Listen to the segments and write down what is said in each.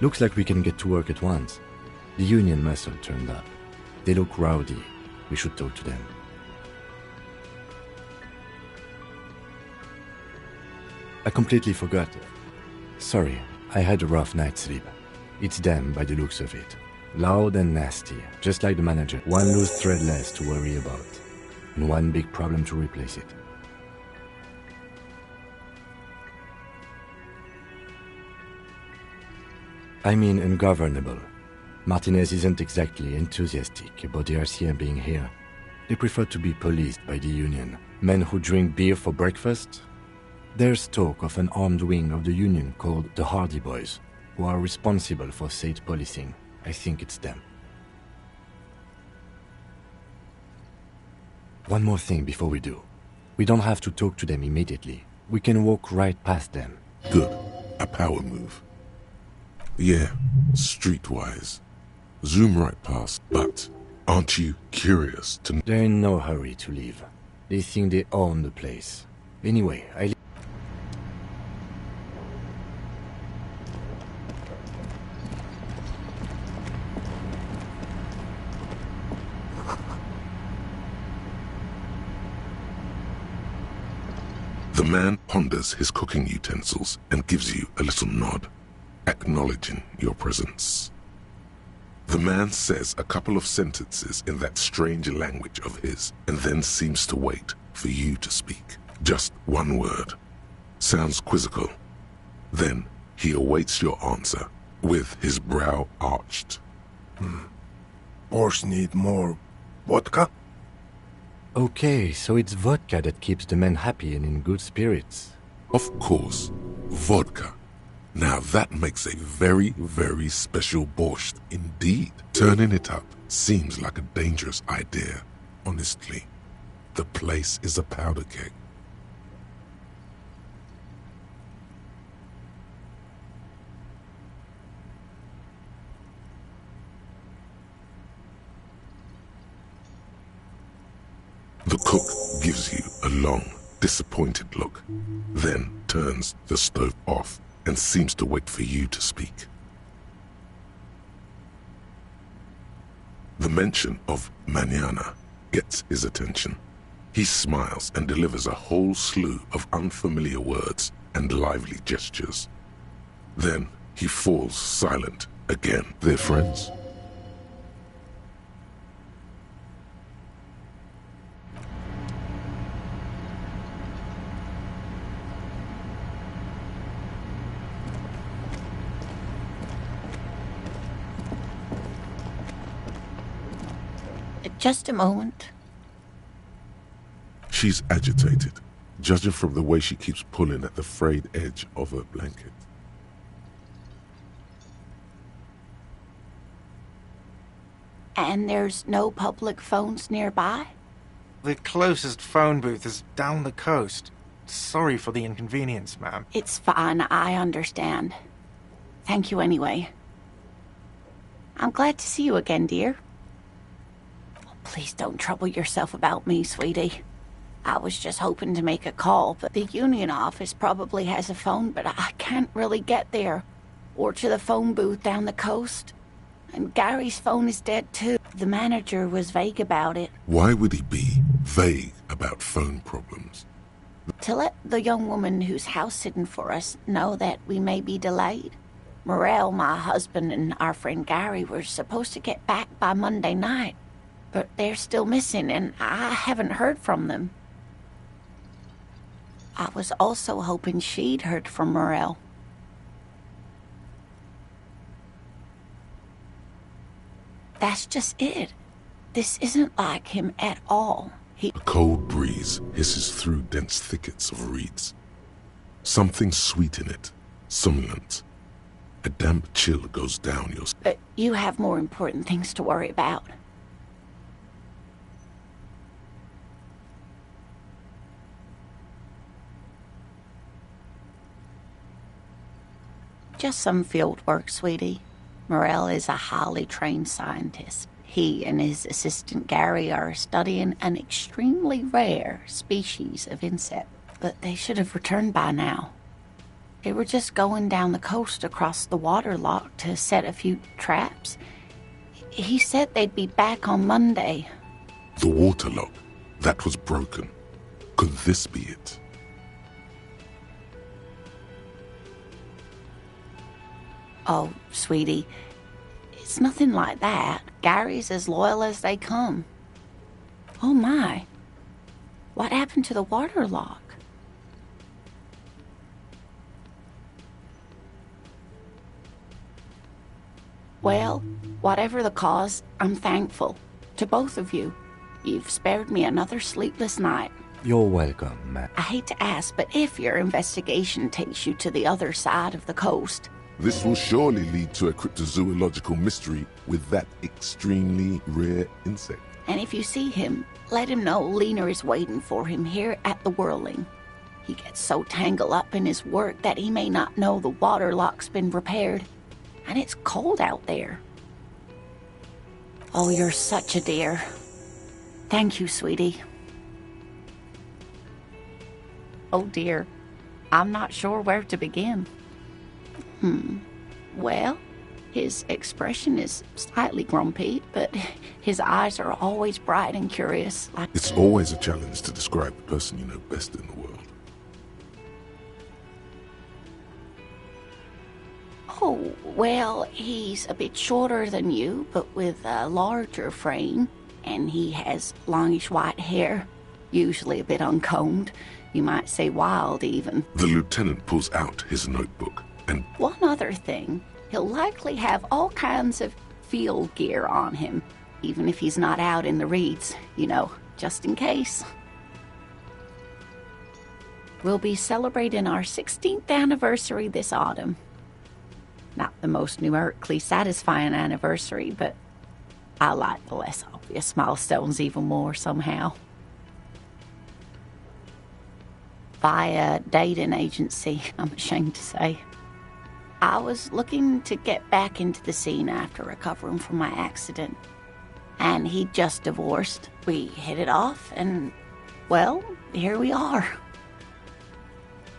Looks like we can get to work at once. The union muscle turned up. They look rowdy. We should talk to them. I completely forgot. Sorry, I had a rough night's sleep. It's them by the looks of it. Loud and nasty, just like the manager. One loose thread less to worry about. And one big problem to replace it. I mean ungovernable. Martinez isn't exactly enthusiastic about the RCM being here. They prefer to be policed by the union. Men who drink beer for breakfast? There's talk of an armed wing of the union called the Hardy Boys, who are responsible for state policing. I think it's them. One more thing before we do. We don't have to talk to them immediately. We can walk right past them. Good. A power move. Yeah, streetwise. Zoom right past. But aren't you curious to... They're in no hurry to leave. They think they own the place. Anyway, The man ponders his cooking utensils and gives you a little nod, acknowledging your presence. The man says a couple of sentences in that strange language of his and then seems to wait for you to speak. Just one word. Sounds quizzical. Then he awaits your answer with his brow arched. Horse need more vodka? okay, so it's vodka that keeps the men happy and in good spirits. Of course, vodka. Now that makes a very, very special borscht indeed. Turning it up seems like a dangerous idea, honestly. The place is a powder keg. The cook gives you a long, disappointed look, then turns the stove off and seems to wait for you to speak. The mention of mañana gets his attention. He smiles and delivers a whole slew of unfamiliar words and lively gestures. Then he falls silent again. They're friends? Just a moment. She's agitated, judging from the way she keeps pulling at the frayed edge of her blanket. And there's no public phones nearby? The closest phone booth is down the coast. Sorry for the inconvenience, ma'am. It's fine, I understand. Thank you anyway. I'm glad to see you again, dear. Please don't trouble yourself about me, sweetie. I was just hoping to make a call, but the union office probably has a phone, but I can't really get there. Or to the phone booth down the coast. And Gary's phone is dead too. The manager was vague about it. Why would he be vague about phone problems? To let the young woman who's house-sitting for us know that we may be delayed. Morel, my husband, and our friend Gary were supposed to get back by Monday night. But they're still missing, and I haven't heard from them. I was also hoping she'd heard from Morel. That's just it. This isn't like him at all. A cold breeze hisses through dense thickets of reeds. Something sweet in it, somnolent. A damp chill goes down your... But you have more important things to worry about. Just some field work, sweetie. Morel is a highly trained scientist. He and his assistant Gary are studying an extremely rare species of insect, but they should have returned by now. They were just going down the coast across the waterlock to set a few traps. He said they'd be back on Monday. The waterlock, that was broken. Could this be it? Oh, sweetie, it's nothing like that. Gary's as loyal as they come. Oh my, what happened to the waterlock? Well, whatever the cause, I'm thankful. To both of you. You've spared me another sleepless night. You're welcome, Matt. I hate to ask, but if your investigation takes you to the other side of the coast... This will surely lead to a cryptozoological mystery with that extremely rare insect. And if you see him, let him know Lena is waiting for him here at the Whirling. He gets so tangled up in his work that he may not know the waterlock's been repaired. And it's cold out there. Oh, you're such a dear. Thank you, sweetie. Oh dear, I'm not sure where to begin. Well, his expression is slightly grumpy, but his eyes are always bright and curious. Like It's always a challenge to describe the person you know best in the world. Oh, well, he's a bit shorter than you, but with a larger frame, and he has longish white hair, usually a bit uncombed. You might say wild, even. The lieutenant pulls out his notebook and... One other thing, he'll likely have all kinds of field gear on him, even if he's not out in the reeds, you know, just in case. We'll be celebrating our 16th anniversary this autumn. Not the most numerically satisfying anniversary, but I like the less obvious milestones even more somehow. Via dating agency, I'm ashamed to say. I was looking to get back into the scene after recovering from my accident. And he'd just divorced. We hit it off, and, well, here we are.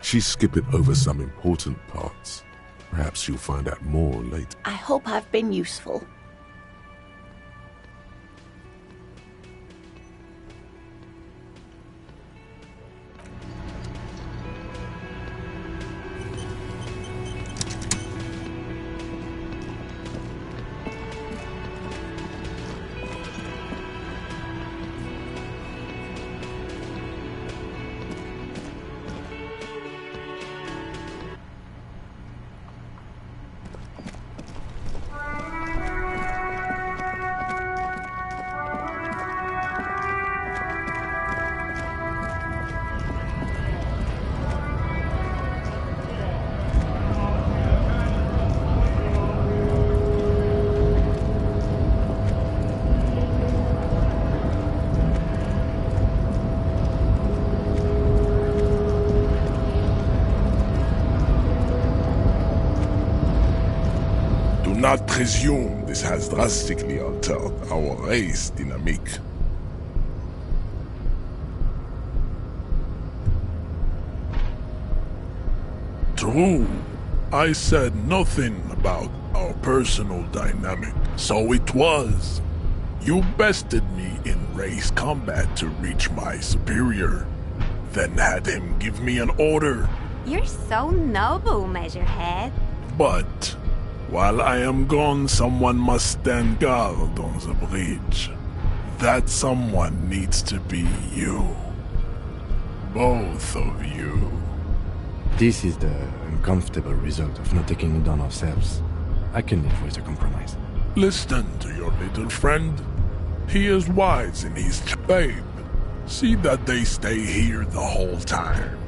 She's skipping over some important parts. Perhaps you'll find out more later. I hope I've been useful. Do not presume this has drastically altered our race dynamic. True, I said nothing about our personal dynamic, so it was. You bested me in race combat to reach my superior, then had him give me an order. You're so noble, Measurehead. But while I am gone, someone must stand guard on the bridge. That someone needs to be you. Both of you. This is the uncomfortable result of not taking it on ourselves. I can live with a compromise. Listen to your little friend. He is wise in his babe. See that they stay here the whole time.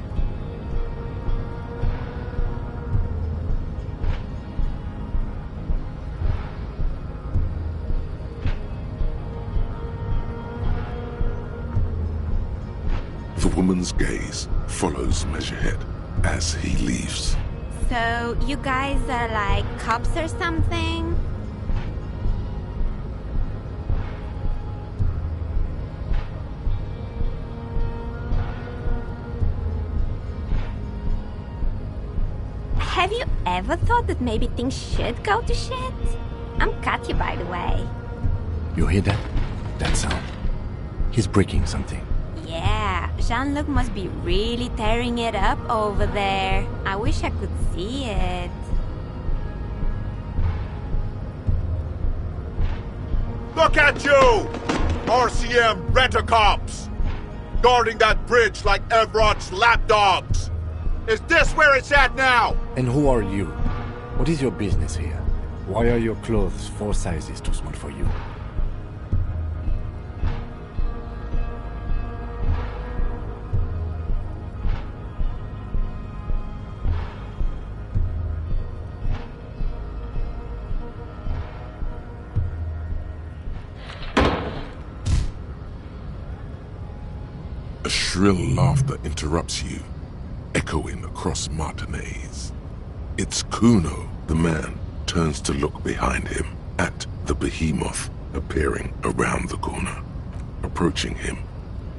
The woman's gaze follows Measurehead as he leaves. So, you guys are like cops or something? ever thought that maybe things should go to shit? I'm Katya, by the way. You hear that? That sound. He's breaking something. Yeah, Jean-Luc must be really tearing it up over there. I wish I could see it. Look at you! RCM rent-a-cops! Guarding that bridge like Everott's lapdogs! Is this where it's at now? And who are you? What is your business here? Why are your clothes 4 sizes too small for you? A shrill laughter interrupts you, echoing across Martinez. It's Kuno. The man turns to look behind him at the behemoth appearing around the corner, approaching him,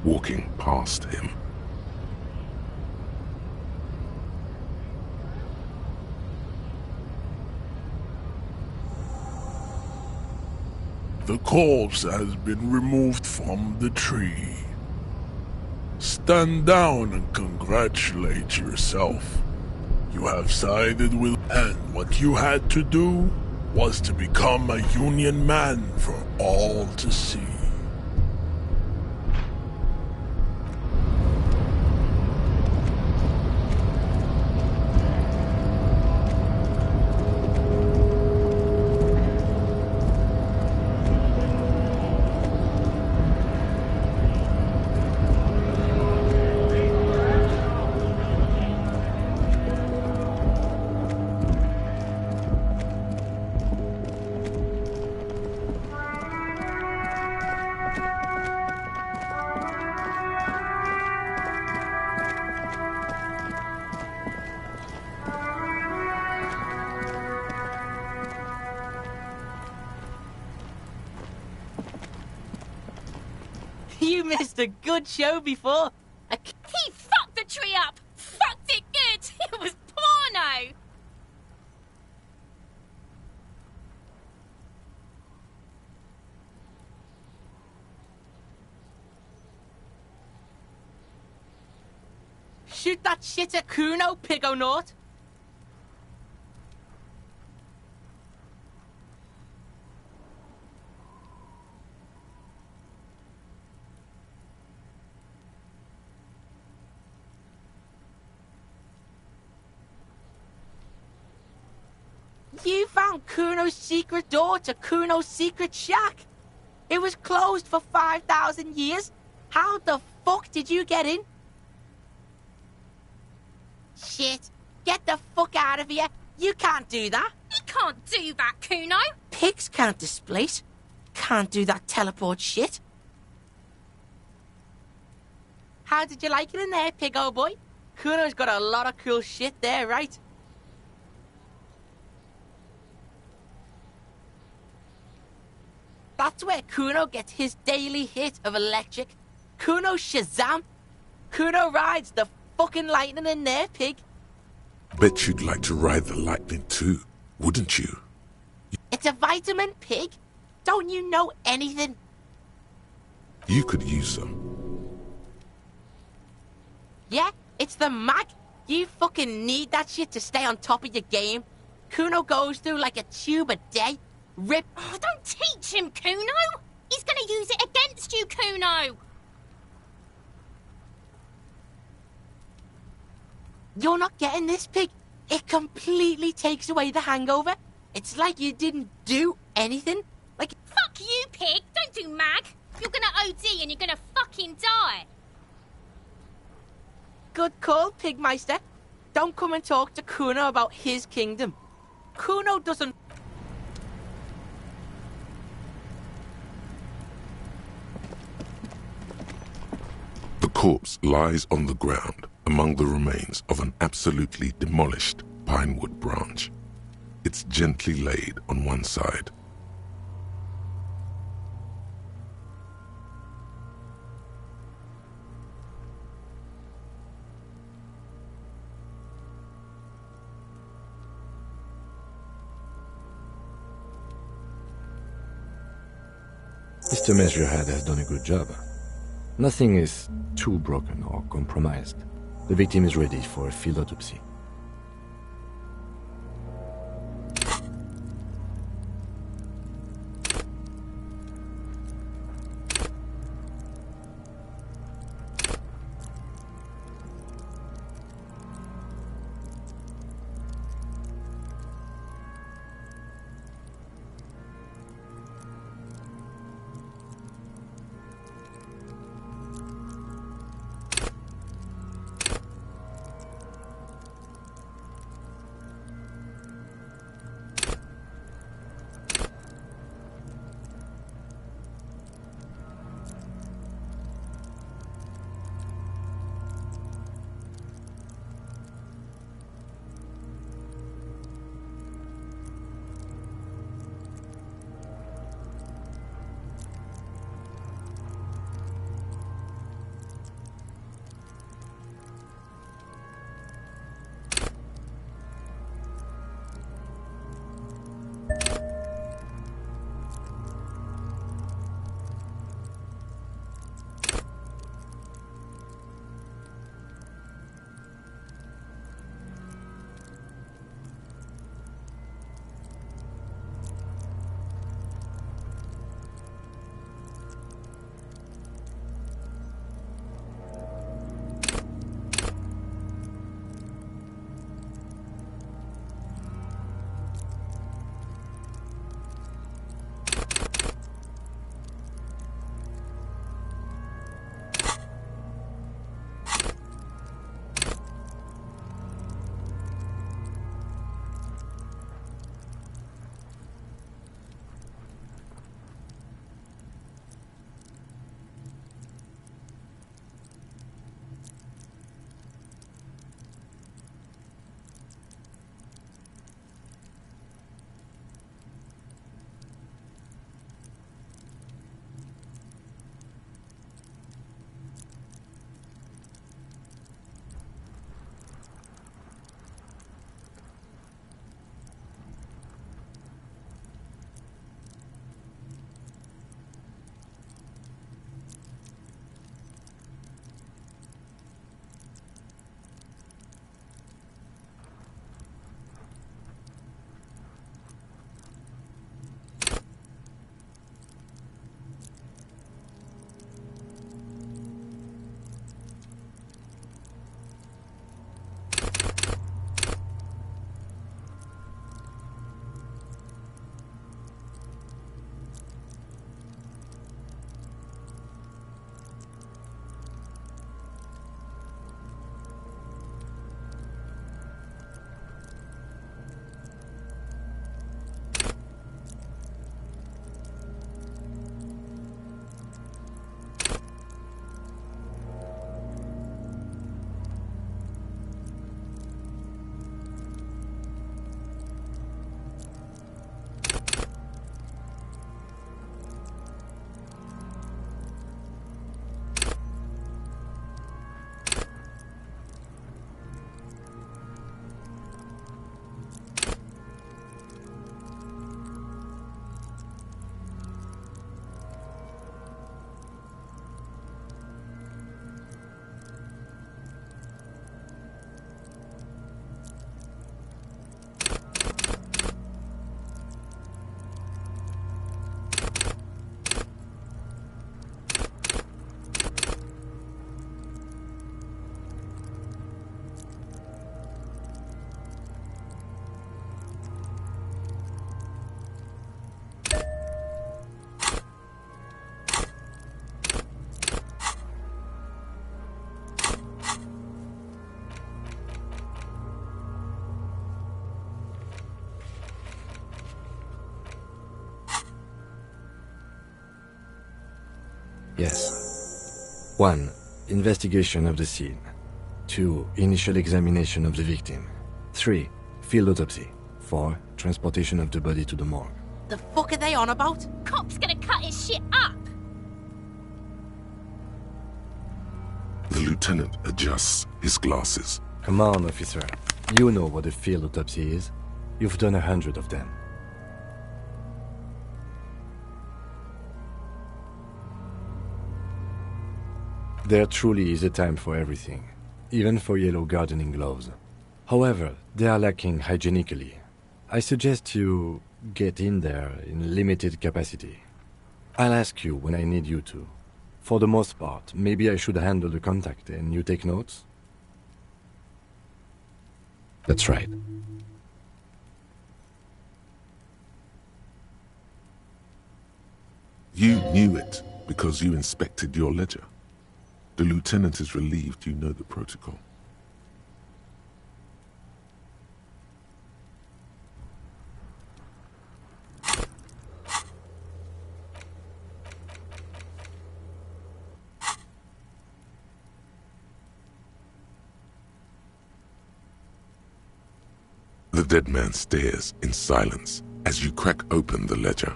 walking past him. The corpse has been removed from the tree. Stand down and congratulate yourself. You have sided with, and what you had to do was to become a Union man for all to see. You missed a good show before. He fucked the tree up! Fucked it good! It was porno! Shoot that shit at Kuno, Pigonaut. You found Kuno's secret door to Kuno's secret shack. It was closed for 5,000 years. How the fuck did you get in? Shit. Get the fuck out of here. You can't do that. You can't do that, Kuno! Pigs can't displace. Can't do that teleport shit. How did you like it in there, pig old boy? Kuno's got a lot of cool shit there, right? That's where Kuno gets his daily hit of electric. Kuno Shazam. Kuno rides the fucking lightning in there, pig. Bet you'd like to ride the lightning too, wouldn't you? It's a vitamin, pig. Don't you know anything? You could use some. Yeah, it's the mag. You fucking need that shit to stay on top of your game. Kuno goes through like a tube a day. Rip. Oh, don't teach him, Kuno! He's gonna use it against you, Kuno! You're not getting this, pig. It completely takes away the hangover. It's like you didn't do anything. Like, fuck you, pig! Don't do mag! You're gonna OD and you're gonna fucking die! Good call, Pigmeister. Don't come and talk to Kuno about his kingdom. Kuno doesn't... The corpse lies on the ground among the remains of an absolutely demolished pinewood branch. It's gently laid on one side. Mr. Measurehead has done a good job. Nothing is too broken or compromised. The victim is ready for a field autopsy. Yes. 1. Investigation of the scene. 2. Initial examination of the victim. 3. Field autopsy. 4. Transportation of the body to the morgue. The fuck are they on about? Cop's gonna cut his shit up! The lieutenant adjusts his glasses. Come on, officer. You know what a field autopsy is. You've done 100 of them. There truly is a time for everything, even for yellow gardening gloves. However, they are lacking hygienically. I suggest you get in there in limited capacity. I'll ask you when I need you to. For the most part, maybe I should handle the contact and you take notes? That's right. You knew it because you inspected your ledger. The lieutenant is relieved you know the protocol. The dead man stares in silence as you crack open the ledger.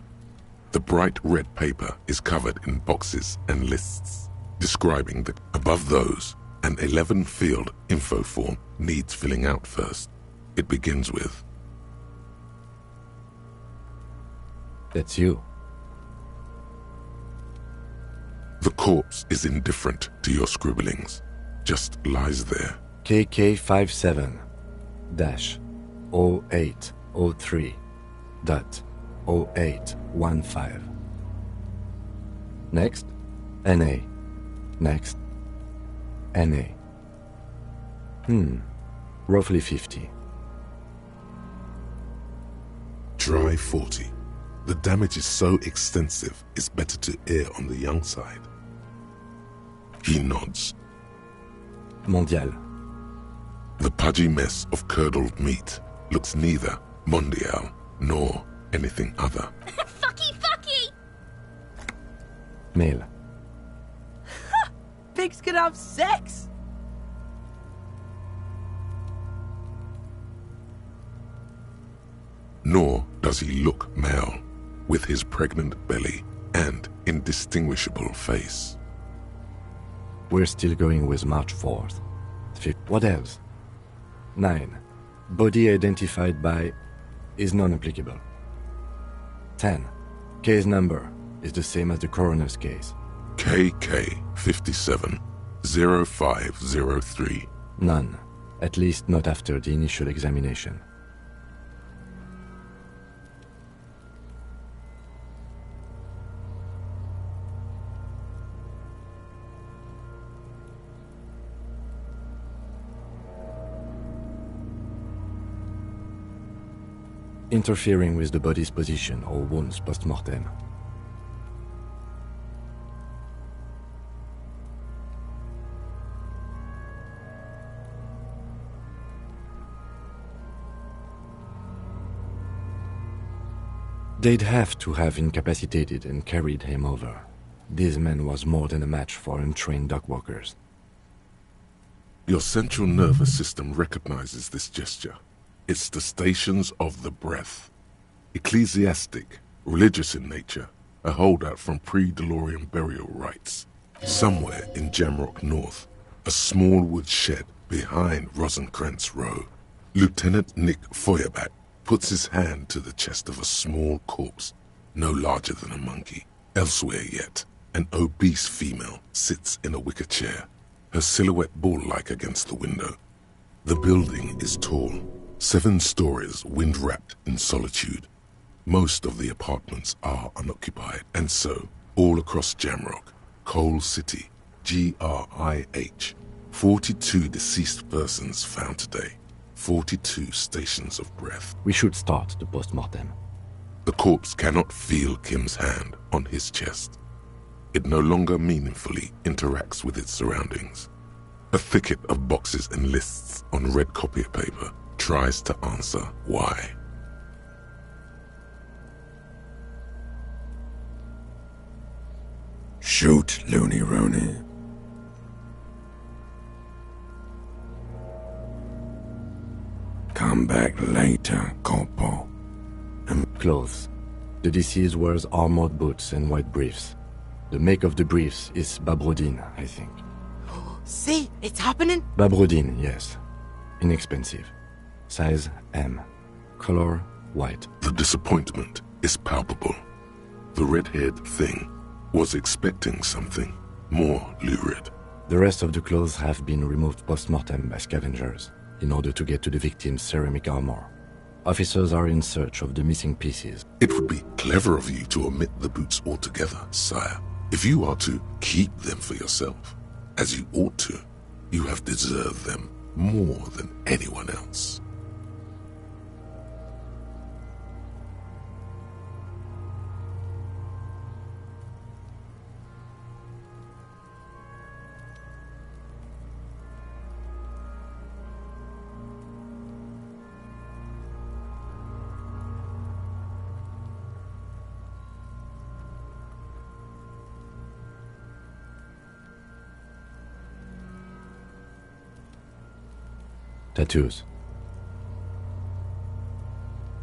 The bright red paper is covered in boxes and lists, describing that above those, an 11-field info form needs filling out first. It begins with, That's you. the corpse is indifferent to your scribblings, just lies there. KK57-0803.0815. Next, NA. Next, NA. Roughly 50. Try 40. The damage is so extensive, it's better to err on the young side. He nods. Mondial. The pudgy mess of curdled meat looks neither mondial nor anything other. Fucky, fucky! Male. Pigs can have sex! Nor does he look male, with his pregnant belly and indistinguishable face. We're still going with March 4th. What else? 9. Body identified by is non-applicable. 10. Case number is the same as the coroner's case. KK57-0503. None. At least not after the initial examination. Interfering with the body's position or wounds post-mortem. They'd have to have incapacitated and carried him over. This man was more than a match for untrained dogwalkers. Your central nervous system recognizes this gesture. It's the stations of the breath. Ecclesiastic, religious in nature, a holdout from pre-DeLorean burial rites. Somewhere in Jamrock North, a small wood shed behind Rosencrantz Row, Lieutenant Nick Feuerbach puts his hand to the chest of a small corpse, no larger than a monkey. Elsewhere yet, an obese female sits in a wicker chair, her silhouette bull-like against the window. The building is tall, 7 stories wind-wrapped in solitude. Most of the apartments are unoccupied, and so, all across Jamrock, Coal City, GRIH, 42 deceased persons found today, 42 stations of breath. We should start the post-mortem. The corpse cannot feel Kim's hand on his chest. It no longer meaningfully interacts with its surroundings. A thicket of boxes and lists on red copier paper tries to answer why. Shoot, Looney Rooney. Come back later, Corporal. Clothes. The deceased wears armored boots and white briefs. The make of the briefs is Babrodine, I think. See, it's happening. Babrodine, yes. Inexpensive. Size M. Color white. The disappointment is palpable. The red-haired thing was expecting something more lurid. The rest of the clothes have been removed post-mortem by scavengers in order to get to the victim's ceramic armor. Officers are in search of the missing pieces. It would be clever of you to omit the boots altogether, sire. If you are to keep them for yourself, as you ought to, you have deserved them more than anyone else. Tattoos.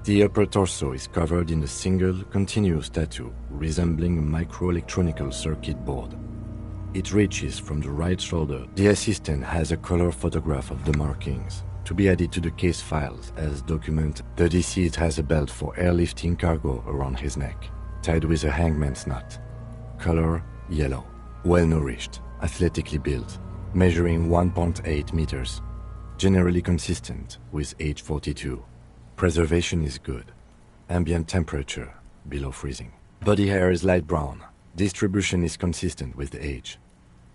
The upper torso is covered in a single, continuous tattoo resembling a microelectronical circuit board. It reaches from the right shoulder. The assistant has a color photograph of the markings to be added to the case files as documented. The deceased has a belt for airlifting cargo around his neck, tied with a hangman's knot. Color yellow. Well-nourished, athletically built, measuring 1.8 meters. Generally consistent with age 42. Preservation is good. Ambient temperature below freezing. Body hair is light brown. Distribution is consistent with the age.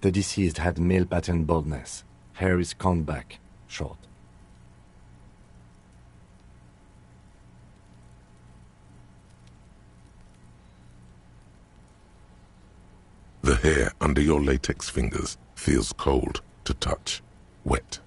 The deceased had male pattern baldness. Hair is combed back, short. The hair under your latex fingers feels cold to touch, wet.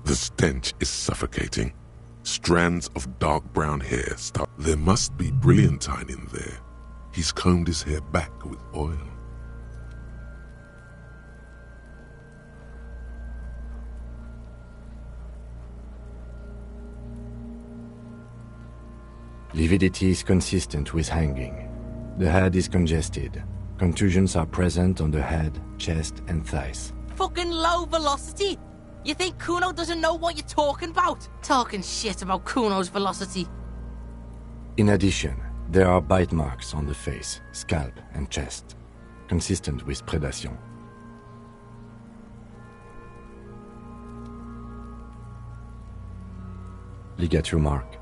The stench is suffocating. Strands of dark brown hair start. There must be brilliantine in there. He's combed his hair back with oil. Lividity is consistent with hanging. The head is congested. Contusions are present on the head, chest, and thighs. Fucking low velocity! You think Kuno doesn't know what you're talking about? Talking shit about Kuno's velocity. In addition, there are bite marks on the face, scalp, and chest, consistent with predation. Ligature mark.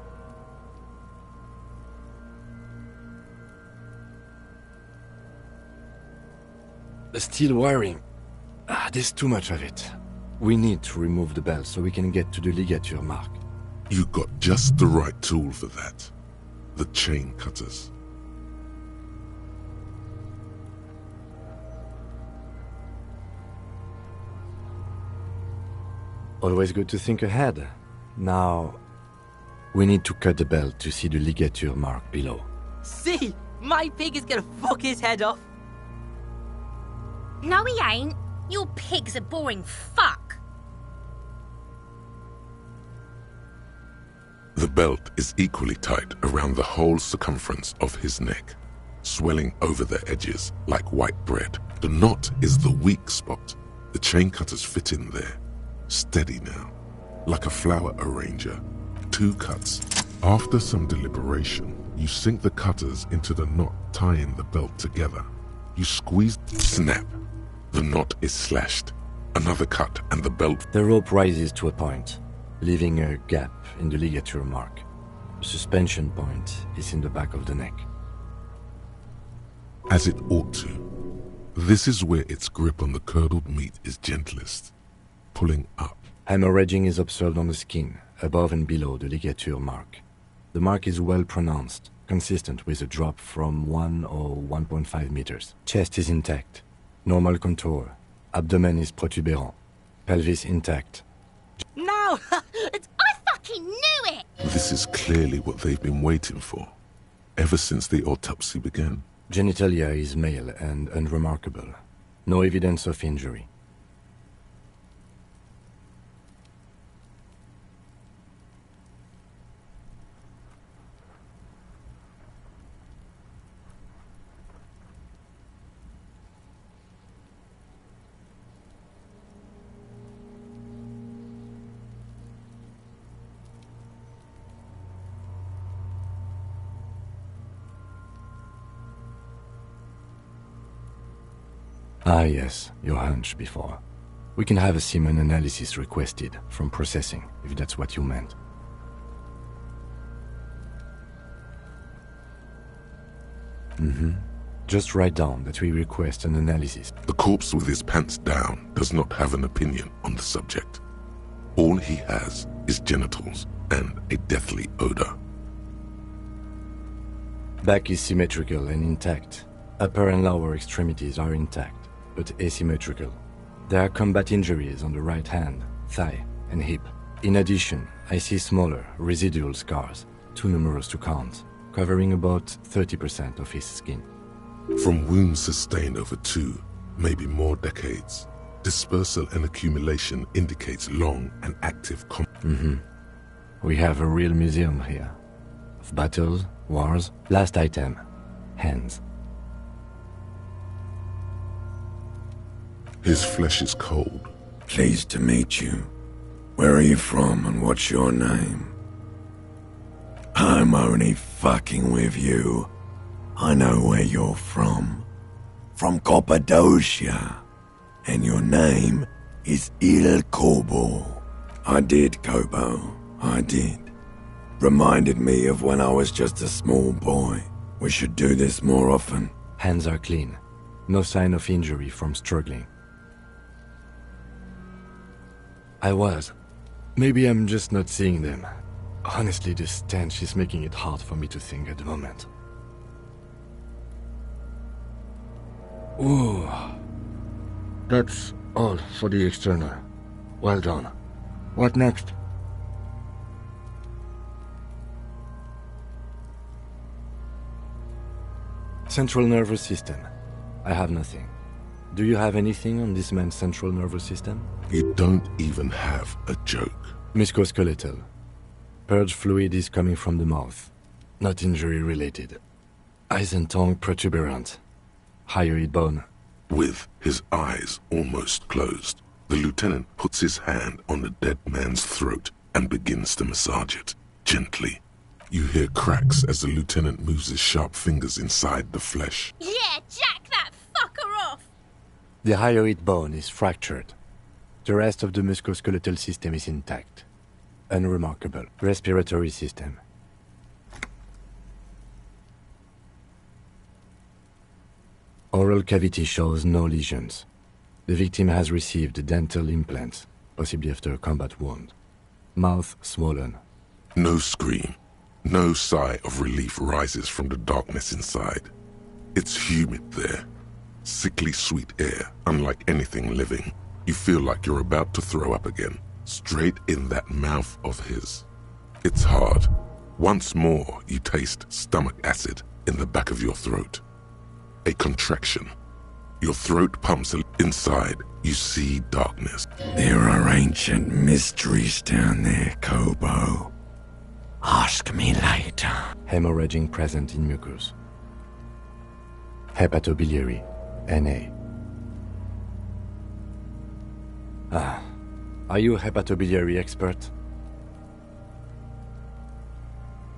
The steel wiring. There's too much of it. We need to remove the belt so we can get to the ligature mark. You got just the right tool for that. The chain cutters. Always good to think ahead. Now, we need to cut the belt to see the ligature mark below. See? My pig is gonna fuck his head off. No, he ain't. Your pig's a boring fuck. The belt is equally tight around the whole circumference of his neck, swelling over the edges like white bread. The knot is the weak spot. The chain cutters fit in there. Steady now, like a flower arranger. 2 cuts. After some deliberation, you sink the cutters into the knot tying the belt together. You squeeze, snap. The knot is slashed. Another cut and the belt. The rope rises to a point, leaving a gap in the ligature mark. The suspension point is in the back of the neck. As it ought to. This is where its grip on the curdled meat is gentlest, pulling up. Hemorrhaging is observed on the skin, above and below the ligature mark. The mark is well pronounced, consistent with a drop from 1 or 1.5 meters. Chest is intact. Normal contour. Abdomen is protuberant. Pelvis intact. No! I fucking knew it! This is clearly what they've been waiting for, ever since the autopsy began. Genitalia is male and unremarkable. No evidence of injury. Ah yes, your hunch before. We can have a semen analysis requested from processing, if that's what you meant. Just write down that we request an analysis. The corpse with his pants down does not have an opinion on the subject. All he has is genitals and a deathly odor. Back is symmetrical and intact. Upper and lower extremities are intact, but asymmetrical. There are combat injuries on the right hand, thigh, and hip. In addition, I see smaller, residual scars, too numerous to count, covering about 30% of his skin. From wounds sustained over 2, maybe more decades, dispersal and accumulation indicates long and active We have a real museum here. Of battles, wars. Last item, hands. His flesh is cold. Pleased to meet you. Where are you from and what's your name? I'm only fucking with you. I know where you're from. From Cappadocia. And your name is Il Corbo. I did, Kobo. I did. Reminded me of when I was just a small boy. We should do this more often. Hands are clean. No sign of injury from struggling. I was. Maybe I'm just not seeing them. Honestly, this stench is making it hard for me to think at the moment. Ooh. That's all for the external. Well done. What next? Central nervous system. I have nothing. Do you have anything on this man's central nervous system? You don't even have a joke. Musculoskeletal. Purge fluid is coming from the mouth. Not injury related. Eyes and tongue protuberant. Hyoid bone. With his eyes almost closed, the lieutenant puts his hand on the dead man's throat and begins to massage it, gently. You hear cracks as the lieutenant moves his sharp fingers inside the flesh. Yeah, jack that fucker off! The hyoid bone is fractured. The rest of the musculoskeletal system is intact. Unremarkable. Respiratory system. Oral cavity shows no lesions. The victim has received dental implants, possibly after a combat wound. Mouth swollen. No scream. No sigh of relief rises from the darkness inside. It's humid there. Sickly sweet air, unlike anything living. You feel like you're about to throw up again, straight in that mouth of his. It's hard. Once more, you taste stomach acid in the back of your throat. A contraction. Your throat pumps inside. You see darkness. There are ancient mysteries down there, Kobo. Ask me later. Hemorrhaging present in mucus. Hepatobiliary. NA. Are you a hepatobiliary expert?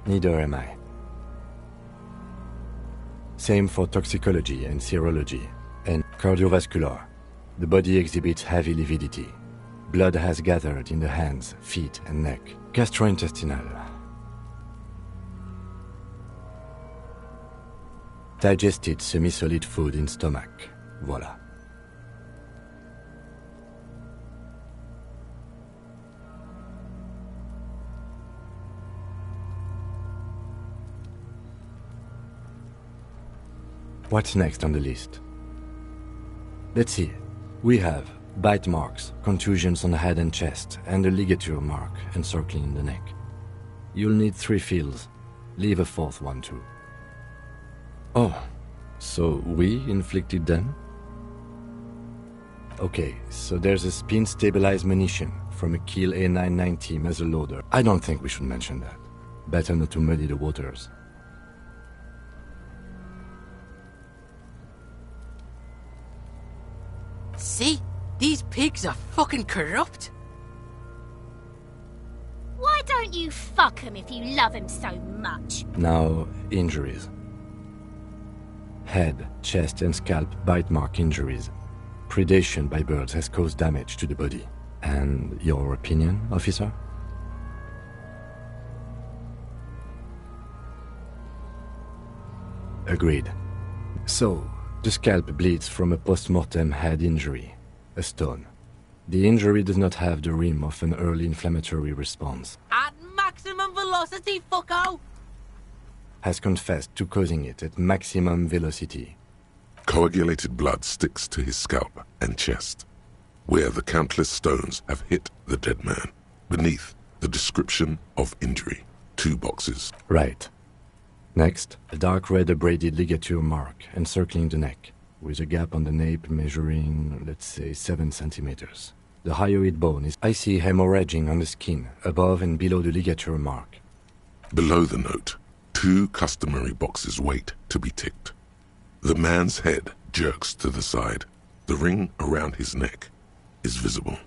Neither am I. Same for toxicology and serology. And cardiovascular. The body exhibits heavy lividity. Blood has gathered in the hands, feet, and neck. Gastrointestinal. Digested semi-solid food in stomach. Voila. What's next on the list? Let's see. We have bite marks, contusions on the head and chest, and a ligature mark encircling the neck. You'll need 3 fields. Leave a 4th one too. Oh, So we inflicted them? Okay, so there's a spin-stabilized munition from a Kiel A990 muzzleloader. I don't think we should mention that. Better not to muddy the waters. See? These pigs are fucking corrupt. Why don't you fuck him if you love him so much? Now, injuries. Head, chest and scalp bite mark injuries. Predation by birds has caused damage to the body. And your opinion, officer? Agreed. So, the scalp bleeds from a post-mortem head injury, a stone. The injury does not have the rim of an early inflammatory response. At maximum velocity, fucko! Has confessed to causing it at maximum velocity. Coagulated blood sticks to his scalp and chest, where the countless stones have hit the dead man. Beneath, the description of injury. 2 boxes. Right. Next, a dark red abraded ligature mark encircling the neck, with a gap on the nape measuring, let's say, 7 centimeters. The hyoid bone is... I see hemorrhaging on the skin, above and below the ligature mark. Below the note, 2 customary boxes wait to be ticked. The man's head jerks to the side. The ring around his neck is visible.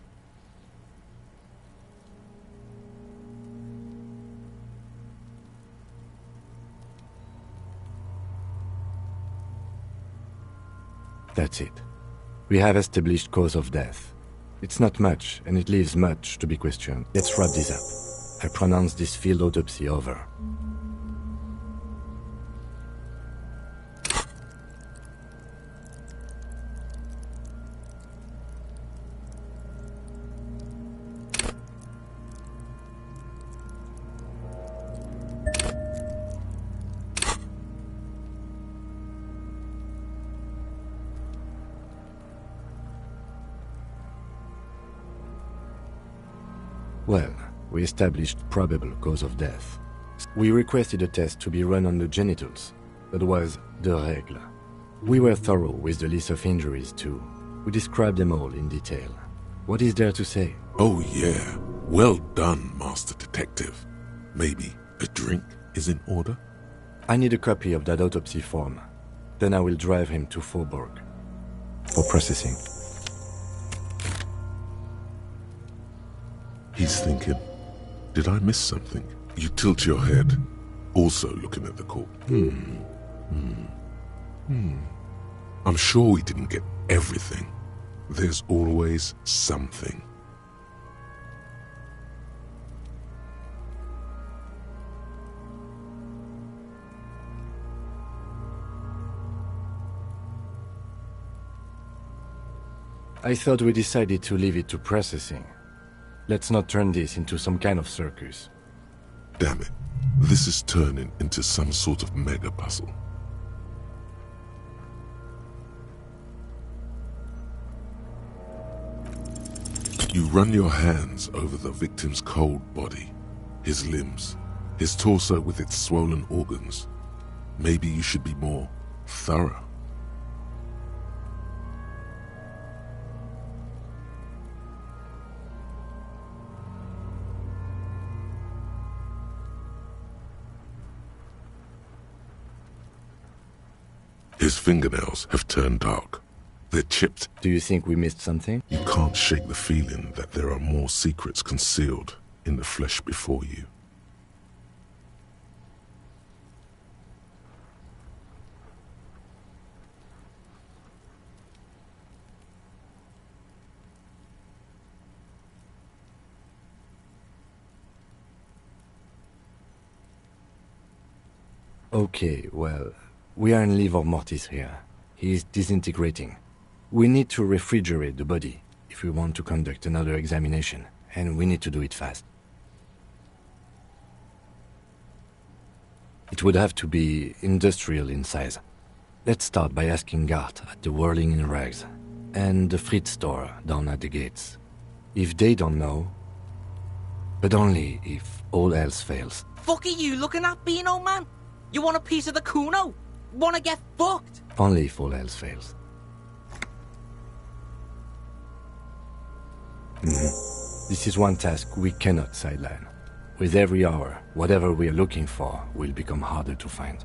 That's it. We have established cause of death. It's not much, and it leaves much to be questioned. Let's wrap this up. I pronounce this field autopsy over. Well, we established probable cause of death. We requested a test to be run on the genitals. That was de règle. We were thorough with the list of injuries too. We described them all in detail. What is there to say? Oh yeah, well done, Master Detective. Maybe a drink is in order? I need a copy of that autopsy form. Then I will drive him to Faubourg for processing. He's thinking, did I miss something? You tilt your head, also looking at the corpse. I'm sure we didn't get everything. There's always something. I thought we decided to leave it to processing. Let's not turn this into some kind of circus. Damn it. This is turning into some sort of mega puzzle. You run your hands over the victim's cold body, his limbs, his torso with its swollen organs. Maybe you should be more thorough. His fingernails have turned dark. They're chipped. Do you think we missed something? You can't shake the feeling that there are more secrets concealed in the flesh before you. Okay, well, we are in livor mortis here. He is disintegrating. We need to refrigerate the body if we want to conduct another examination, and we need to do it fast. It would have to be industrial in size. Let's start by asking Gart at the Whirling in Rags and the Fritz store down at the gates. If they don't know, but only if all else fails. Fuck are you looking at, Beano man? You want a piece of the Kuno? wanna get fucked? Only if all else fails. This is one task we cannot sideline. With every hour, whatever we are looking for will become harder to find.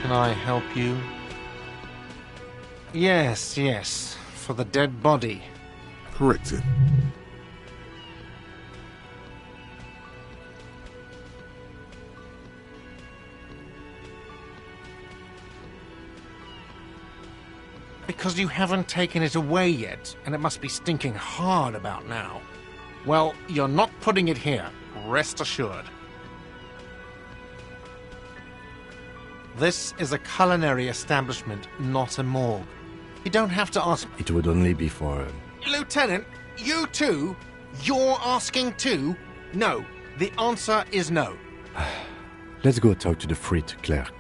Can I help you? Yes, for the dead body. Corrected. Because you haven't taken it away yet, and it must be stinking hard about now. Well, you're not putting it here, rest assured. This is a culinary establishment, not a morgue. You don't have to ask... It would only be for... Lieutenant, you too? You're asking too? No. The answer is no. Let's go talk to the Frit clerk.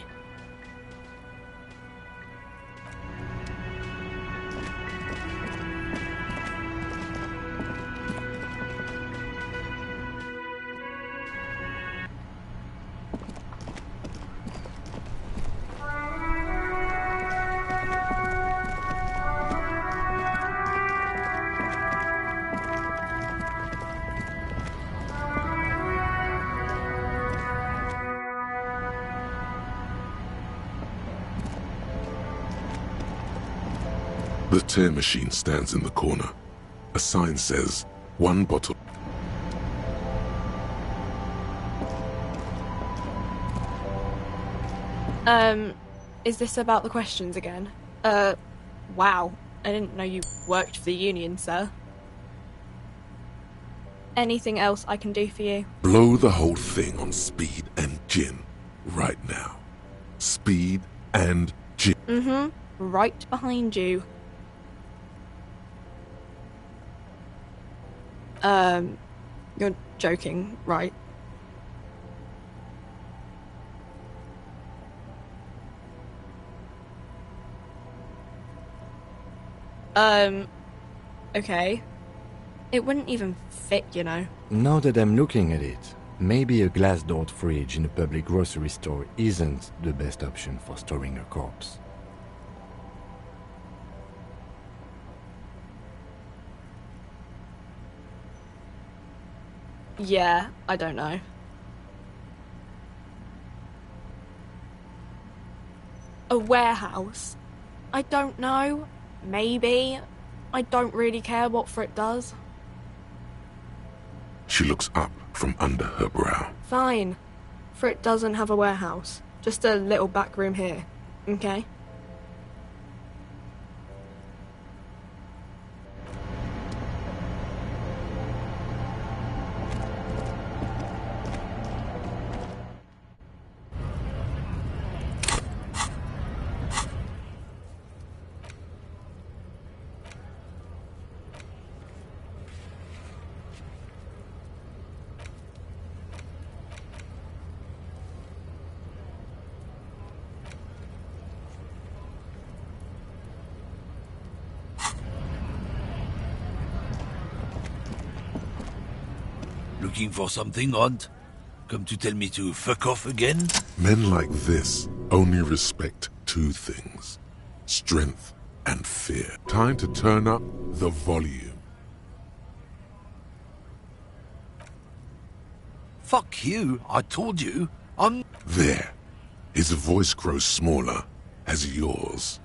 The tear machine stands in the corner. A sign says, 1 bottle. Is this about the questions again? Wow. I didn't know you worked for the Union, sir. Anything else I can do for you? Blow the whole thing on speed and gin. Right now. Speed and gin. Mm-hmm. Right behind you. You're joking, right? Okay. It wouldn't even fit, you know. Now that I'm looking at it, maybe a glass-doored fridge in a public grocery store isn't the best option for storing a corpse. Yeah, I don't know. A warehouse? I don't know. Maybe. I don't really care what Frit does. She looks up from under her brow. Fine. Frit doesn't have a warehouse. Just a little back room here. Okay? Looking for something odd? Come to tell me to fuck off again? Men like this only respect 2 things. Strength and fear. Time to turn up the volume. Fuck you, I told you. I'm... There. His voice grows smaller as yours.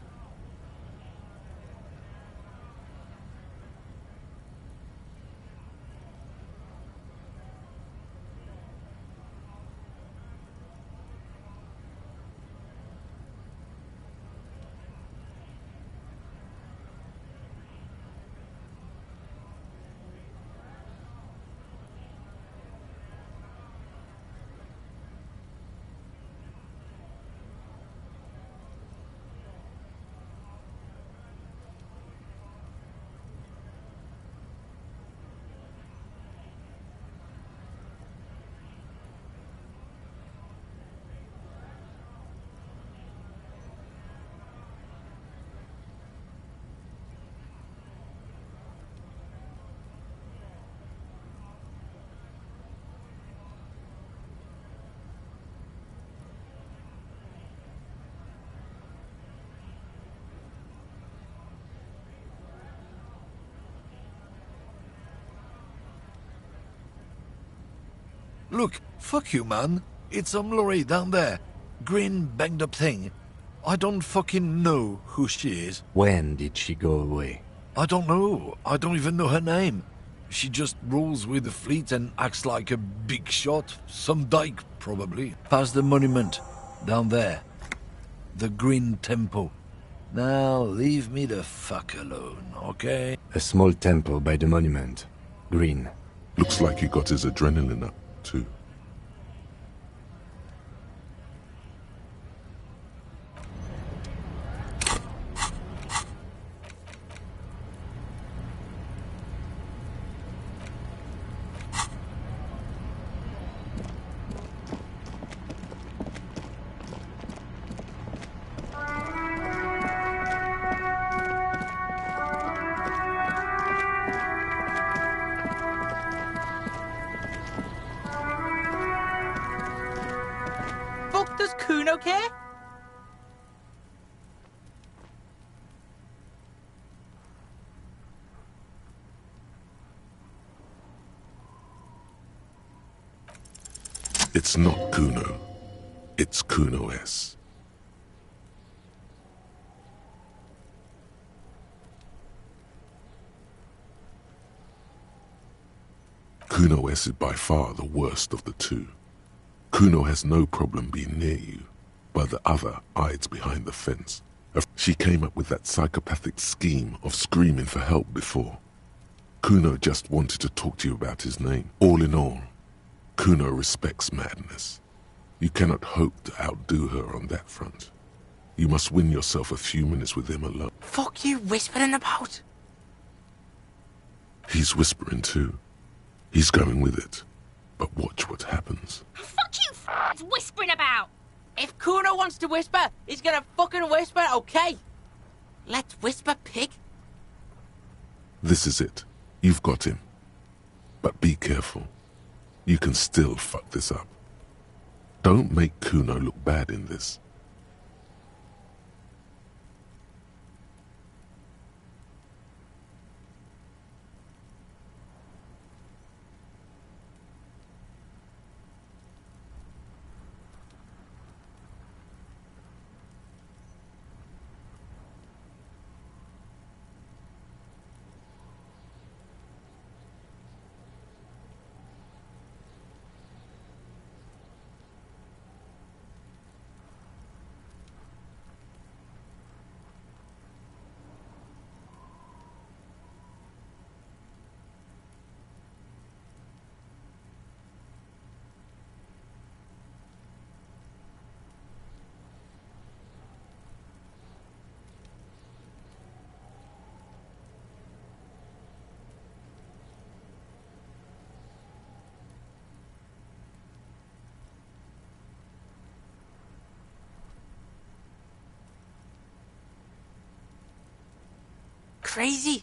Look, fuck you, man. It's some lorry down there. Green, banged up thing. I don't fucking know who she is. When did she go away? I don't know. I don't even know her name. She just rolls with the fleet and acts like a big shot. Some dyke, probably. Past the monument. Down there. The Green Temple. Now, leave me the fuck alone, okay? A small temple by the monument. Green. Looks like he got his adrenaline up, too. Does Kuno care? It's not Kuno. It's Kuno S. Kuno S is by far the worst of the two. Kuno has no problem being near you, but the other hides behind the fence. She came up with that psychopathic scheme of screaming for help before. Kuno just wanted to talk to you about his name. All in all, Kuno respects madness. You cannot hope to outdo her on that front. You must win yourself a few minutes with him alone. Fuck you whispering about? He's whispering too. He's going with it. But watch what happens. Fuck you, whispering about! If Kuno wants to whisper, he's gonna fucking whisper, okay? Let's whisper, pig. This is it. You've got him. But be careful. You can still fuck this up. Don't make Kuno look bad in this. Crazy?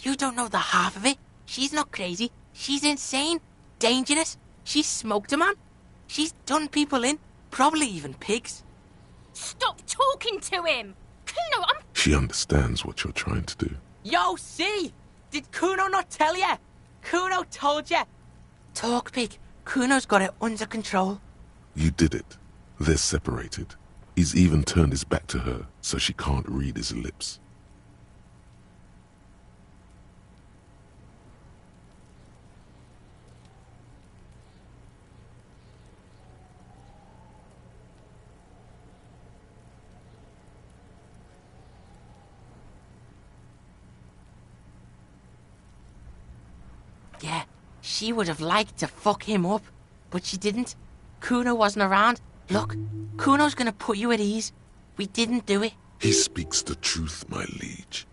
You don't know the half of it. She's not crazy. She's insane. Dangerous. She's smoked a man. She's done people in. Probably even pigs. Stop talking to him! Kuno, I'm... She understands what you're trying to do. Yo, see? Did Kuno not tell ya? Kuno told ya. Talk, pig. Kuno's got it under control. You did it. They're separated. He's even turned his back to her, so she can't read his lips. Yeah, she would have liked to fuck him up, but she didn't. Kuno wasn't around. Look, Kuno's gonna put you at ease. We didn't do it. He speaks the truth, my liege.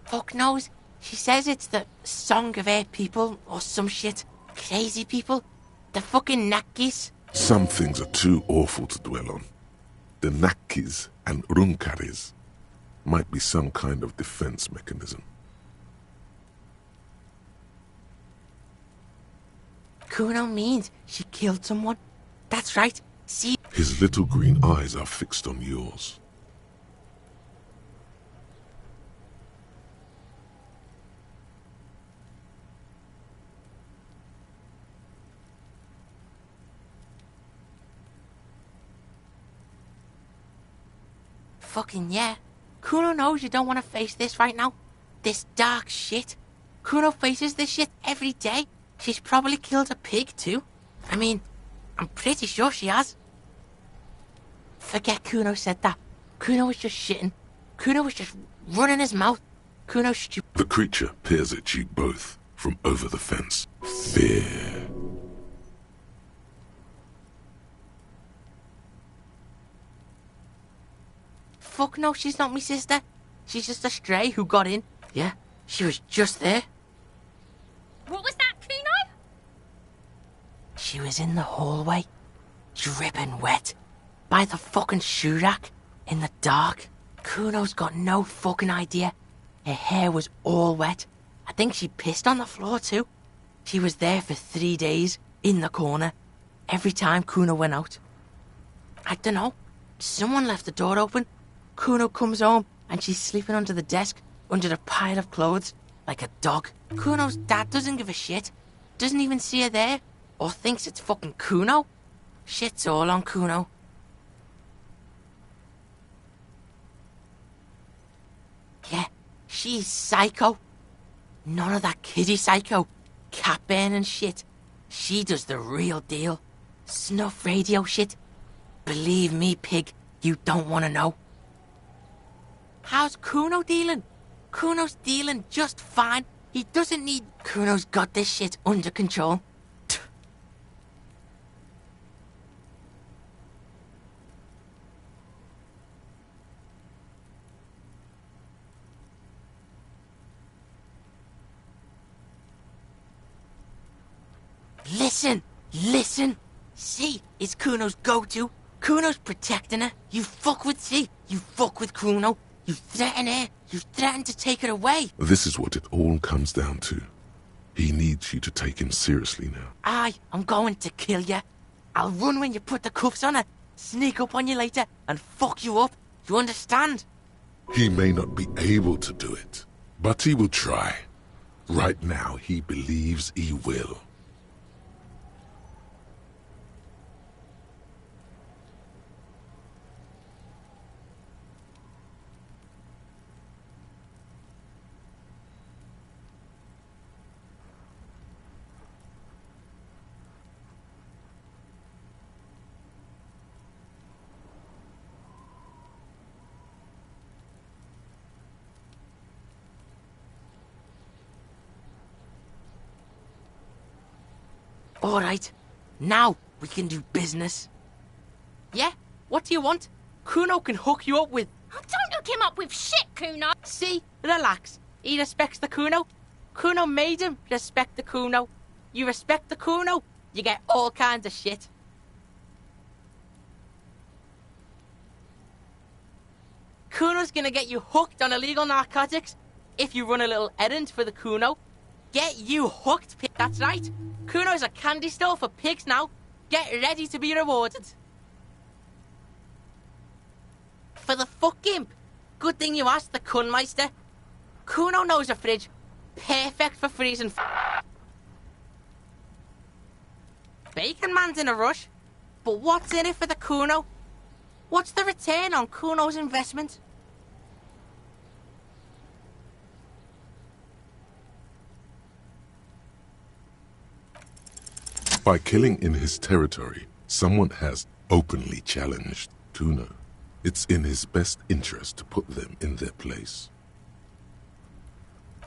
Fuck knows. She says it's the song of her people or some shit. Crazy people. The fucking Nakis. Some things are too awful to dwell on. The Nakis and Runkaris might be some kind of defense mechanism. Kuno means she killed someone. That's right. See? His little green eyes are fixed on yours. Fucking yeah. Kuno knows you don't want to face this right now. This dark shit. Kuno faces this shit every day. She's probably killed a pig too. I mean, I'm pretty sure she has. Forget Kuno said that. Kuno was just shitting. Kuno was just running his mouth. Kuno's stupid. The creature peers at you both from over the fence. Fear. Fuck no, she's not my sister. She's just a stray who got in. Yeah, she was just there. What was that, Kuno? She was in the hallway, dripping wet, by the fucking shoe rack, in the dark. Kuno's got no fucking idea. Her hair was all wet. I think she pissed on the floor too. She was there for 3 days, in the corner, every time Kuno went out. I dunno, someone left the door open. Kuno comes home and she's sleeping under the desk, under a pile of clothes, like a dog. Kuno's dad doesn't give a shit. Doesn't even see her there, or thinks it's fucking Kuno. Shit's all on Kuno. Yeah, she's psycho. None of that kiddie psycho, cat burning shit. She does the real deal. Snuff radio shit. Believe me, pig, you don't want to know. How's Kuno dealing? Kuno's dealing just fine. He doesn't need... Kuno's got this shit under control. Listen, listen. C is Kuno's go-to. Kuno's protecting her. You fuck with C, you fuck with Kuno. You threaten her. You threaten to take her away. This is what it all comes down to. He needs you to take him seriously now. I'm going to kill you. I'll run when you put the cuffs on her, sneak up on you later, and fuck you up. You understand? He may not be able to do it, but he will try. Right now, he believes he will. Alright, now we can do business. Yeah, what do you want? Kuno can hook you up with... Oh, don't hook him up with shit, Kuno! See, relax. He respects the Kuno. Kuno made him respect the Kuno. You respect the Kuno, you get all kinds of shit. Kuno's gonna get you hooked on illegal narcotics if you run a little errand for the Kuno. Get you hooked, pig. That's right. Kuno's a candy store for pigs now. Get ready to be rewarded. For the fuck imp. Good thing you asked the Kunmeister. Kuno knows a fridge. Perfect for freezing Bacon Man's in a rush. But what's in it for the Kuno? What's the return on Kuno's investment? By killing in his territory, someone has openly challenged Kuno. It's in his best interest to put them in their place.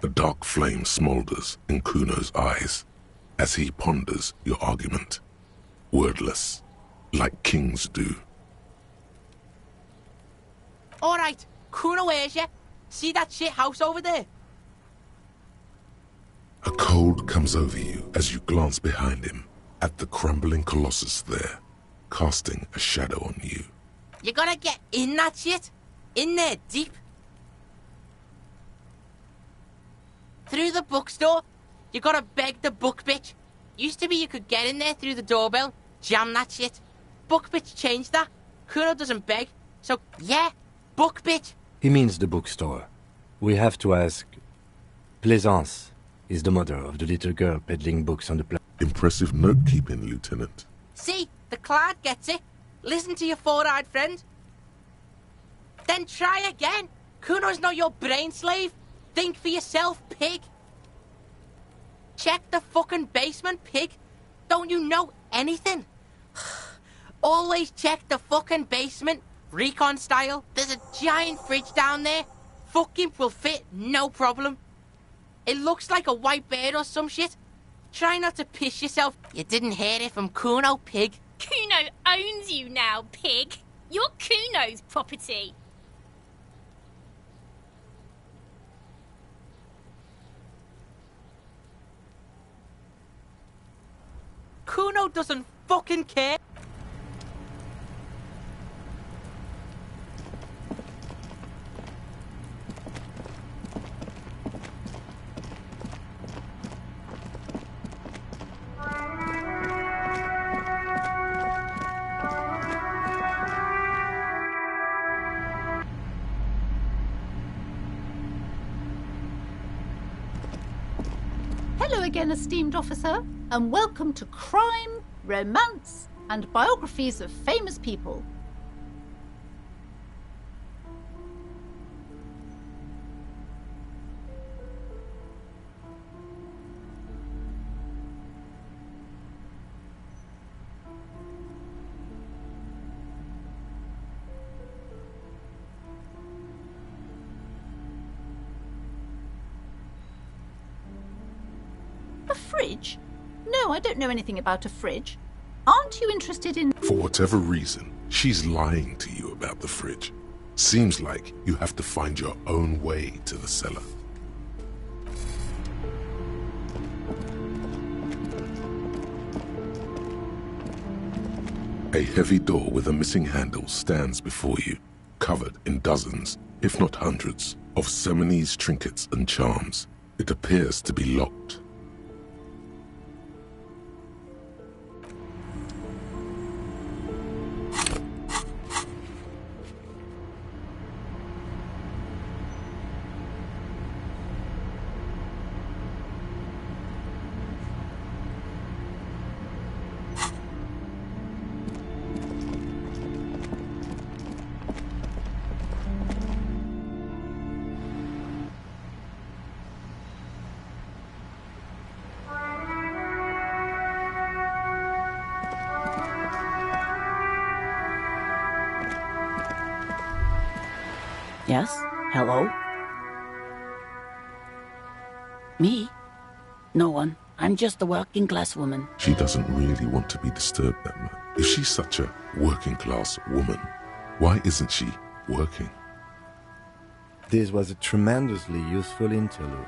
The dark flame smolders in Kuno's eyes as he ponders your argument, wordless, like kings do. Alright, Kuno hears you. See that shit house over there? A cold comes over you as you glance behind him at the crumbling colossus there, casting a shadow on you. You gotta get in that shit. In there, deep. Through the bookstore. You gotta beg the book bitch. Used to be you could get in there through the doorbell, jam that shit. Book bitch changed that. Kuno doesn't beg. So, yeah, book bitch. He means the bookstore. We have to ask... Plaisance is the mother of the little girl peddling books on the plaza. Impressive note-keeping, Lieutenant. See, the Clyde gets it. Listen to your four-eyed friend. Then try again. Kuno's not your brain slave. Think for yourself, pig. Check the fucking basement, pig. Don't you know anything? Always check the fucking basement, recon style. There's a giant fridge down there. Fucking will fit, no problem. It looks like a white bird or some shit. Try not to piss yourself. You didn't hear it from Kuno, pig. Kuno owns you now, pig. You're Kuno's property. Kuno doesn't fucking care. Hello again, esteemed officer, and welcome to Crime, Romance, and Biographies of Famous People. A fridge? No, I don't know anything about a fridge. Aren't you interested in... For whatever reason, she's lying to you about the fridge. Seems like you have to find your own way to the cellar. A heavy door with a missing handle stands before you, covered in dozens, if not hundreds, of Seminese trinkets and charms. It appears to be locked. Yes? Hello? Me? No one. I'm just a working class woman. She doesn't really want to be disturbed that much. If she's such a working class woman, why isn't she working? This was a tremendously useful interlude.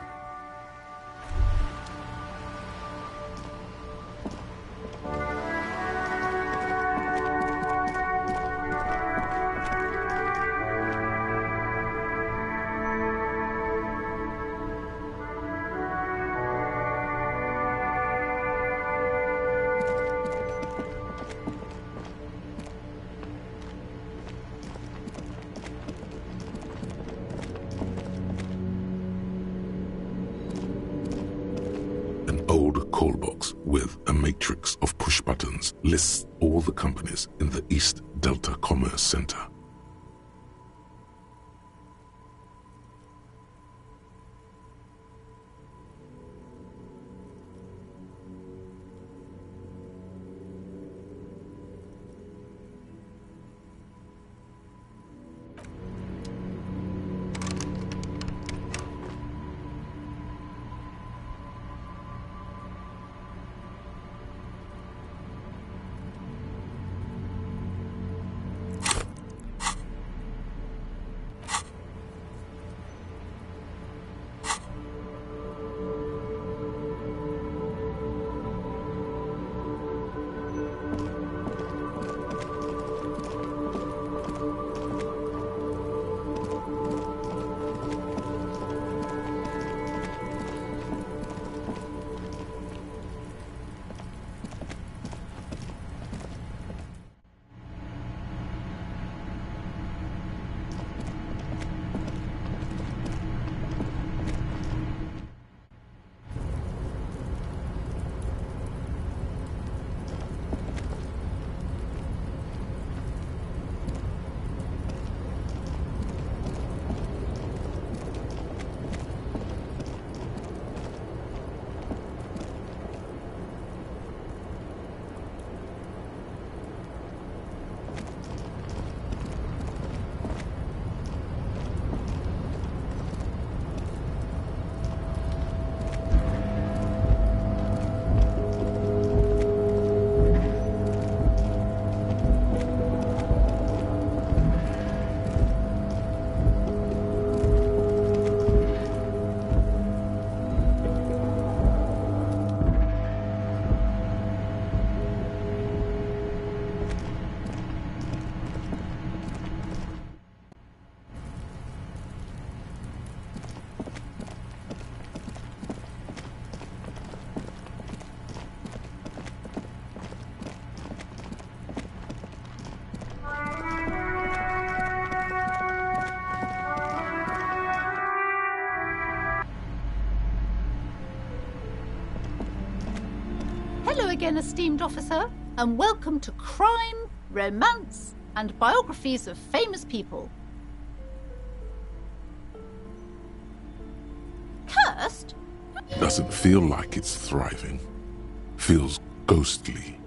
Old call box with a matrix of push buttons lists all the companies in the East Delta Commerce Center. Hello again, esteemed officer, and welcome to Crime, Romance, and Biographies of Famous People. Cursed? Doesn't feel like it's thriving. Feels ghostly.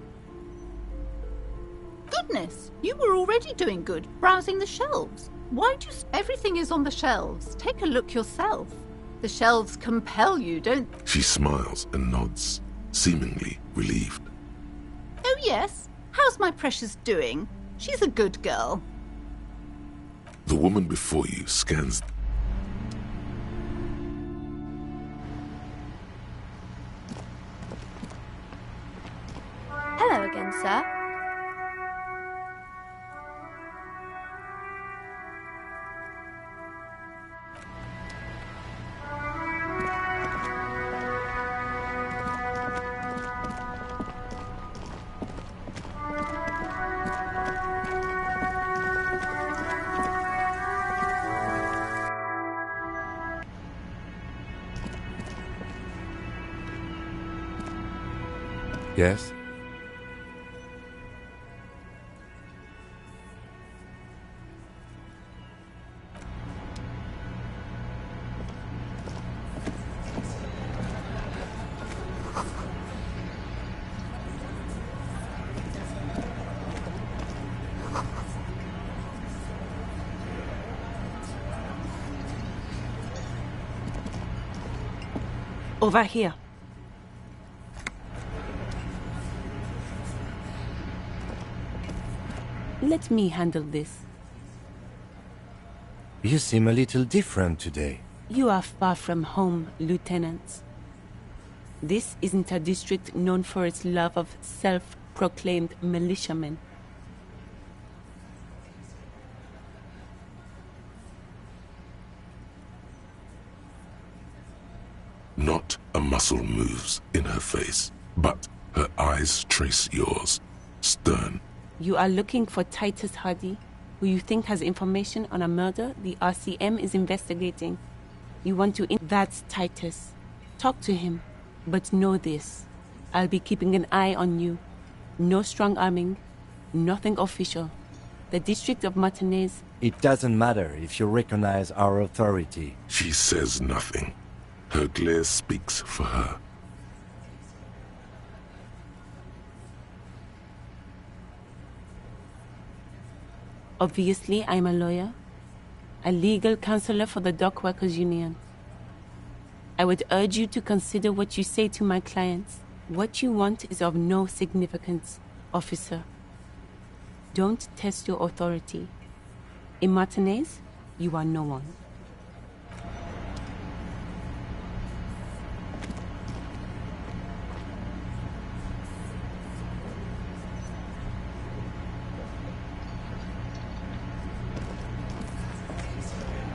Goodness, you were already doing good, browsing the shelves. Why do you... Everything is on the shelves. Take a look yourself. The shelves compel you, don't... She smiles and nods, seemingly relieved. Oh yes, how's my precious doing? She's a good girl. The woman before you scans... Hello again, sir. Yes? Over here. Let me handle this. You seem a little different today. You are far from home, Lieutenant. This isn't a district known for its love of self-proclaimed militiamen. Not a muscle moves in her face, but her eyes trace yours, stern. You are looking for Titus Hardy, who you think has information on a murder the RCM is investigating. You want to... That's Titus. Talk to him. But know this. I'll be keeping an eye on you. No strong-arming. Nothing official. The District of Martinez... It doesn't matter if you recognize our authority. She says nothing. Her glare speaks for her. Obviously, I'm a lawyer. A legal counselor for the Dock Workers Union. I would urge you to consider what you say to my clients. What you want is of no significance, officer. Don't test your authority. In Martinez, you are no one.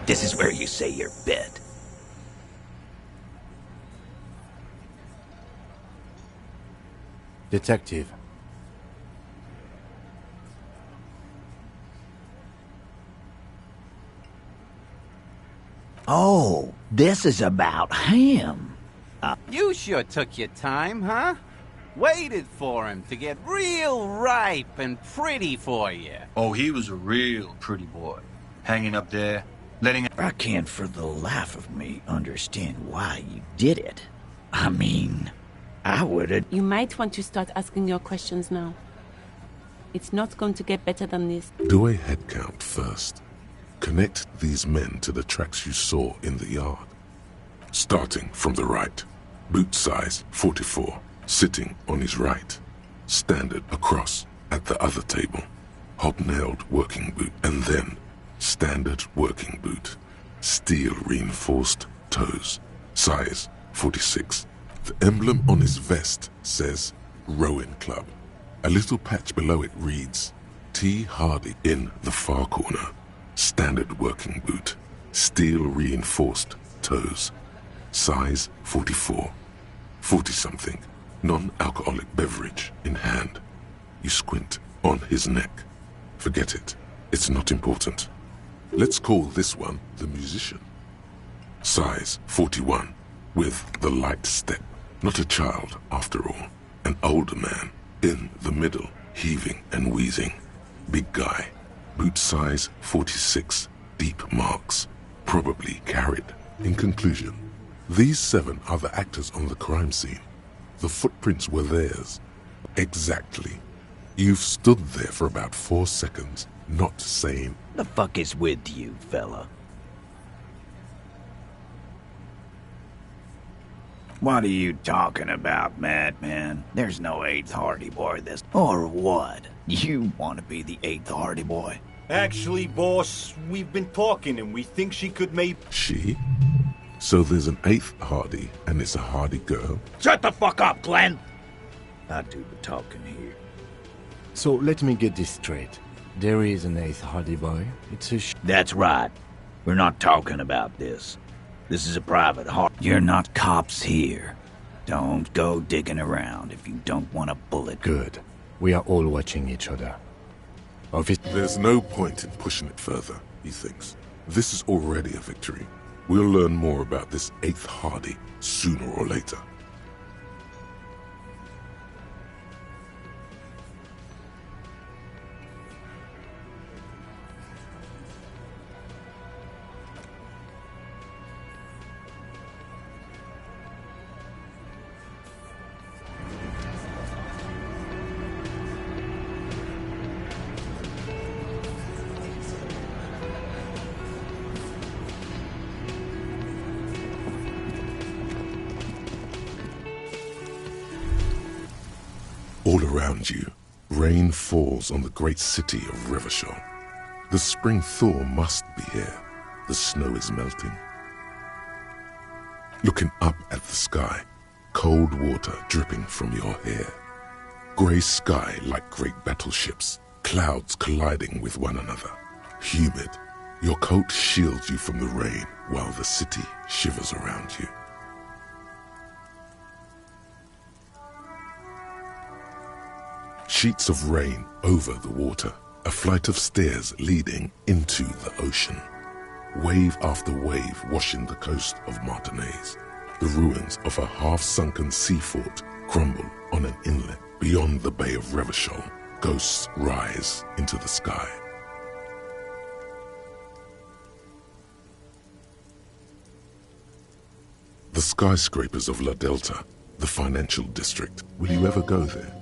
This is where you say your bid. Detective. Oh, this is about him. You sure took your time, huh? Waited for him to get real ripe and pretty for you. Oh, he was a real pretty boy. Hanging up there, letting... I can't for the life of me understand why you did it. I mean, I would've... You might want to start asking your questions now. It's not going to get better than this. Do a head count first. Connect these men to the tracks you saw in the yard. Starting from the right. Boot size 44. Sitting on his right. Standard across at the other table. Hobnailed working boot. And then standard working boot. Steel reinforced toes. Size 46. The emblem on his vest says Rowing Club. A little patch below it reads T. Hardy in the far corner. Standard working boot. Steel reinforced toes. Size 44. 40-something. Non-alcoholic beverage in hand. You squint on his neck. Forget it. It's not important. Let's call this one the musician. Size 41. With the light step. Not a child, after all. An older man, in the middle, heaving and wheezing. Big guy, boot size 46, deep marks, probably carried. In conclusion, these 7 are the actors on the crime scene. The footprints were theirs. Exactly. You've stood there for about 4 seconds, not saying... The fuck is with you, fella? What are you talking about, madman? There's no 8th Hardy Boy this... Or what? You want to be the 8th Hardy Boy? Actually, boss, we've been talking and we think she could maybe... She? So there's an 8th Hardy, and it's a Hardy girl? Shut the fuck up, Glenn! I do the talking here. So let me get this straight. There is an 8th Hardy Boy. It's a That's right. We're not talking about this. This is a private Hardy. You're not cops here. Don't go digging around if you don't want a bullet. Good. We are all watching each other. There's no point in pushing it further, he thinks. This is already a victory. We'll learn more about this 8th Hardy sooner or later. All around you, rain falls on the great city of Revachol. The spring thaw must be here. The snow is melting. Looking up at the sky, cold water dripping from your hair. Grey sky like great battleships, clouds colliding with one another. Humid, your coat shields you from the rain while the city shivers around you. Sheets of rain over the water, a flight of stairs leading into the ocean. Wave after wave washing the coast of Martinaise. The ruins of a half-sunken sea fort crumble on an inlet beyond the Bay of Revachol. Ghosts rise into the sky. The skyscrapers of La Delta, the financial district. Will you ever go there?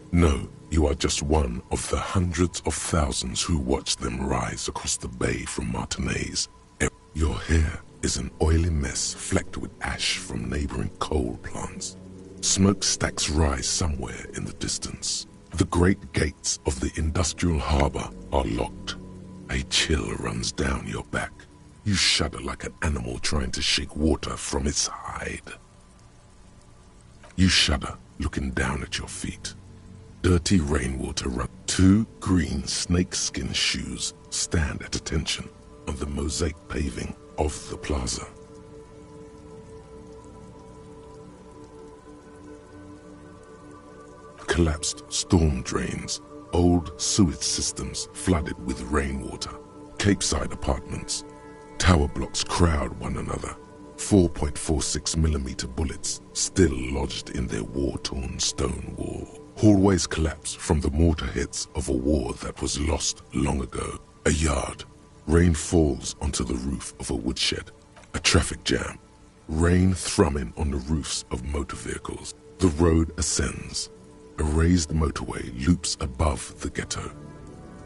No, you are just one of the hundreds of thousands who watch them rise across the bay from Martinaise. Your hair is an oily mess flecked with ash from neighboring coal plants. Smokestacks rise somewhere in the distance. The great gates of the industrial harbor are locked. A chill runs down your back. You shudder like an animal trying to shake water from its hide. You shudder looking down at your feet. Dirty rainwater runs. 2 green snakeskin shoes stand at attention on the mosaic paving of the plaza. Collapsed storm drains, old sewage systems flooded with rainwater, Capeside apartments. Tower blocks crowd one another. 4.46mm bullets still lodged in their war-torn stone wall. Hallways collapse from the mortar hits of a war that was lost long ago. A yard. Rain falls onto the roof of a woodshed. A traffic jam. Rain thrumming on the roofs of motor vehicles. The road ascends. A raised motorway loops above the ghetto.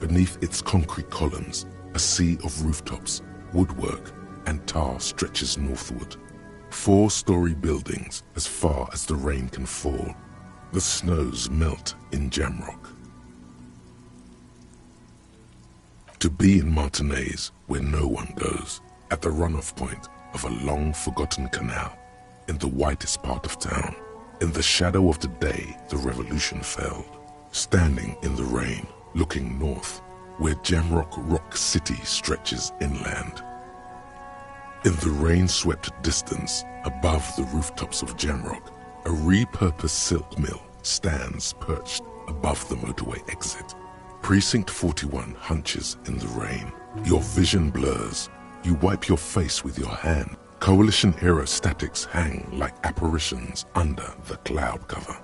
Beneath its concrete columns, a sea of rooftops, woodwork, and tar stretches northward. 4-story buildings as far as the rain can fall. The snows melt in Jamrock. To be in Martinaise, where no one goes, at the runoff point of a long-forgotten canal, in the whitest part of town, in the shadow of the day the revolution fell, standing in the rain, looking north, where Jamrock Rock City stretches inland. In the rain-swept distance, above the rooftops of Jamrock, a repurposed silk mill stands perched above the motorway exit. Precinct 41 hunches in the rain. Your vision blurs. You wipe your face with your hand. Coalition-era statics hang like apparitions under the cloud cover.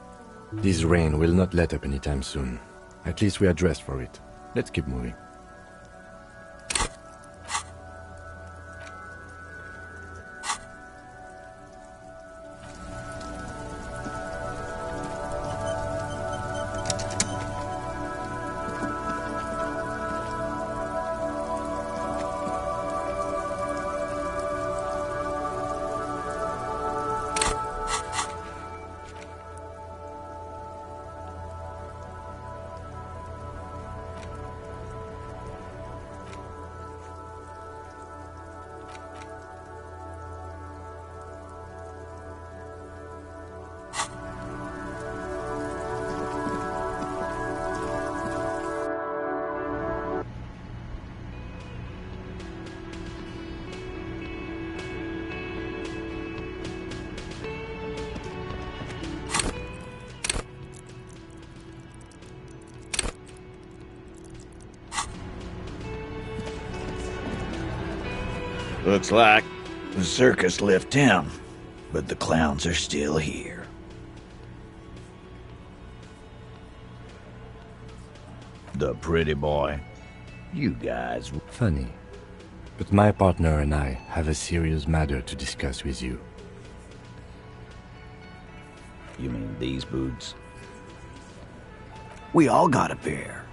This rain will not let up anytime soon. At least we are dressed for it. Let's keep moving. Looks like the circus left town, but the clowns are still here. The pretty boy. You guys... Funny. But my partner and I have a serious matter to discuss with you. You mean these boots? We all got a pair.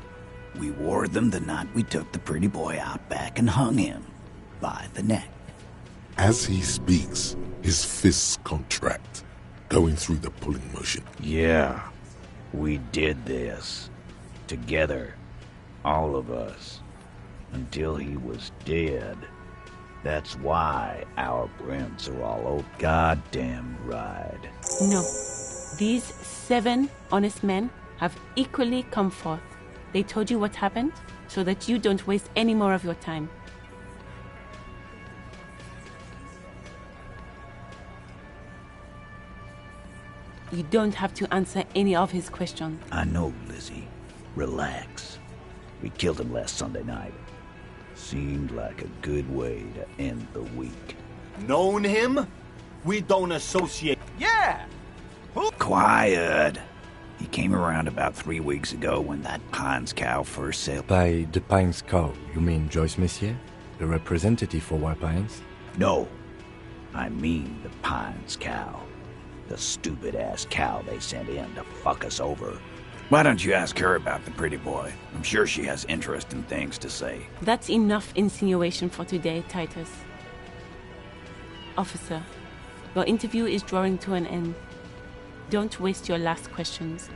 We wore them the night we took the pretty boy out back and hung him by the neck. As he speaks, his fists contract, going through the pulling motion. Yeah, we did this. Together. All of us. Until he was dead. That's why our prints are all over. Goddamn right. No. These 7 honest men have equally come forth. They told you what happened, so that you don't waste any more of your time. You don't have to answer any of his questions. I know, Lizzie. Relax. We killed him last Sunday night. Seemed like a good way to end the week. Known him? We don't associate. Yeah! Quiet. He came around about 3 weeks ago when that Pines cow first sailed. By the Pines cow, you mean Joyce Messier? The representative for White Pines? No. I mean the Pines cow. The stupid-ass cow they sent in to fuck us over. Why don't you ask her about the pretty boy? I'm sure she has interesting things to say. That's enough insinuation for today, Titus. Officer, your interview is drawing to an end. Don't waste your last questions.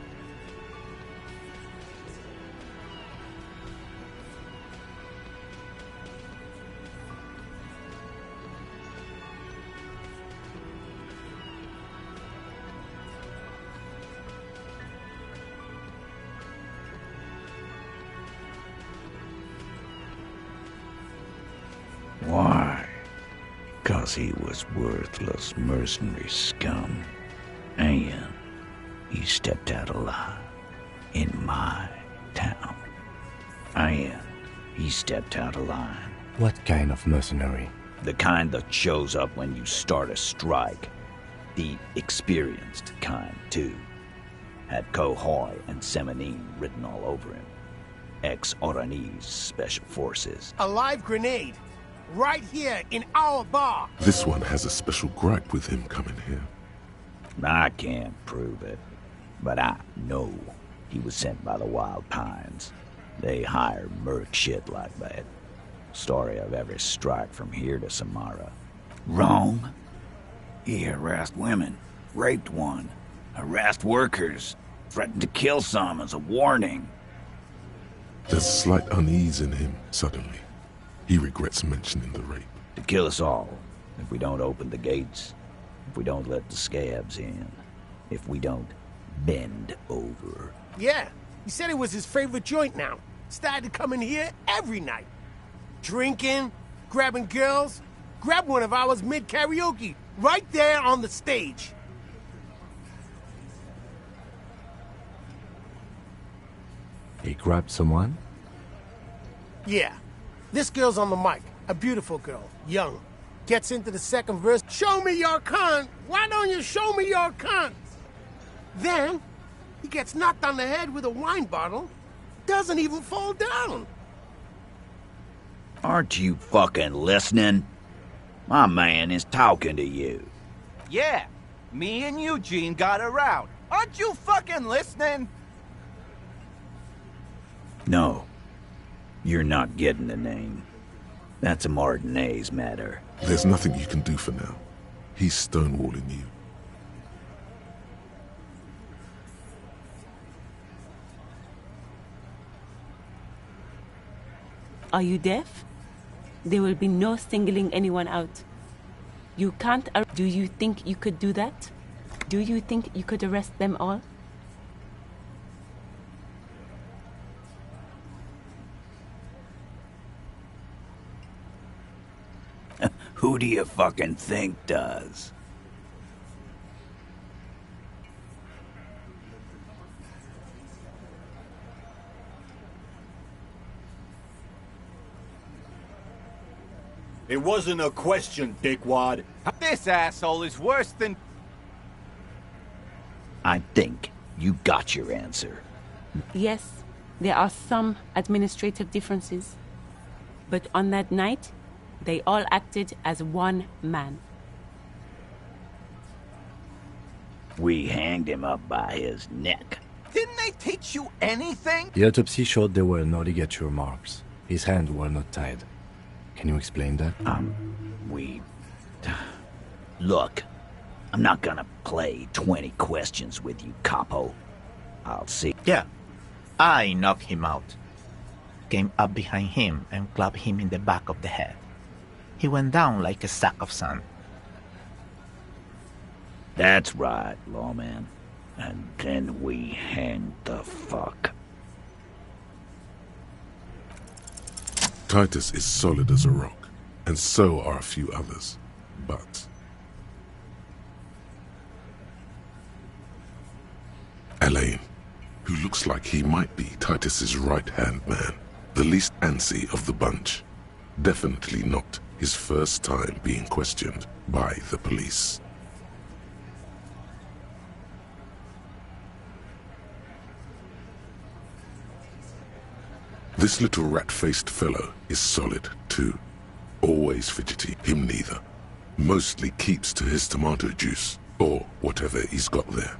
Why? 'Cause he was worthless mercenary scum. And he stepped out alive in my town. And he stepped out alive. What kind of mercenary? The kind that shows up when you start a strike. The experienced kind, too. Had Cohoy and Semenine written all over him. Ex-Oranese Special Forces. A live grenade! Right here in our bar! This one has a special gripe with him coming here. I can't prove it, but I know he was sent by the Wild Pines. They hire merc shit like that. Story of every strike from here to Samara. Wrong. He harassed women, raped one, harassed workers, threatened to kill some as a warning. There's a slight unease in him, suddenly. He regrets mentioning the rape. To kill us all, if we don't open the gates. If we don't let the scabs in. If we don't bend over. Yeah, he said it was his favorite joint now. Started to come in here every night. Drinking, grabbing girls. Grabbed one of ours mid-karaoke, right there on the stage. He grabbed someone? Yeah. This girl's on the mic. A beautiful girl. Young. Gets into the second verse. Show me your cunt! Why don't you show me your cunt? Then, he gets knocked on the head with a wine bottle. Doesn't even fall down. Aren't you fucking listening? My man is talking to you. Yeah, me and Eugene got around. Aren't you fucking listening? No. You're not getting the name. That's a Martinez matter. There's nothing you can do for now. He's stonewalling you. Are you deaf? There will be no singling anyone out. You can't. Do you think you could do that? Do you think you could arrest them all? Who do you fucking think does? It wasn't a question, dickwad. This asshole is worse than... I think you got your answer. Yes, there are some administrative differences. But on that night, they all acted as one man. We hanged him up by his neck. Didn't they teach you anything? The autopsy showed there were no ligature marks. His hands were not tied. Can you explain that? Look, I'm not gonna play 20 questions with you, capo. I'll see. Yeah, I knocked him out. Came up behind him and clapped him in the back of the head. He went down like a sack of sand. That's right, lawman. And then we hanged the fuck. Titus is solid as a rock, and so are a few others. But Elaine, who looks like he might be Titus's right-hand man, the least antsy of the bunch, definitely not his first time being questioned by the police. This little rat-faced fellow is solid, too. Always fidgety, him neither. Mostly keeps to his tomato juice, or whatever he's got there.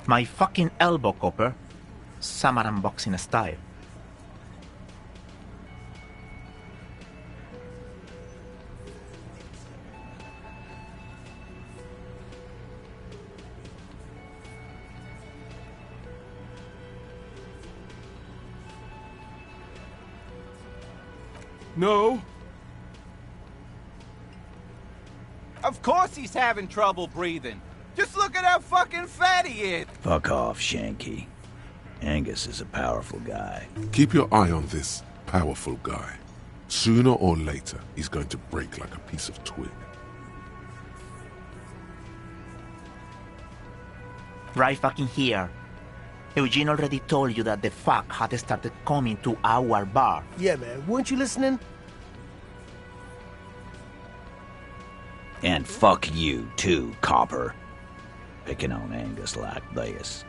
My fucking elbow, Copper. Samaran boxing style. No. Of course he's having trouble breathing. Just look at how fucking fat he is. Fuck off, Shanky. Angus is a powerful guy. Keep your eye on this powerful guy. Sooner or later, he's going to break like a piece of twig. Right fucking here. Eugene already told you that the fuck had started coming to our bar. Yeah, man. Weren't you listening? And fuck you, too, Copper. Picking on Angus like this.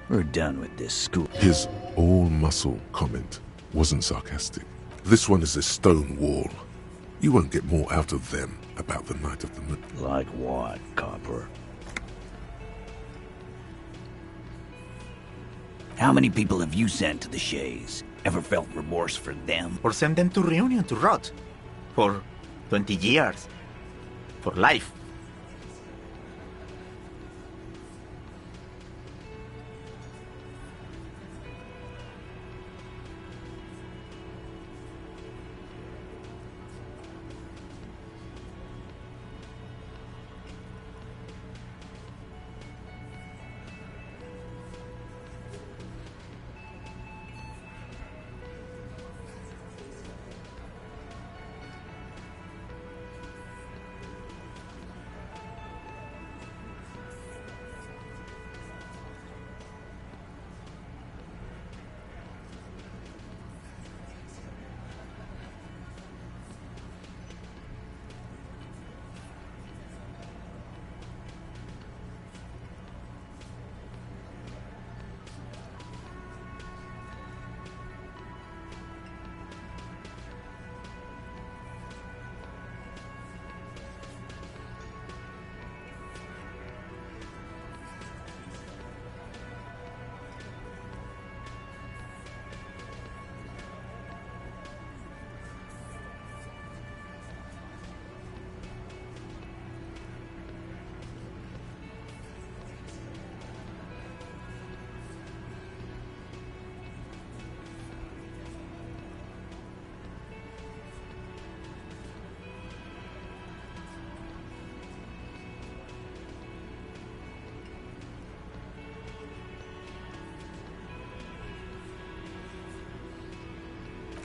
We're done with this school. His all-muscle comment wasn't sarcastic. This one is a stone wall. You won't get more out of them about the night of the moon. Like what, Copper? How many people have you sent to the Shays? Ever felt remorse for them? Or send them to Reunion to rot. For 20 years. For life.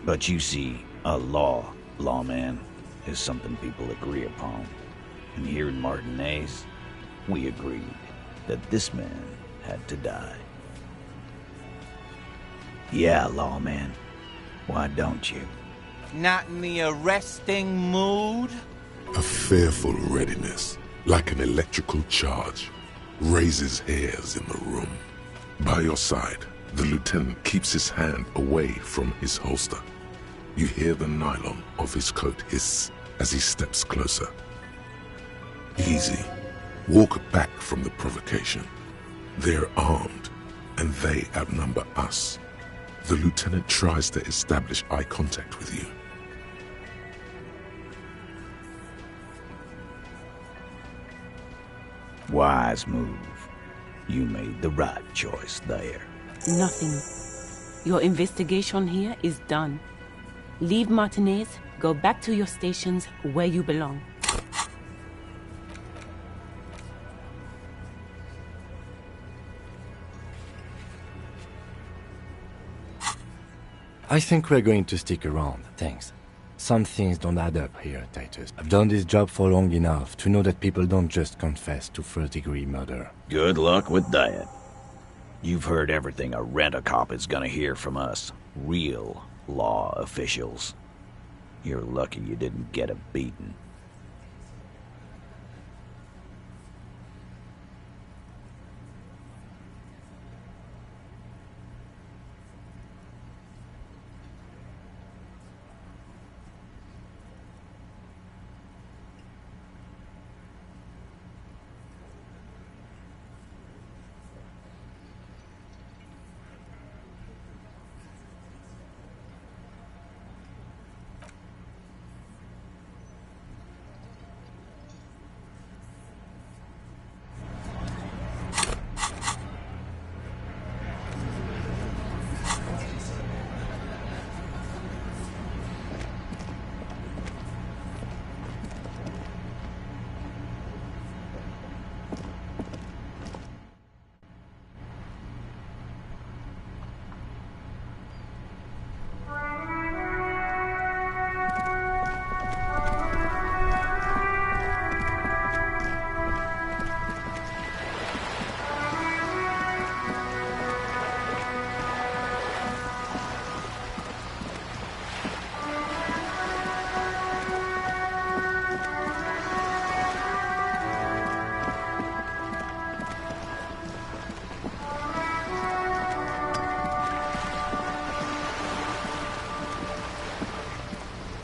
But you see, a lawman, is something people agree upon. And here in Martinez, we agreed that this man had to die. Yeah, lawman. Why don't you? Not in the arresting mood? A fearful readiness, like an electrical charge, raises hairs in the room. By your side, the lieutenant keeps his hand away from his holster. You hear the nylon of his coat hiss as he steps closer. Easy. Walk back from the provocation. They're armed, and they outnumber us. The lieutenant tries to establish eye contact with you. Wise move. You made the right choice there. Nothing. Your investigation here is done. Leave Martinez, go back to your stations where you belong. I think we're going to stick around, thanks. Some things don't add up here, Titus. I've done this job for long enough to know that people don't just confess to first-degree murder. Good luck with that. You've heard everything a rent-a-cop is gonna hear from us. Real law officials. You're lucky you didn't get a beating.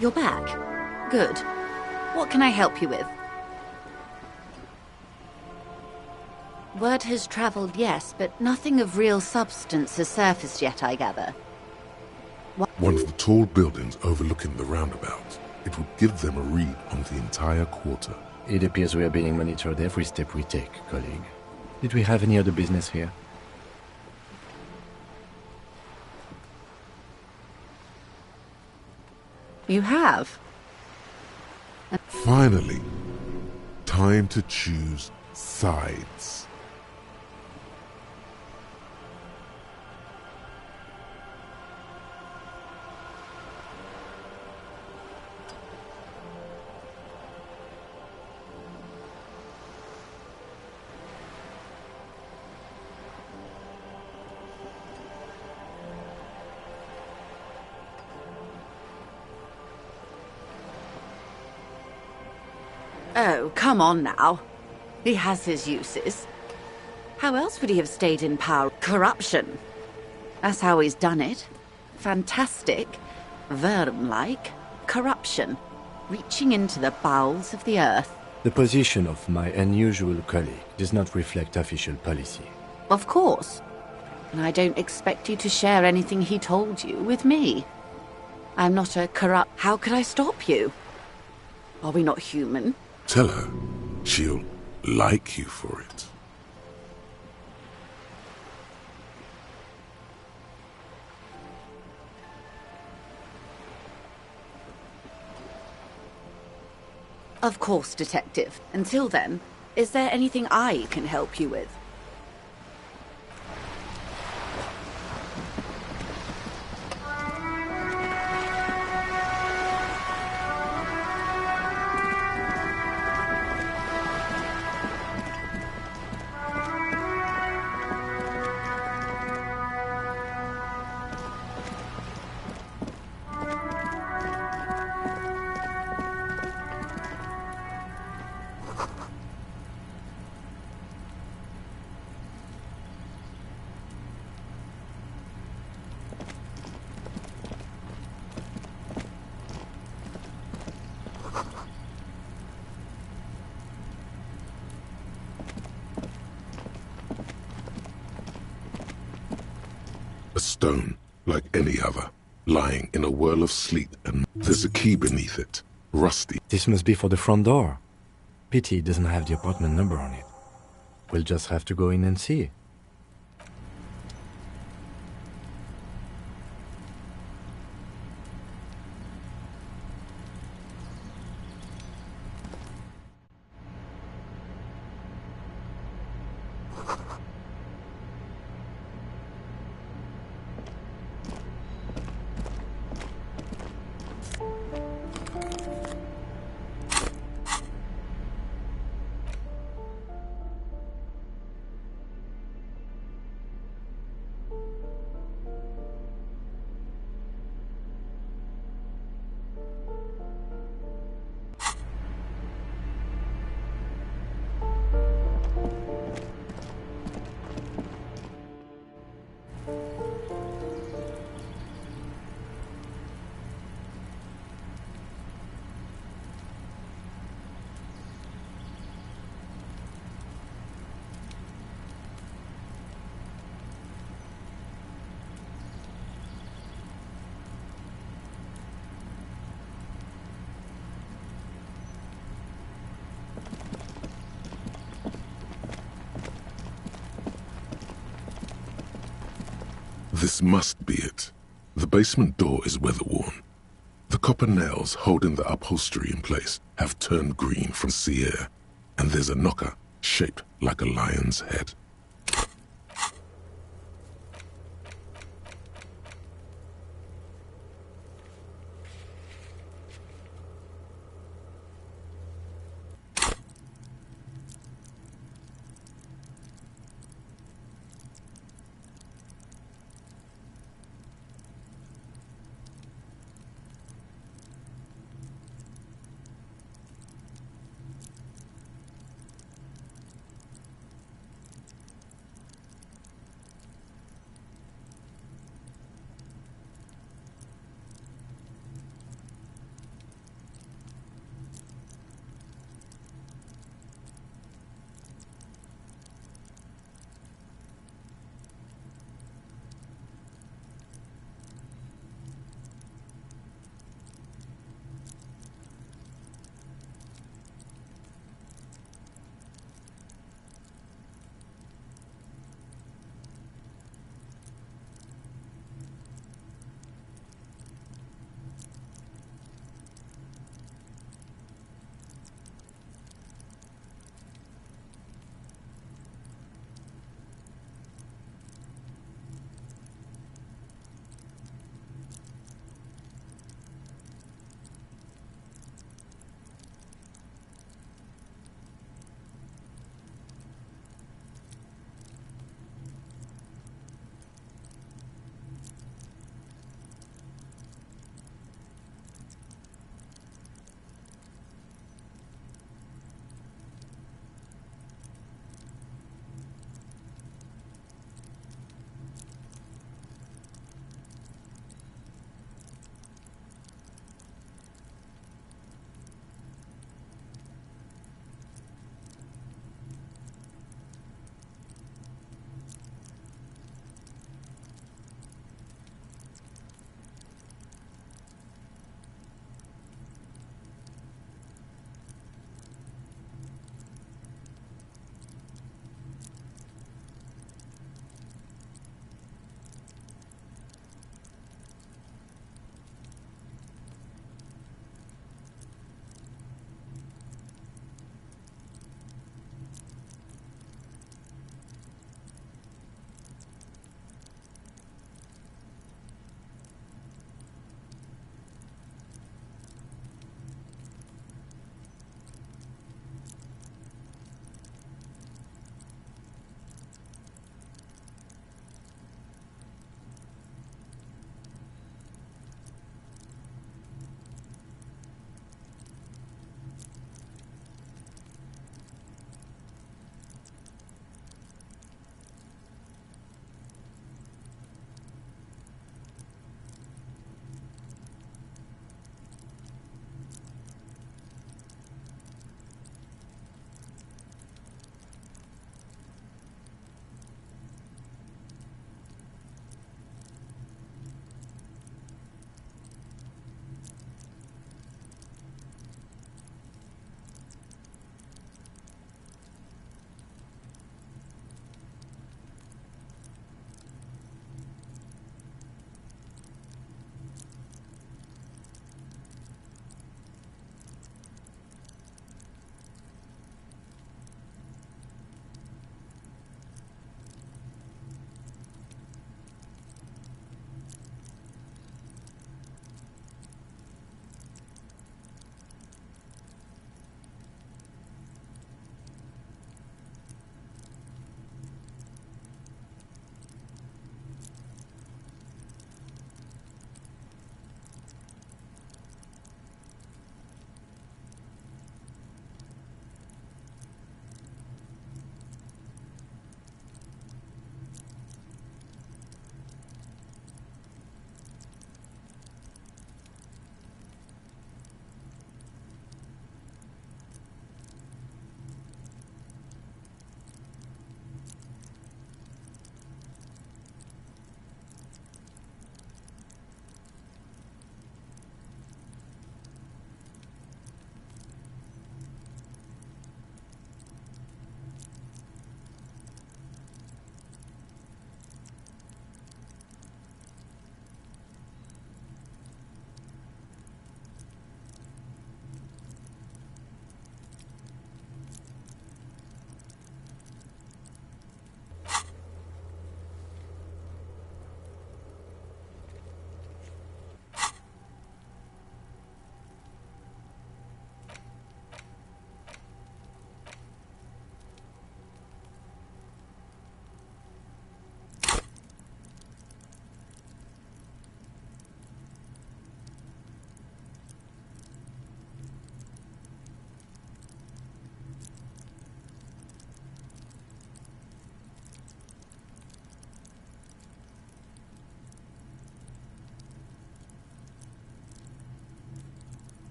You're back. Good. What can I help you with? Word has traveled, yes, but nothing of real substance has surfaced yet, I gather. One of the tall buildings overlooking the roundabout. It would give them a read on the entire quarter. It appears we are being monitored every step we take, colleague. Did we have any other business here? You have? Finally, time to choose sides. Oh, come on now. He has his uses. How else would he have stayed in power? Corruption. That's how he's done it. Fantastic, Verm-like corruption, reaching into the bowels of the earth. The position of my unusual colleague does not reflect official policy. Of course. And I don't expect you to share anything he told you with me. I'm not a corrupt... How could I stop you? Are we not human? Tell her she'll like you for it. Of course, Detective. Until then, is there anything I can help you with? A stone, like any other, lying in a whirl of sleet, and there's a key beneath it, rusty. This must be for the front door. Pity it doesn't have the apartment number on it. We'll just have to go in and see. This must be it. The basement door is weather-worn. The copper nails holding the upholstery in place have turned green from sea air, and there's a knocker shaped like a lion's head.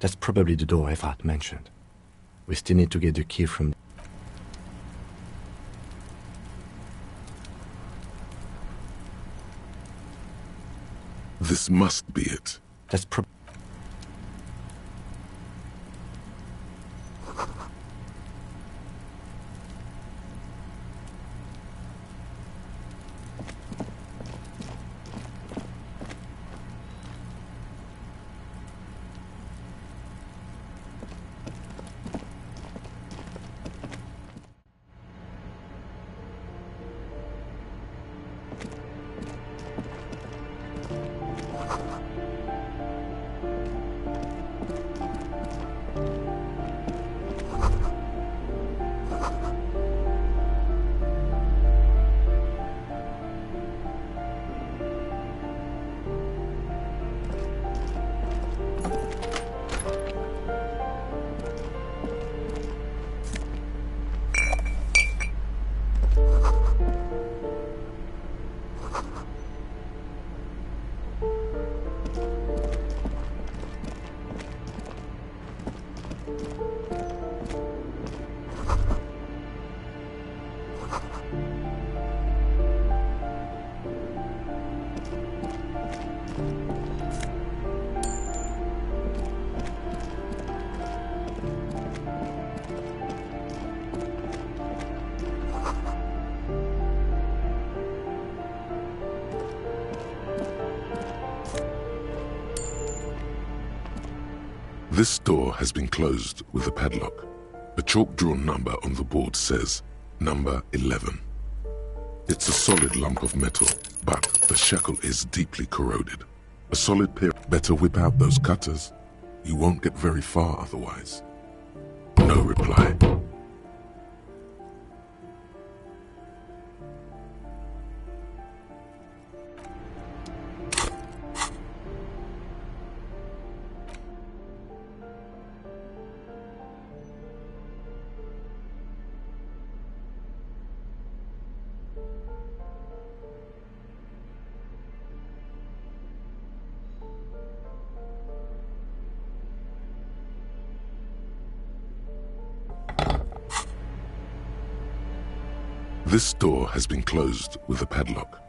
That's probably the door Efrat mentioned. We still need to get the key from... This must be it. That's probably... This door has been closed with a padlock. A chalk-drawn number on the board says, number 11. It's a solid lump of metal, but the shackle is deeply corroded. A solid pair. Better whip out those cutters. You won't get very far otherwise. No reply. This door has been closed with a padlock.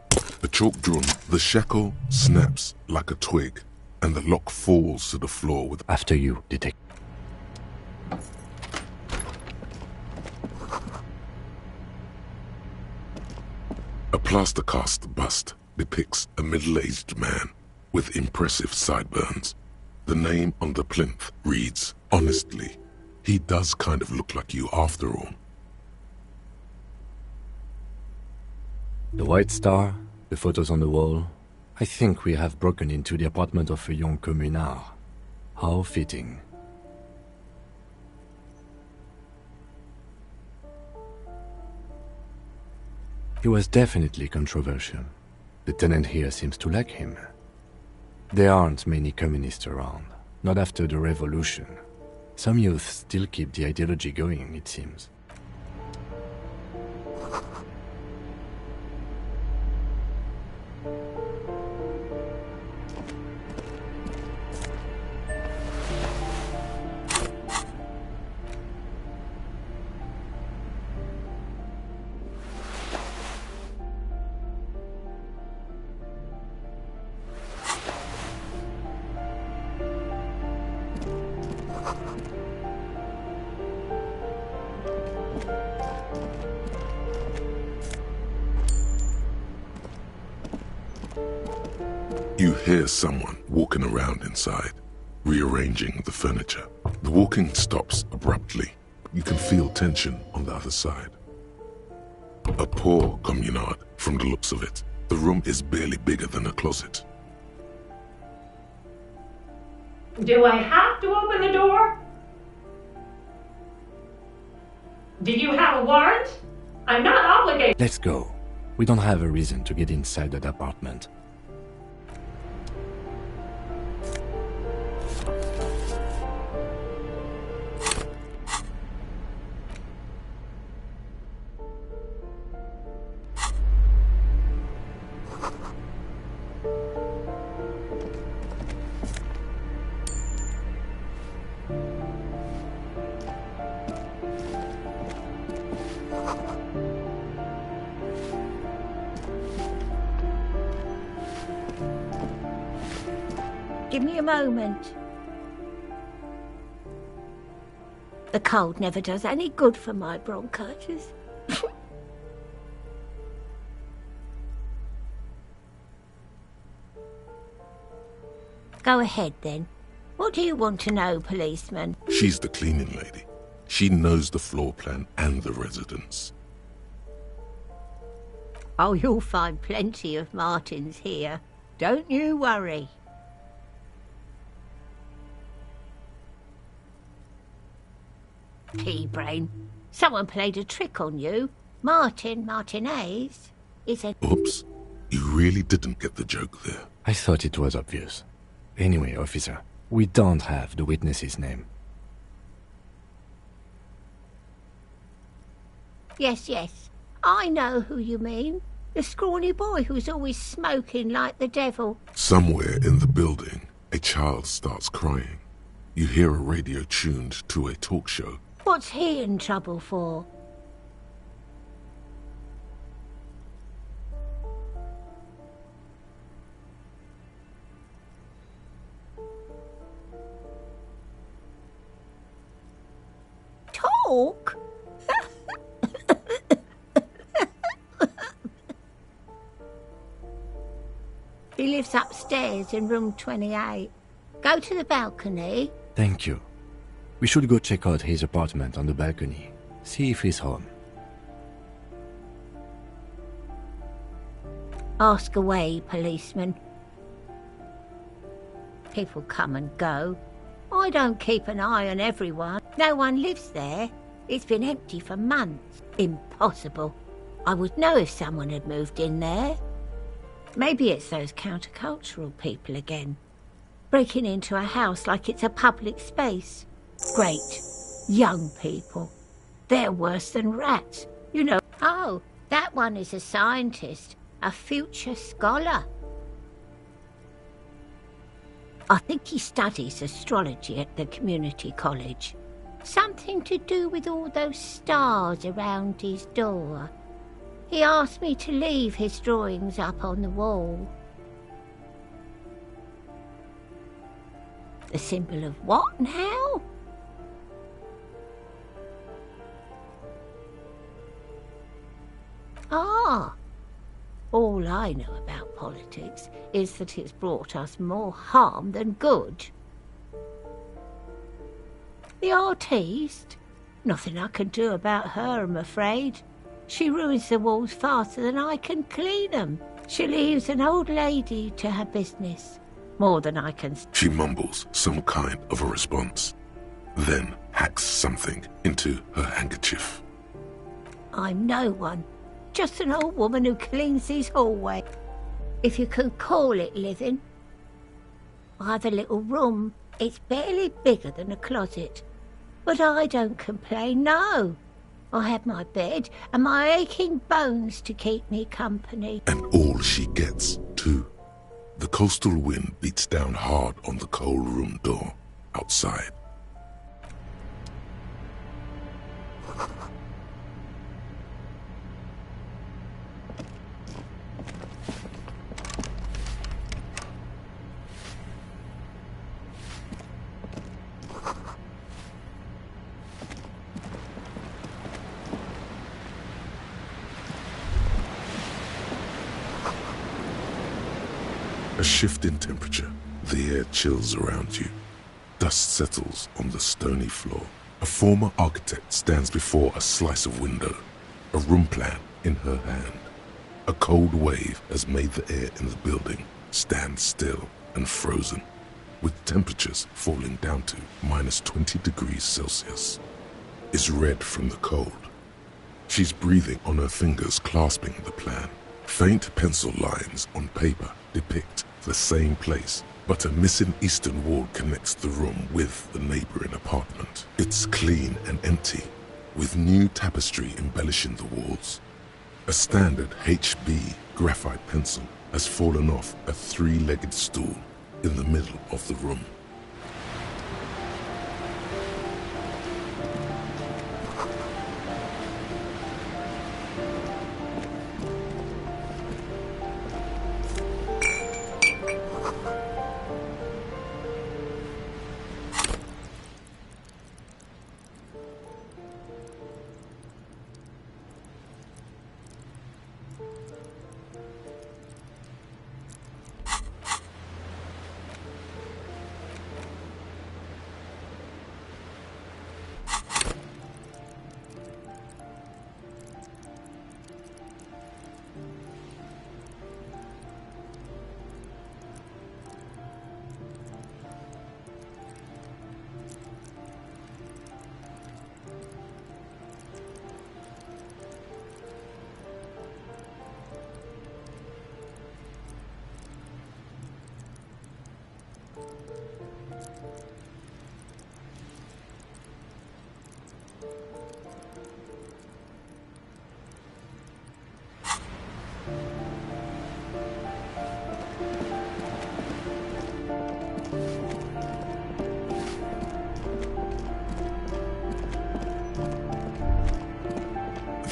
A chalk-drawn, the shackle snaps like a twig, and the lock falls to the floor with... After you, detective. A plaster-cast bust depicts a middle-aged man with impressive sideburns. The name on the plinth reads, honestly, he does kind of look like you after all. The White Star, the photos on the wall. I think we have broken into the apartment of a young communard. How fitting. He was definitely controversial. The tenant here seems to like him. There aren't many communists around, not after the revolution. Some youth still keep the ideology going, it seems. You hear someone walking around inside, rearranging the furniture. The walking stops abruptly. You can feel tension on the other side. A poor communard, from the looks of it. The room is barely bigger than a closet. Do I have to open the door? Do you have a warrant? I'm not obligated. Let's go. We don't have a reason to get inside that apartment. Give me a moment. The cold never does any good for my bronchitis. Go ahead, then. What do you want to know, policeman? She's the cleaning lady. She knows the floor plan and the residence. Oh, you'll find plenty of Martins here. Don't you worry. Pea-brain. Someone played a trick on you. Martinez is a... Oops. You really didn't get the joke there. I thought it was obvious. Anyway, officer, we don't have the witness's name. Yes. I know who you mean. The scrawny boy who's always smoking like the devil. Somewhere in the building, a child starts crying. You hear a radio tuned to a talk show. What's he in trouble for? Talk? He lives upstairs in room 28. Go to the balcony. Thank you. We should go check out his apartment on the balcony. See if he's home. Ask away, policeman. People come and go. I don't keep an eye on everyone. No one lives there. It's been empty for months. Impossible. I would know if someone had moved in there. Maybe it's those countercultural people again. Breaking into a house like it's a public space. Great. Young people. They're worse than rats. You know. Oh, that one is a scientist. A future scholar. I think he studies astrology at the community college. Something to do with all those stars around his door. He asked me to leave his drawings up on the wall. The symbol of what now? Ah, all I know about politics is that it's brought us more harm than good. The artiste? Nothing I can do about her, I'm afraid. She ruins the walls faster than I can clean them. She leaves an old lady to her business. More than I can... She mumbles some kind of a response, then hacks something into her handkerchief. I'm no one. Just an old woman who cleans his hallway. If you can call it living. I have a little room. It's barely bigger than a closet. But I don't complain, no. I have my bed and my aching bones to keep me company. And all she gets, too. The coastal wind beats down hard on the cold room door outside. A shift in temperature. The air chills around you. Dust settles on the stony floor. A former architect stands before a slice of window, a room plan in her hand. A cold wave has made the air in the building stand still and frozen, with temperatures falling down to -20 degrees Celsius. It's red from the cold. She's breathing on her fingers, clasping the plan. Faint pencil lines on paper depict the same place, but a missing eastern wall connects the room with the neighboring apartment. It's clean and empty, with new tapestry embellishing the walls. A standard HB graphite pencil has fallen off a three-legged stool in the middle of the room.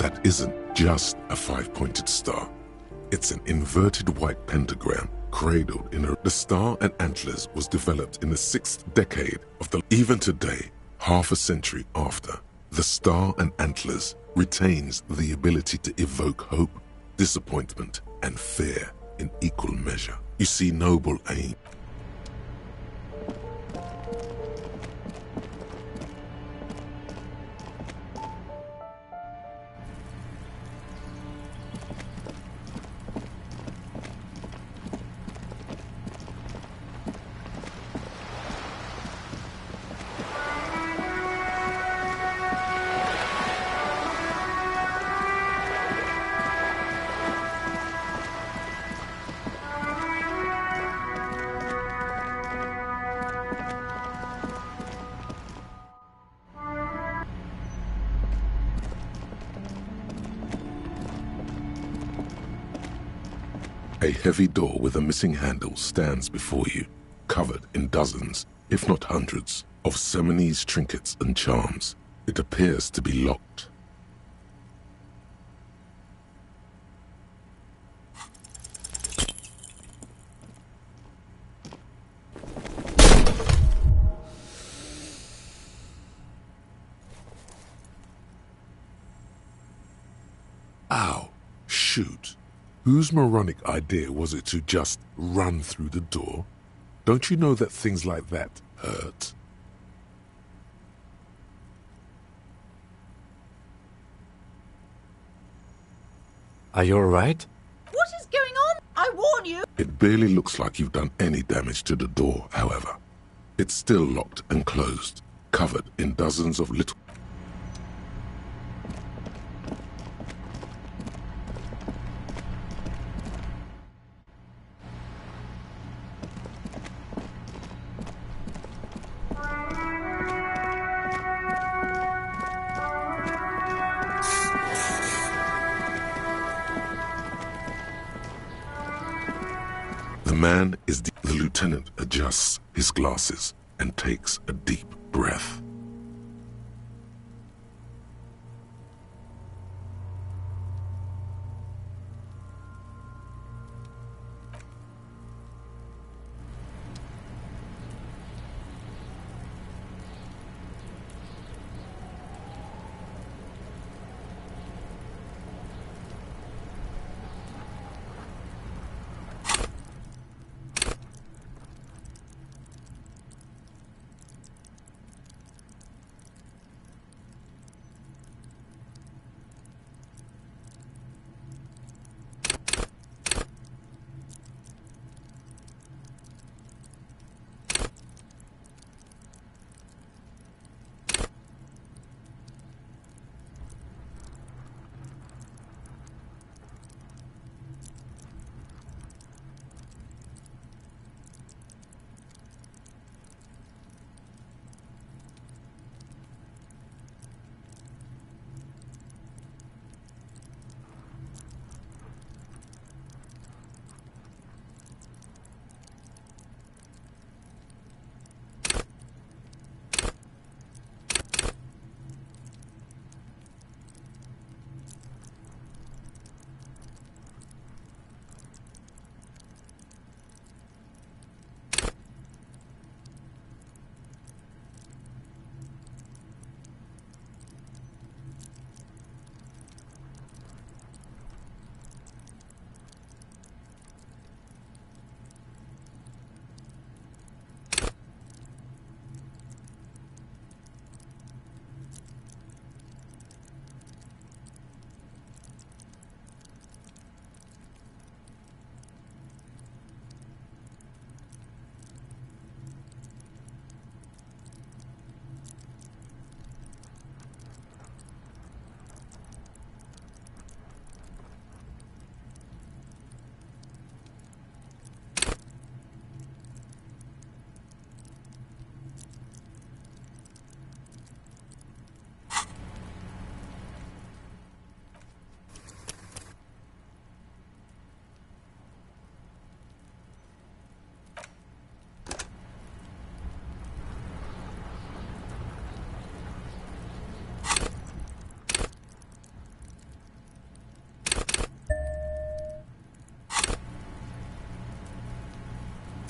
That isn't just a five-pointed star. It's an inverted white pentagram cradled in a... The star and antlers was developed in the 6th decade of the... Even today, half a century after, the star and antlers retains the ability to evoke hope, disappointment, and fear in equal measure. You see noble aim. A heavy door with a missing handle stands before you, covered in dozens, if not hundreds, of Seminese trinkets and charms. It appears to be locked. Ow, shoot. Whose moronic idea was it to just run through the door? Don't you know that things like that hurt? Are you alright? What is going on? I warn you! It barely looks like you've done any damage to the door, however. It's still locked and closed, covered in dozens of little... The man is the lieutenant adjusts his glasses and takes a deep breath.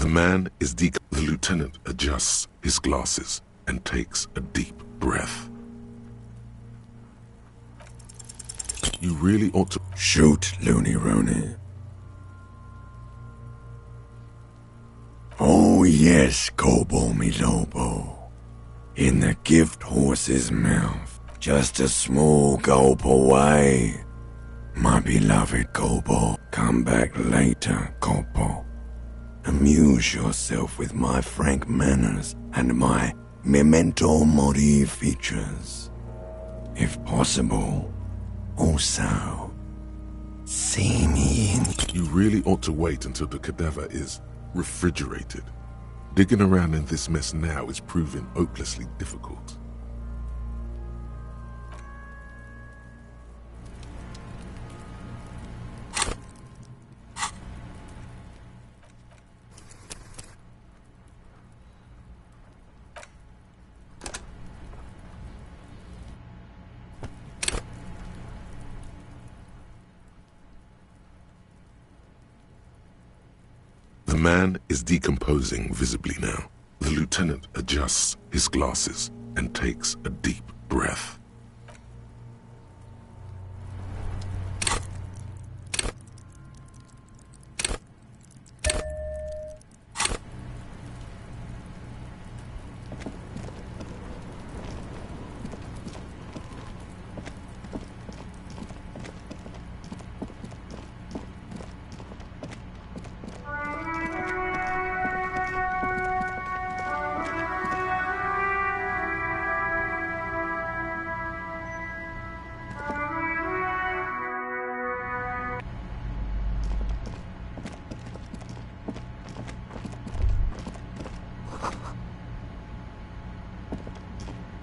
The man is The lieutenant adjusts his glasses and takes a deep breath. You really ought to... Shoot, Looney Rooney. Oh yes, Kobo mi Lobo. In the gift horse's mouth, just a small gulp away. My beloved Kobo, come back later, Kobo. Amuse yourself with my frank manners and my memento mori features. If possible, also, see me in... You really ought to wait until the cadaver is refrigerated. Digging around in this mess now is proving hopelessly difficult. The man is decomposing visibly now. The lieutenant adjusts his glasses and takes a deep breath.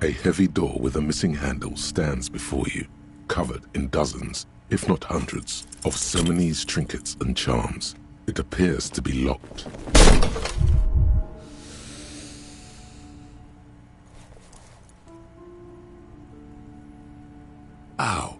A heavy door with a missing handle stands before you, covered in dozens, if not hundreds, of Seminese trinkets and charms. It appears to be locked. Ow.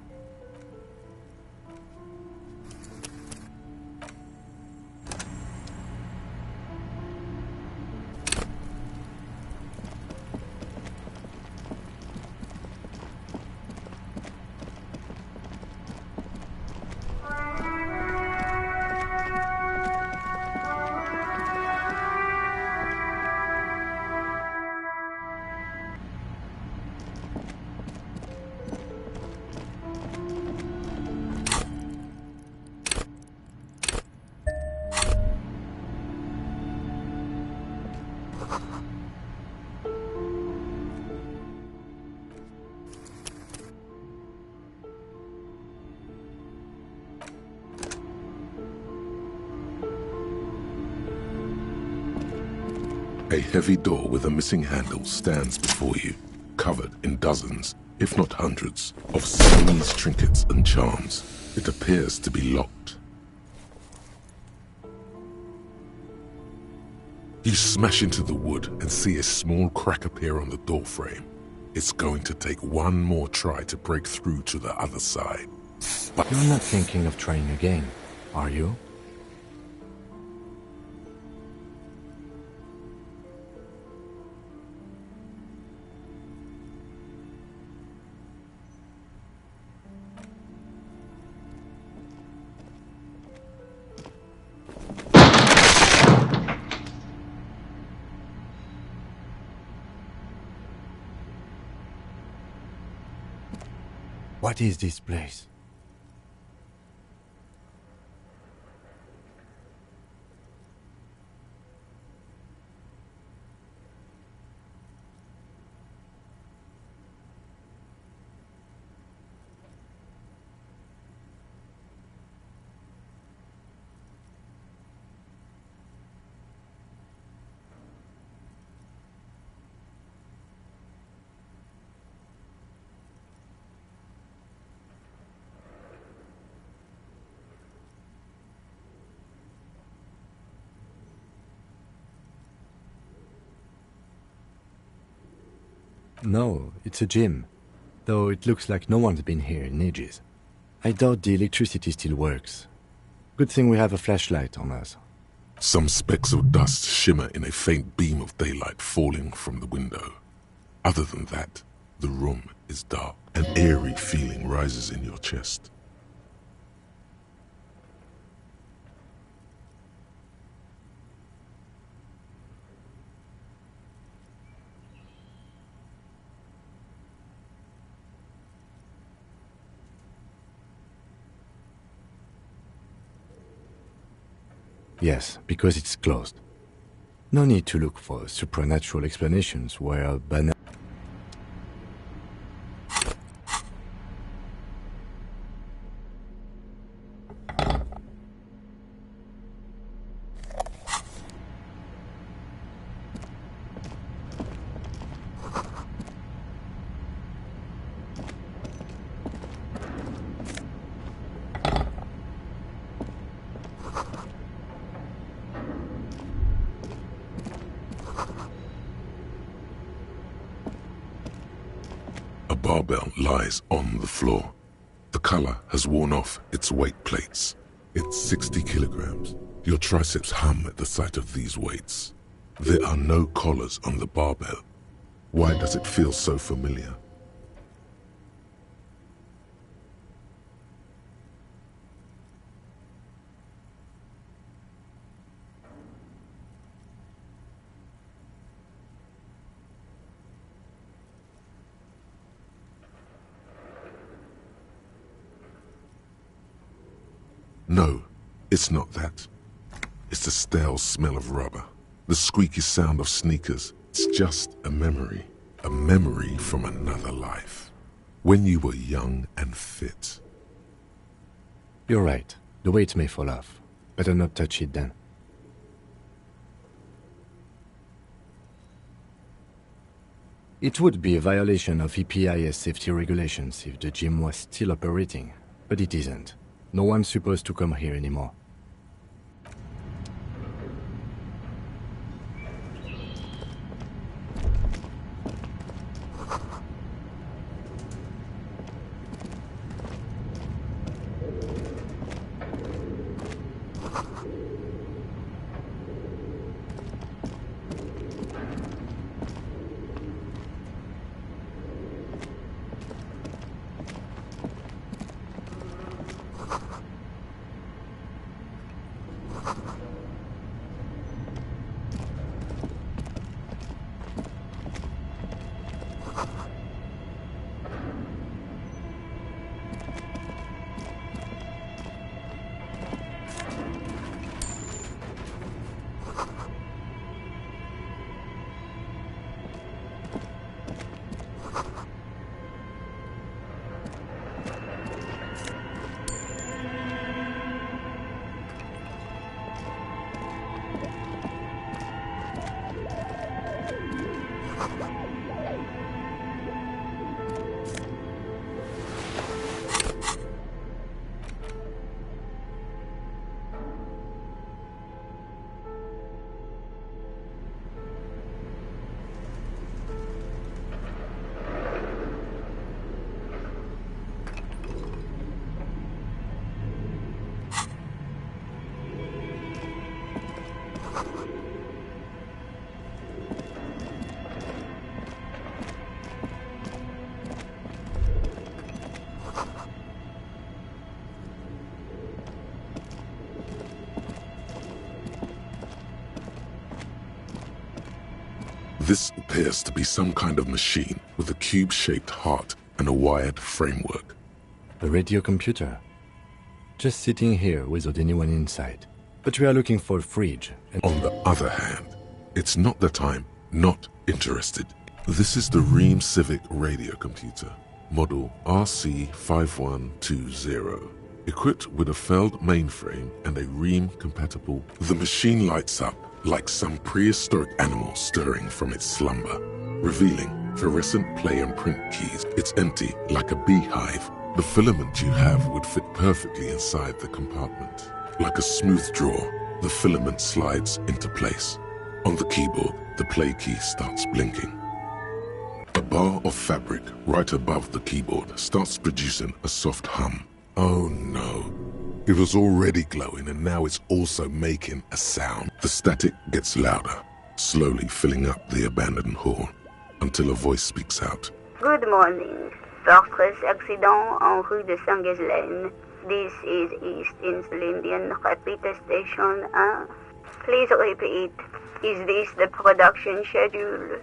A heavy door with a missing handle stands before you, covered in dozens, if not hundreds, of Siamese trinkets and charms. It appears to be locked. You smash into the wood and see a small crack appear on the doorframe. It's going to take one more try to break through to the other side. But you're not thinking of trying again, are you? What is this place? No, it's a gym. Though it looks like no one's been here in ages. I doubt the electricity still works. Good thing we have a flashlight on us. Some specks of dust shimmer in a faint beam of daylight falling from the window. Other than that, the room is dark. An eerie feeling rises in your chest. Yes, because it's closed. No need to look for supernatural explanations where banal. A barbell lies on the floor. The color has worn off its weight plates. It's 60 kilograms. Your triceps hum at the sight of these weights. There are no collars on the barbell. Why does it feel so familiar? No, it's not that. It's the stale smell of rubber, the squeaky sound of sneakers. It's just a memory from another life, when you were young and fit. You're right. The weight may fall off. Better not touch it then. It would be a violation of EPIS safety regulations if the gym was still operating, but it isn't. No one's supposed to come here anymore. This appears to be some kind of machine with a cube-shaped heart and a wired framework. A radio computer. Just sitting here without anyone inside. But we are looking for a fridge. And on the other hand, it's not that I'm not interested. This is the Ream Civic radio computer, model RC5120. Equipped with a Feld mainframe and a Ream-compatible, the machine lights up like some prehistoric animal stirring from its slumber, revealing fluorescent play and print keys. It's empty like a beehive. The filament you have would fit perfectly inside the compartment. Like a smooth draw, the filament slides into place. On the keyboard, the play key starts blinking. A bar of fabric right above the keyboard starts producing a soft hum. Oh no. It was already glowing and now it's also making a sound. The static gets louder, slowly filling up the abandoned hall, until a voice speaks out. Good morning. Fortress accident en rue de Saint-Ghislaine. This is East Insulindian Repeat Station 1. Please repeat. Is this the production schedule?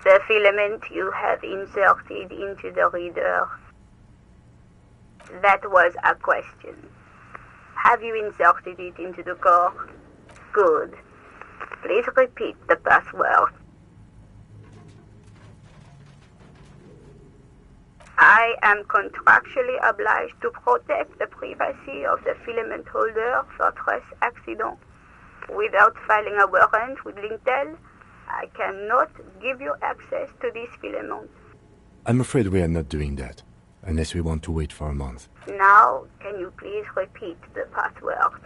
The filament you have inserted into the reader. That was a question. Have you inserted it into the core? Good. Please repeat the password. I am contractually obliged to protect the privacy of the filament holder for Fortress accident. Without filing a warrant with Lintel, I cannot give you access to this filament. I'm afraid we are not doing that, unless we want to wait for a month. Now, can you please repeat the password?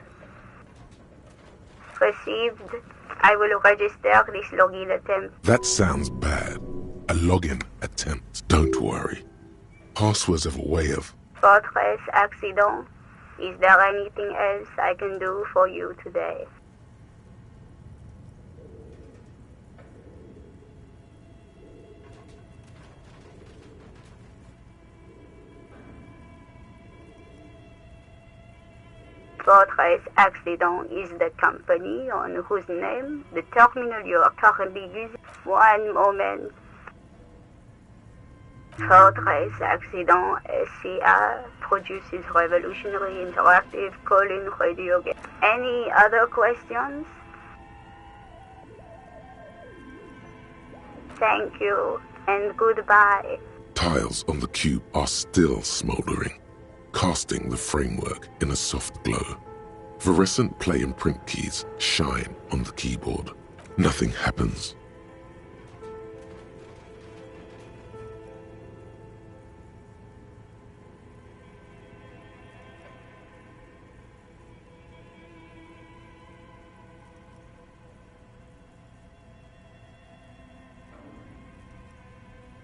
Received. I will register this login attempt. That sounds bad. A login attempt. Don't worry. Passwords have a way of... Fortress accident. Is there anything else I can do for you today? Fortress accident is the company on whose name the terminal you are currently using. One moment. Fortress accident SCA produces revolutionary interactive call-in radio games. Any other questions? Thank you and goodbye. Tiles on the cube are still smoldering, casting the framework in a soft glow. Fluorescent play and print keys shine on the keyboard. Nothing happens.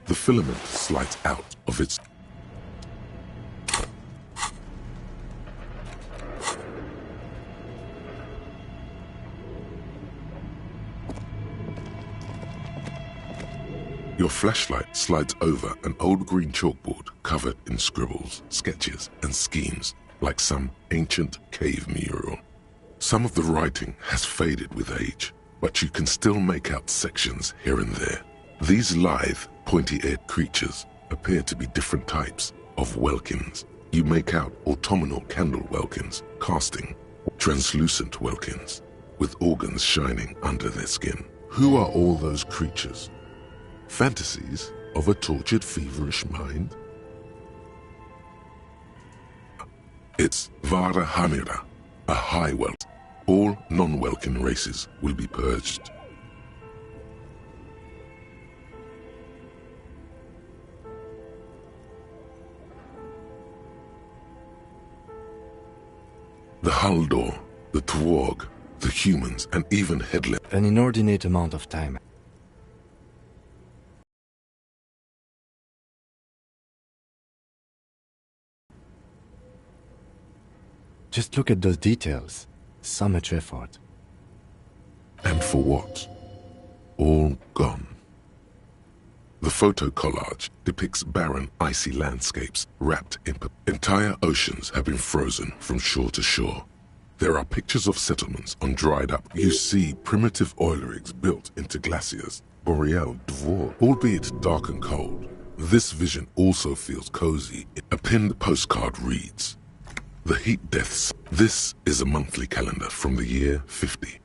The filament slides out of its... Your flashlight slides over an old green chalkboard covered in scribbles, sketches, and schemes like some ancient cave mural. Some of the writing has faded with age, but you can still make out sections here and there. These lithe, pointy-eared creatures appear to be different types of welkins. You make out autumnal candle welkins, casting translucent welkins, with organs shining under their skin. Who are all those creatures? Fantasies of a tortured, feverish mind? It's Vara Hamira, a high Welk. All non-Welkin races will be purged. The Haldor, the Twarg, the humans, and even Headlet. An inordinate amount of time. Just look at those details. So much effort. And for what? All gone. The photo collage depicts barren, icy landscapes wrapped in entire oceans have been frozen from shore to shore. There are pictures of settlements on dried up. You see primitive oil rigs built into glaciers, boreal dvor, albeit dark and cold. This vision also feels cozy. A pinned postcard reads, "The heat deaths." This is a monthly calendar from the year 50.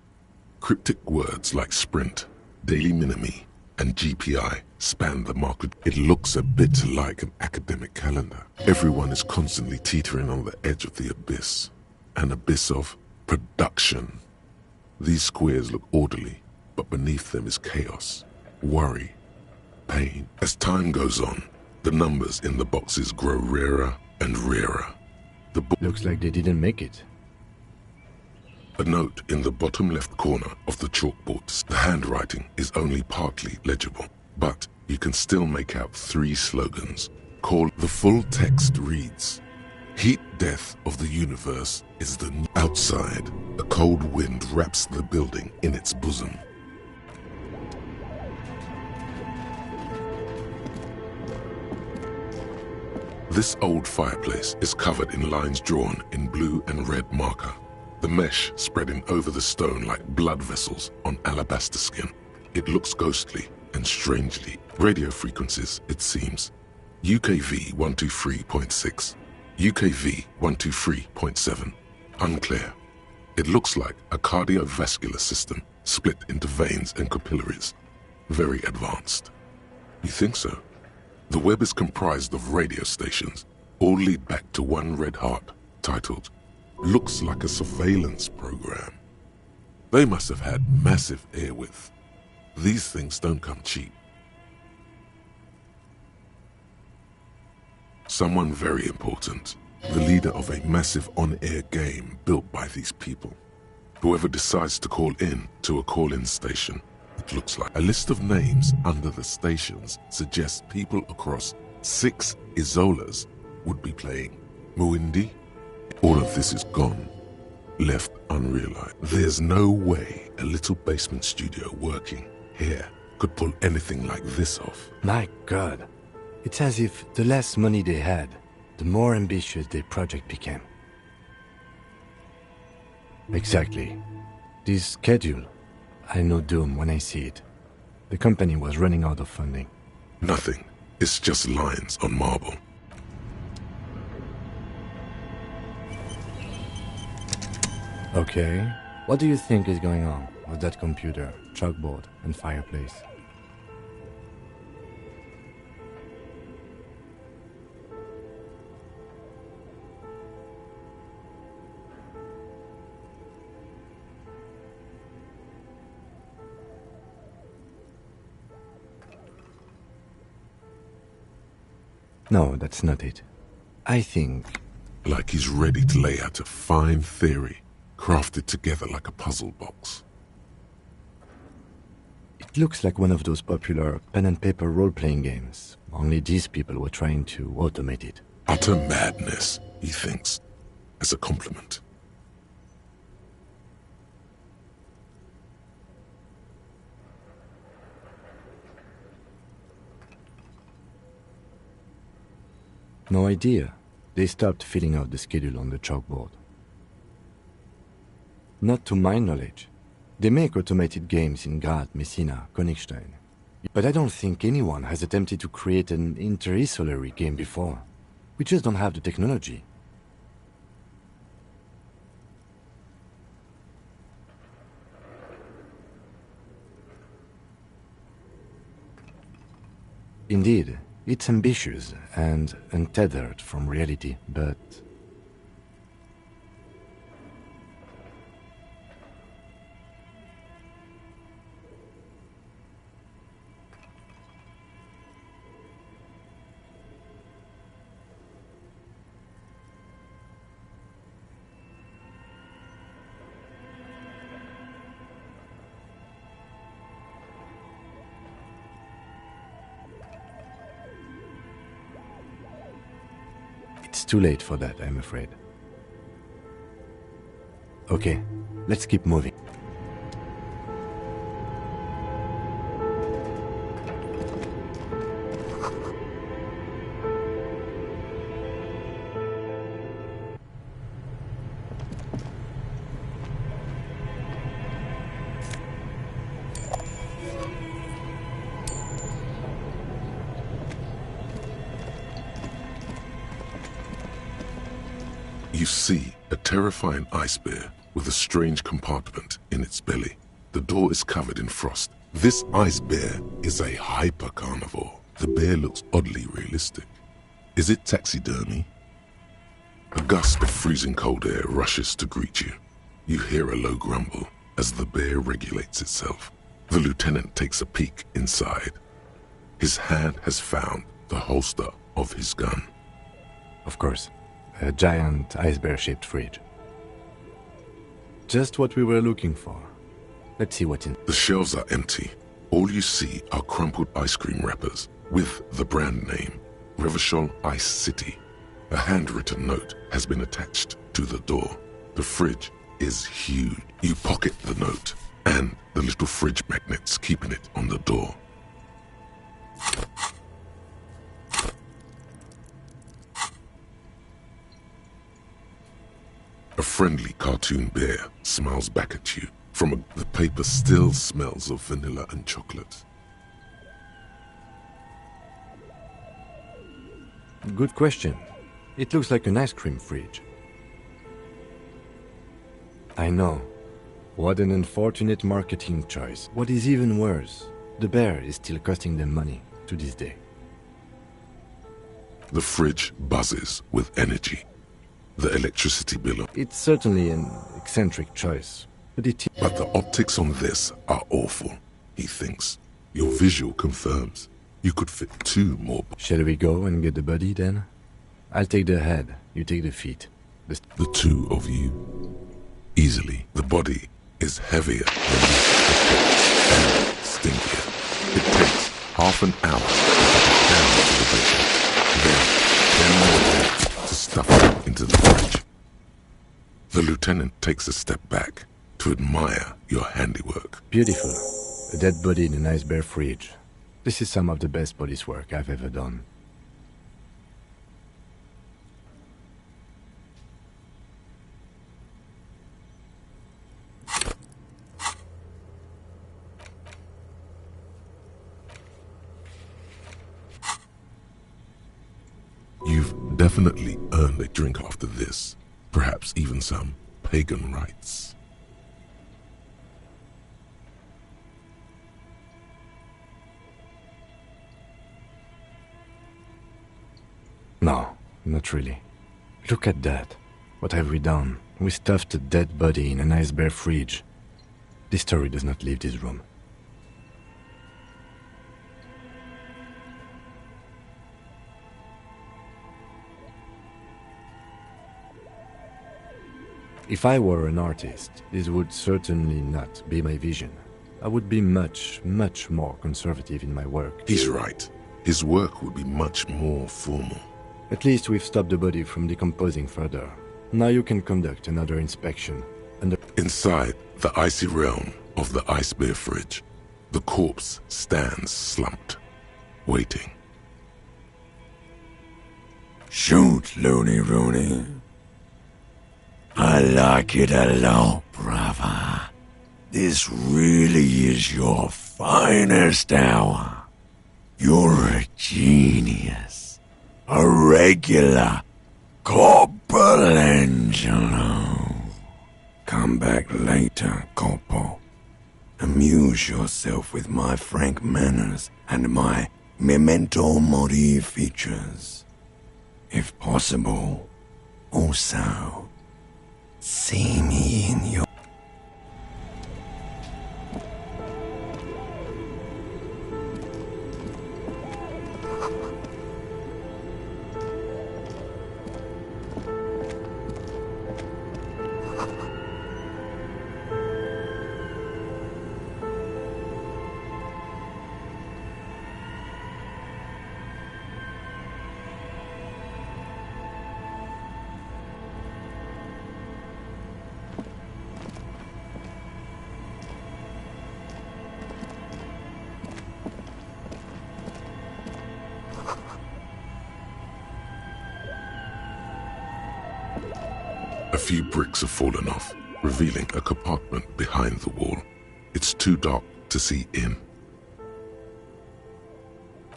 Cryptic words like sprint, daily minimi, and GPI span the market. It looks a bit like an academic calendar. Everyone is constantly teetering on the edge of the abyss. An abyss of production. These squares look orderly, but beneath them is chaos, worry, pain. As time goes on, the numbers in the boxes grow rarer and rarer. The book looks like they didn't make it. A note in the bottom left corner of the chalkboard. The handwriting is only partly legible, but you can still make out 3 slogans. The full text reads, "Heat death of the universe is the new." Outside, a cold wind wraps the building in its bosom. This old fireplace is covered in lines drawn in blue and red marker, the mesh spreading over the stone like blood vessels on alabaster skin. It looks ghostly and strangely. Radio frequencies, it seems. UKV 123.6, UKV 123.7, unclear. It looks like a cardiovascular system split into veins and capillaries. Very advanced. You think so? The web is comprised of radio stations, all lead back to one red heart, titled, "Looks like a surveillance program." They must have had massive airwidth. These things don't come cheap. Someone very important, the leader of a massive on-air game built by these people. Whoever decides to call in to a call-in station, it looks like. A list of names under the stations suggests people across 6 Isolas would be playing. Muindi? All of this is gone, left unrealized. There's no way a little basement studio working here could pull anything like this off. My God. It's as if the less money they had, the more ambitious their project became. Exactly. This schedule, I know doom when I see it. The company was running out of funding. Nothing. It's just lines on marble. Okay. What do you think is going on with that computer, chalkboard, and fireplace? No, that's not it. I think... Like he's ready to lay out a fine theory, crafted together like a puzzle box. It looks like one of those popular pen and paper role-playing games. Only these people were trying to automate it. Utter madness, he thinks, as a compliment. No idea. They stopped filling out the schedule on the chalkboard. Not to my knowledge. They make automated games in Graz, Messina, Königstein. But I don't think anyone has attempted to create an inter-isolary game before. We just don't have the technology. Indeed, it's ambitious and untethered from reality, but... It's too late for that, I'm afraid. Okay, let's keep moving. You see a terrifying ice bear with a strange compartment in its belly. The door is covered in frost. This ice bear is a hyper-carnivore. The bear looks oddly realistic. Is it taxidermy? A gust of freezing cold air rushes to greet you. You hear a low grumble as the bear regulates itself. The lieutenant takes a peek inside. His hand has found the holster of his gun. Of course. A giant ice bear-shaped fridge. Just what we were looking for. Let's see what's in. The shelves are empty. All you see are crumpled ice cream wrappers with the brand name, Revachol Ice City. A handwritten note has been attached to the door. The fridge is huge. You pocket the note and the little fridge magnets keeping it on the door. A friendly cartoon bear smiles back at you. The paper still smells of vanilla and chocolate. Good question. It looks like an ice cream fridge. I know. What an unfortunate marketing choice. What is even worse, the bear is still costing them money to this day. The fridge buzzes with energy. The electricity bill. It's certainly an eccentric choice, but the optics on this are awful, he thinks. Your visual confirms you could fit 2 more. Shall we go and get the body then? I'll take the head, you take the feet. The 2 of you. Easily. The body is heavier than you and stinkier. It takes half an hour to get it down to the bed. Then more to stuff it into the fridge. The lieutenant takes a step back to admire your handiwork. Beautiful. A dead body in a nice bare fridge. This is some of the best police work I've ever done. You've definitely earned a drink after this. Perhaps even some pagan rites. No, not really. Look at that. What have we done? We stuffed a dead body in a nice bare fridge. This story does not leave this room. If I were an artist, this would certainly not be my vision. I would be much, much more conservative in my work. He's right. His work would be much more formal. At least we've stopped the body from decomposing further. Now you can conduct another inspection. Inside the icy realm of the ice bear fridge, the corpse stands slumped, waiting. Shoot, Looney Rooney. I like it a lot, brother. This really is your finest hour. You're a genius. A regular Corporangelo. Come back later, Corpo. Amuse yourself with my frank manners and my memento mori features. If possible, also, see me in your... A few bricks have fallen off, revealing a compartment behind the wall. It's too dark to see in.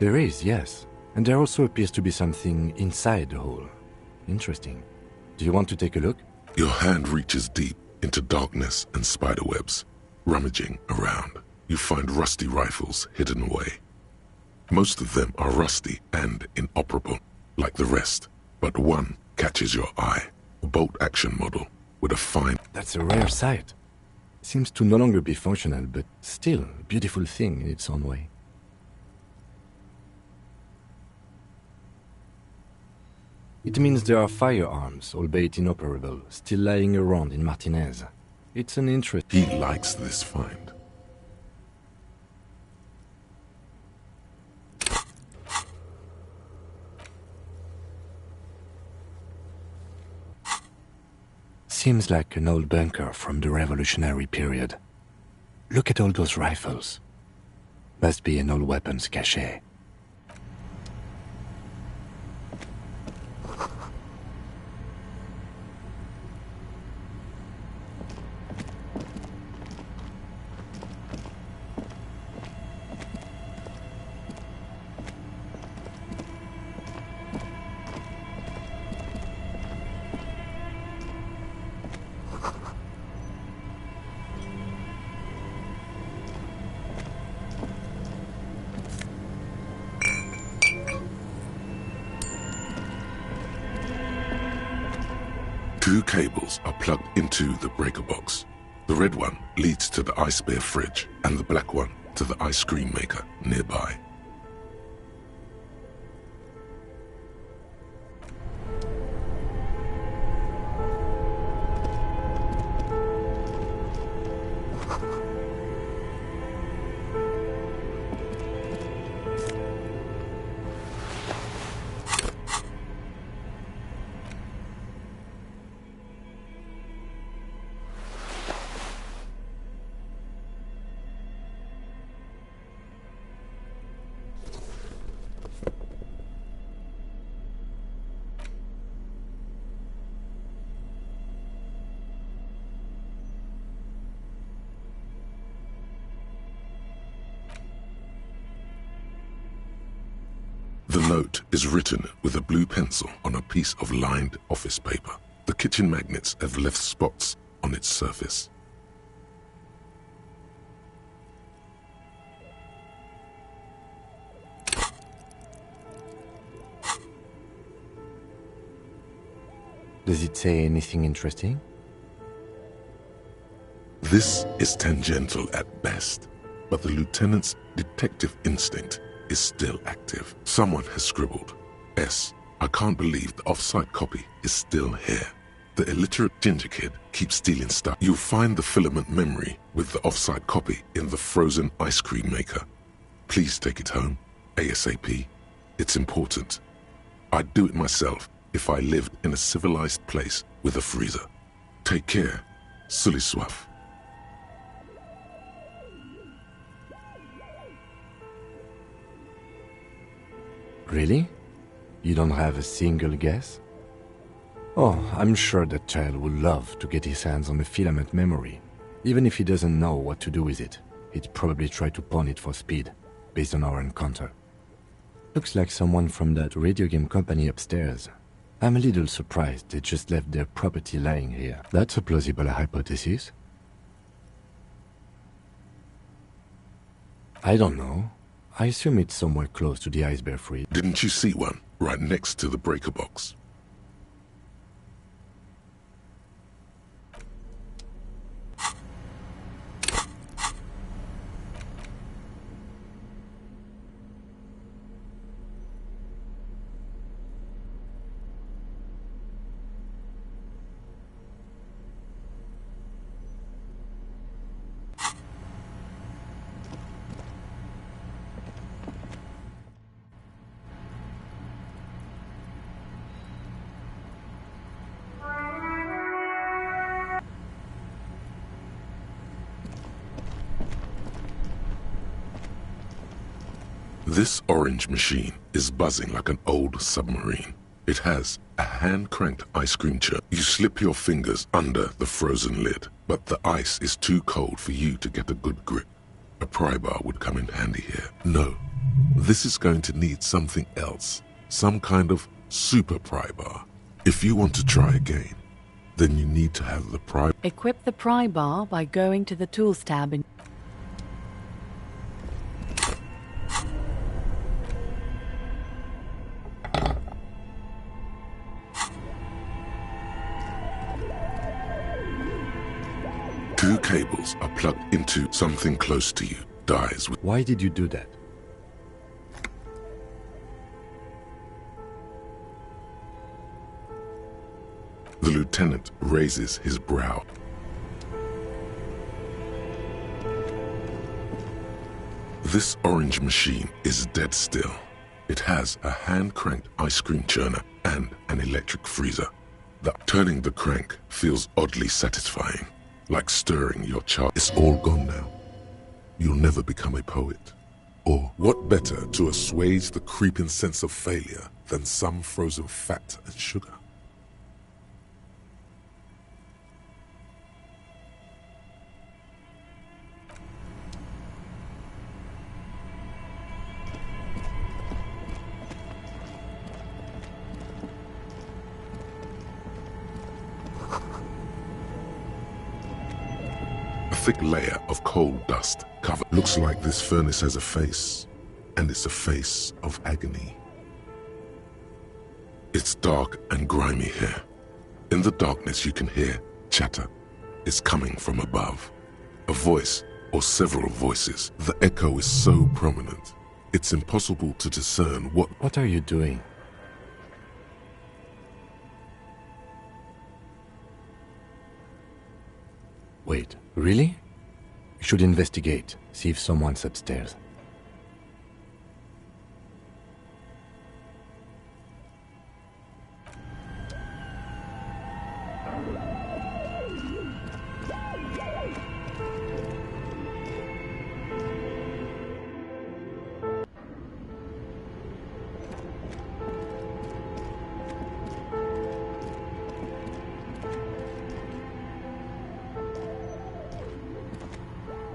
There is, yes. And there also appears to be something inside the hole. Interesting. Do you want to take a look? Your hand reaches deep into darkness and spiderwebs. Rummaging around, you find rusty rifles hidden away. Most of them are rusty and inoperable, like the rest, but one catches your eye. A bolt-action model with a fine... That's a rare sight. Seems to no longer be functional, but still a beautiful thing in its own way. It means there are firearms, albeit inoperable, still lying around in Martinez. It's an interest... He likes this find. Seems like an old bunker from the revolutionary period. Look at all those rifles. Must be an old weapons cache. Two cables are plugged into the breaker box. The red one leads to the ice bear fridge, and the black one to the ice cream maker nearby. The note is written with a blue pencil on a piece of lined office paper. The kitchen magnets have left spots on its surface. Does it say anything interesting? This is tangential at best, but the lieutenant's detective instinct is still active. Someone has scribbled, S. I can't believe the off-site copy is still here. The illiterate ginger kid keeps stealing stuff. You'll find the filament memory with the off-site copy in the frozen ice cream maker. Please take it home, ASAP. It's important. I'd do it myself if I lived in a civilized place with a freezer. Take care, Sully Swaff. Really? You don't have a single guess? Oh, I'm sure that child would love to get his hands on the filament memory. Even if he doesn't know what to do with it, he'd probably try to pawn it for speed, based on our encounter. Looks like someone from that radio game company upstairs. I'm a little surprised they just left their property lying here. That's a plausible hypothesis. I don't know. I assume it's somewhere close to the ice bear fridge. Didn't you see one right next to the breaker box? This orange machine is buzzing like an old submarine. It has a hand-cranked ice cream churn. You slip your fingers under the frozen lid, but the ice is too cold for you to get a good grip. A pry bar would come in handy here. No, this is going to need something else. Some kind of super pry bar. If you want to try again, then you need to have the pry... Equip the pry bar by going to the Tools tab in... Two cables are plugged into something close to you. Dies with... Why did you do that? The lieutenant raises his brow. This orange machine is dead still. It has a hand-cranked ice cream churner and an electric freezer. Turning the crank feels oddly satisfying, like stirring your child. It's all gone now. You'll never become a poet. Or what better to assuage the creeping sense of failure than some frozen fat and sugar? A thick layer of coal dust covered. Looks like this furnace has a face, and it's a face of agony. It's dark and grimy here. In the darkness you can hear chatter. It's coming from above. A voice, or several voices. The echo is so prominent, it's impossible to discern what... What are you doing? Wait, really? You should investigate, see if someone's upstairs.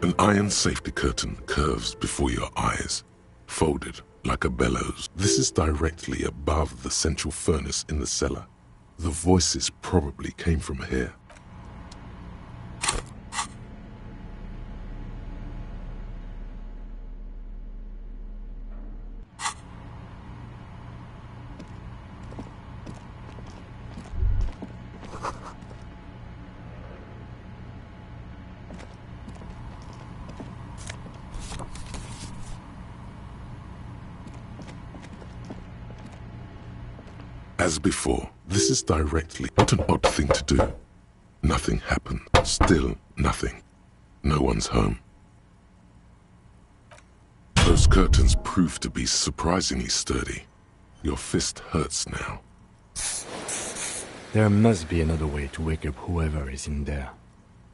An iron safety curtain curves before your eyes, folded like a bellows. This is directly above the central furnace in the cellar. The voices probably came from here. As before, this is directly... What an odd thing to do. Nothing happened. Still nothing. No one's home. Those curtains prove to be surprisingly sturdy. Your fist hurts now. There must be another way to wake up whoever is in there.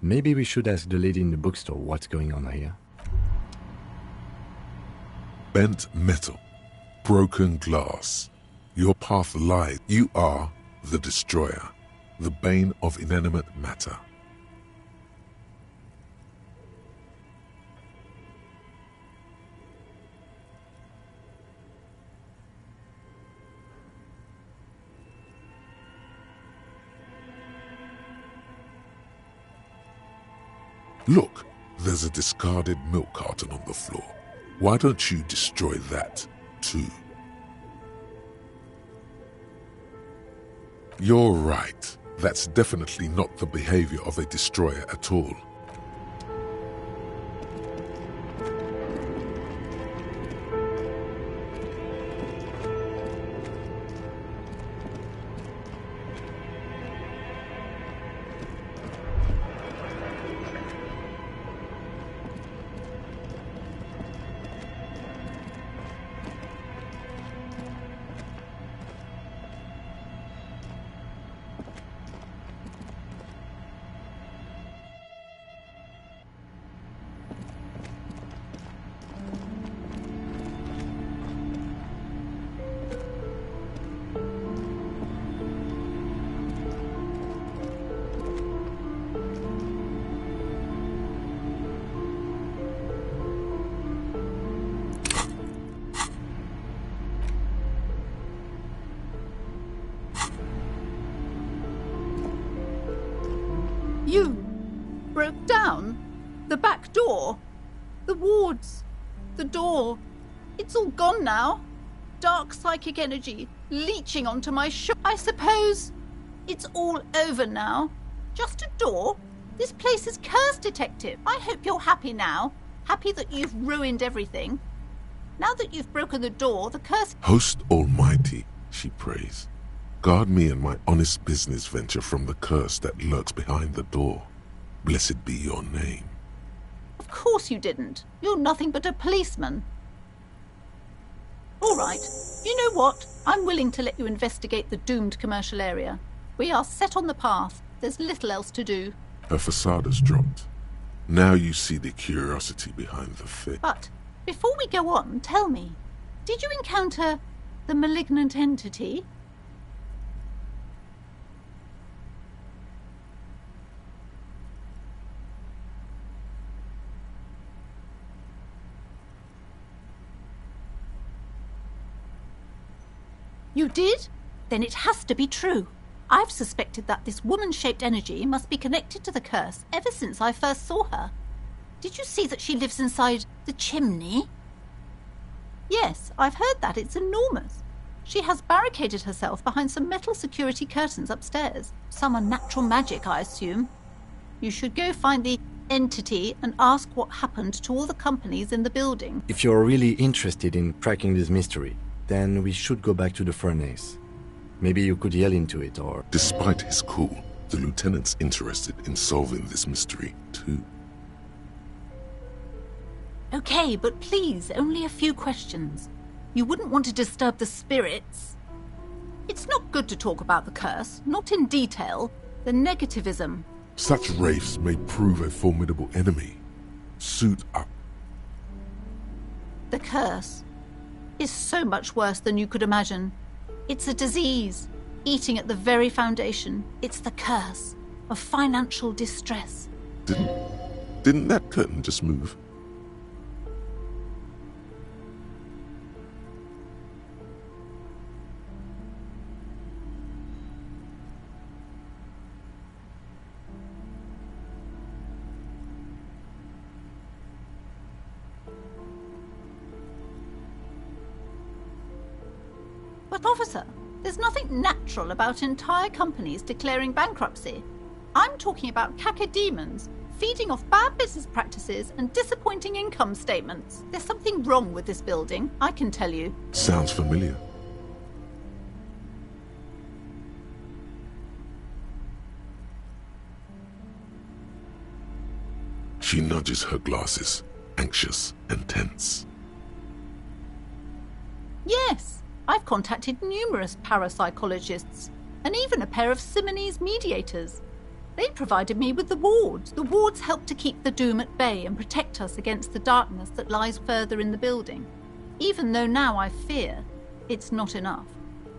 Maybe we should ask the lady in the bookstore what's going on here. Bent metal. Broken glass. Your path lies. You are the destroyer, the bane of inanimate matter. Look, there's a discarded milk carton on the floor. Why don't you destroy that, too? You're right. That's definitely not the behavior of a destroyer at all. You broke down? The back door? The wards? The door? It's all gone now. Dark psychic energy leeching onto my I suppose it's all over now. Just a door? This place is cursed, Detective. I hope you're happy now. Happy that you've ruined everything. Now that you've broken the door, the curse... Host Almighty, she prays. Guard me and my honest business venture from the curse that lurks behind the door. Blessed be your name. Of course you didn't. You're nothing but a policeman. All right. You know what? I'm willing to let you investigate the doomed commercial area. We are set on the path. There's little else to do. Her facade has dropped. Now you see the curiosity behind the fear. But before we go on, tell me, did you encounter the malignant entity? You did? Then it has to be true. I've suspected that this woman-shaped energy must be connected to the curse ever since I first saw her. Did you see that she lives inside the chimney? Yes, I've heard that. It's enormous. She has barricaded herself behind some metal security curtains upstairs. Some unnatural magic, I assume. You should go find the entity and ask what happened to all the companies in the building. If you're really interested in cracking this mystery, then we should go back to the furnace. Maybe you could yell into it, or... Despite his cool, the lieutenant's interested in solving this mystery, too. Okay, but please, only a few questions. You wouldn't want to disturb the spirits. It's not good to talk about the curse, not in detail. The negativism. Such wraiths may prove a formidable enemy. Suit up. The curse is so much worse than you could imagine. It's a disease, eating at the very foundation. It's the curse of financial distress. Didn't that curtain just move? But officer, there's nothing natural about entire companies declaring bankruptcy. I'm talking about cacodemons, feeding off bad business practices and disappointing income statements. There's something wrong with this building, I can tell you. Sounds familiar. She nudges her glasses, anxious and tense. Yes. I've contacted numerous parapsychologists, and even a pair of Simonese mediators. They provided me with the wards. The wards help to keep the doom at bay and protect us against the darkness that lies further in the building. Even though now I fear, it's not enough.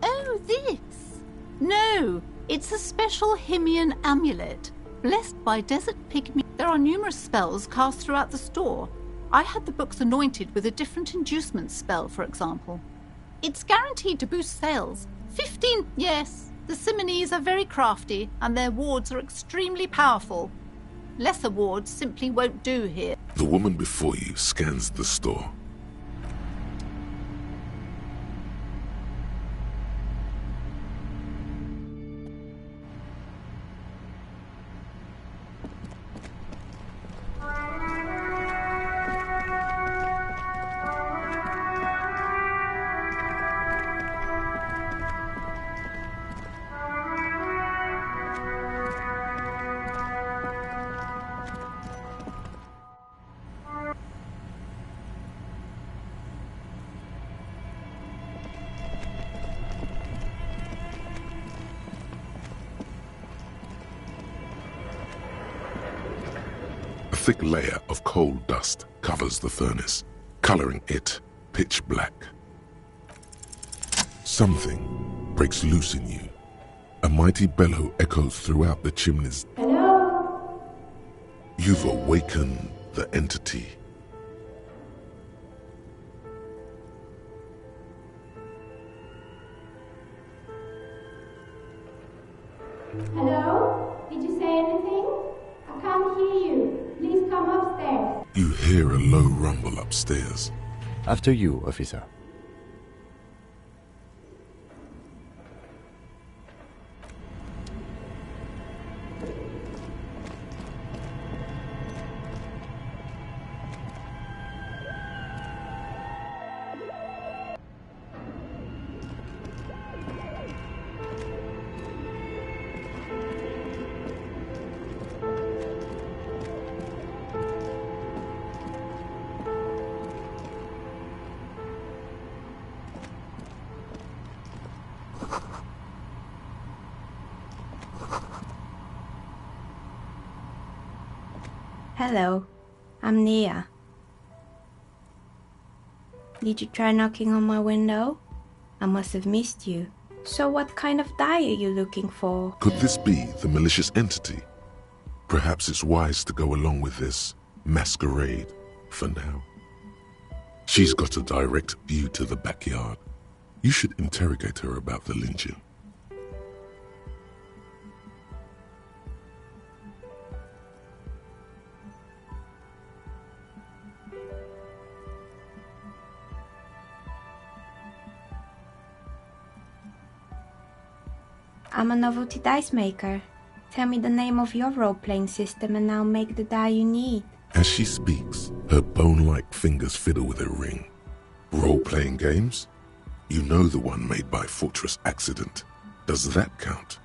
Oh, this! No, it's a special Himian amulet, blessed by desert pygmy. There are numerous spells cast throughout the store. I had the books anointed with a different inducement spell, for example. It's guaranteed to boost sales. 15... Yes, the Simonese are very crafty, and their wards are extremely powerful. Lesser wards simply won't do here. The woman before you scans the store. A thick layer of coal dust covers the furnace, coloring it pitch black. Something breaks loose in you. A mighty bellow echoes throughout the chimneys. Hello? You've awakened the entity. Hello? Did you say anything? I can't hear you. Please come upstairs. You hear a low rumble upstairs. After you, officer. Hello, I'm Nia. Did you try knocking on my window? I must have missed you. So what kind of dye are you looking for? Could this be the malicious entity? Perhaps it's wise to go along with this masquerade for now. She's got a direct view to the backyard. You should interrogate her about the lynching. I'm a novelty dice maker. Tell me the name of your role-playing system and I'll make the die you need. As she speaks, her bone-like fingers fiddle with a ring. Role-playing games? You know the one made by Fortress Accident. Does that count?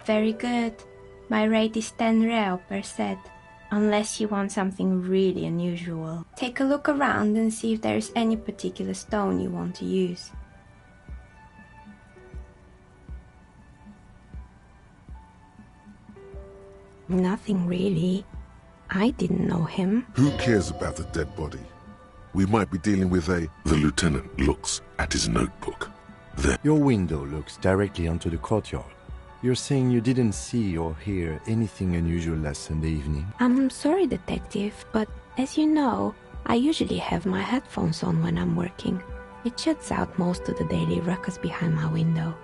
Very good. My rate is 10 real per set, unless you want something really unusual. Take a look around and see if there's any particular stone you want to use. Nothing really. I didn't know him. Who cares about the dead body? We might be dealing with a... The lieutenant looks at his notebook. Then... Your window looks directly onto the courtyard. You're saying you didn't see or hear anything unusual last Sunday evening? I'm sorry, detective, but as you know, I usually have my headphones on when I'm working. It shuts out most of the daily ruckus behind my window.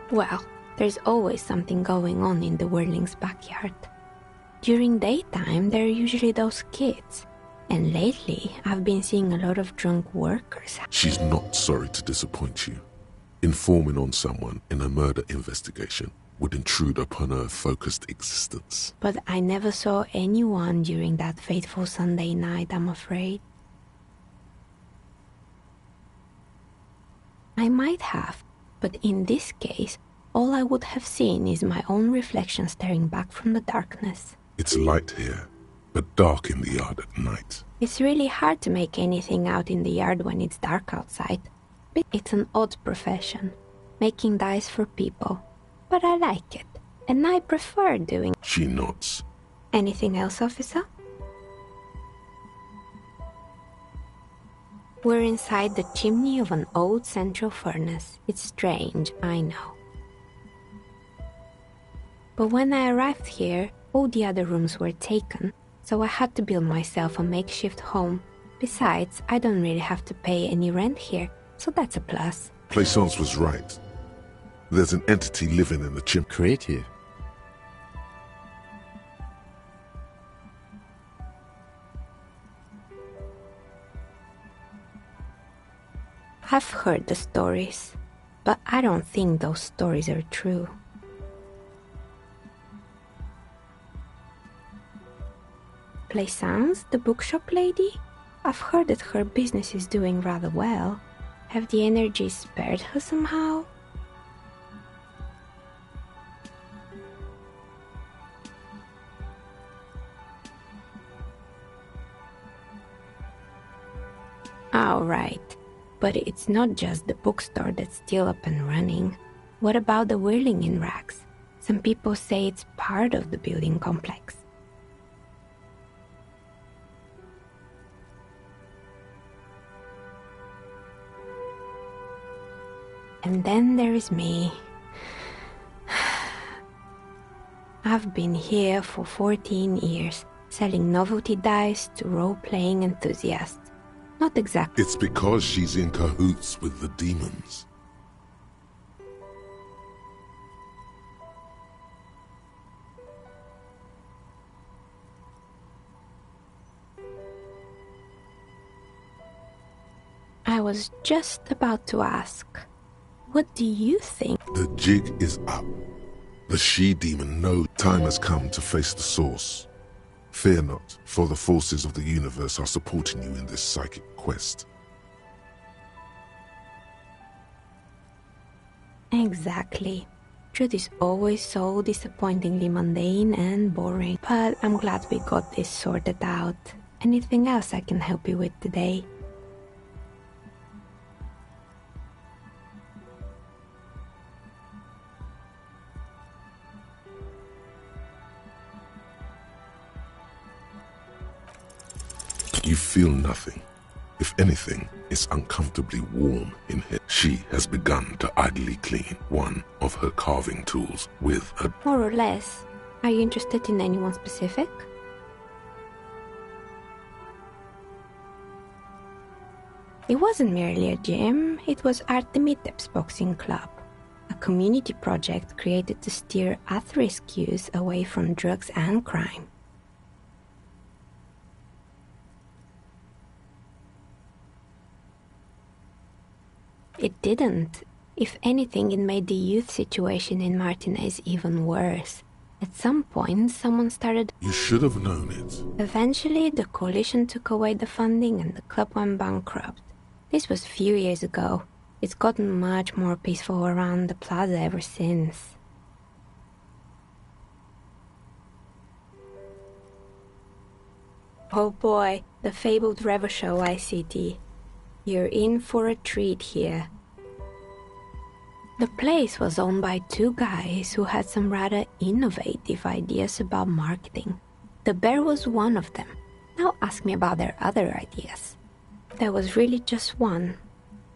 Well, there's always something going on in the Whirling's backyard. During daytime, there are usually those kids. And lately, I've been seeing a lot of drunk workers. She's not sorry to disappoint you. Informing on someone in a murder investigation would intrude upon her focused existence. But I never saw anyone during that fateful Sunday night, I'm afraid. I might have, but in this case, all I would have seen is my own reflection staring back from the darkness. It's light here, but dark in the yard at night. It's really hard to make anything out in the yard when it's dark outside. It's an odd profession, making dice for people. But I like it, and I prefer doing... She nods. Anything else, officer? We're inside the chimney of an old central furnace. It's strange, I know. But when I arrived here, all the other rooms were taken, so I had to build myself a makeshift home. Besides, I don't really have to pay any rent here, so that's a plus. Plaisance was right. There's an entity living in the chimney. Creative. I've heard the stories, but I don't think those stories are true. Plaisance, the bookshop lady? I've heard that her business is doing rather well. Have the energies spared her somehow? All right, but it's not just the bookstore that's still up and running. What about the whirling in rags? Some people say it's part of the building complex. And then there is me. I've been here for 14 years, selling novelty dice to role-playing enthusiasts. Not exactly. It's because she's in cahoots with the demons. I was just about to ask, what do you think? The jig is up. The she-demon knows time has come to face the source. Fear not, for the forces of the universe are supporting you in this psychic quest. Exactly. Truth is always so disappointingly mundane and boring, but I'm glad we got this sorted out. Anything else I can help you with today? You feel nothing. If anything, it's uncomfortably warm in here. She has begun to idly clean one of her carving tools with a... More or less. Are you interested in anyone specific? It wasn't merely a gym, it was Artemitep's Boxing Club, a community project created to steer at-risk youth away from drugs and crime. It didn't. If anything, it made the youth situation in Martinez even worse. At some point, someone started... You should have known it. Eventually, the coalition took away the funding and the club went bankrupt. This was a few years ago. It's gotten much more peaceful around the plaza ever since. Oh boy, the fabled Revachol ICT. You're in for a treat here. The place was owned by two guys who had some rather innovative ideas about marketing. The bear was one of them. Now ask me about their other ideas. There was really just one,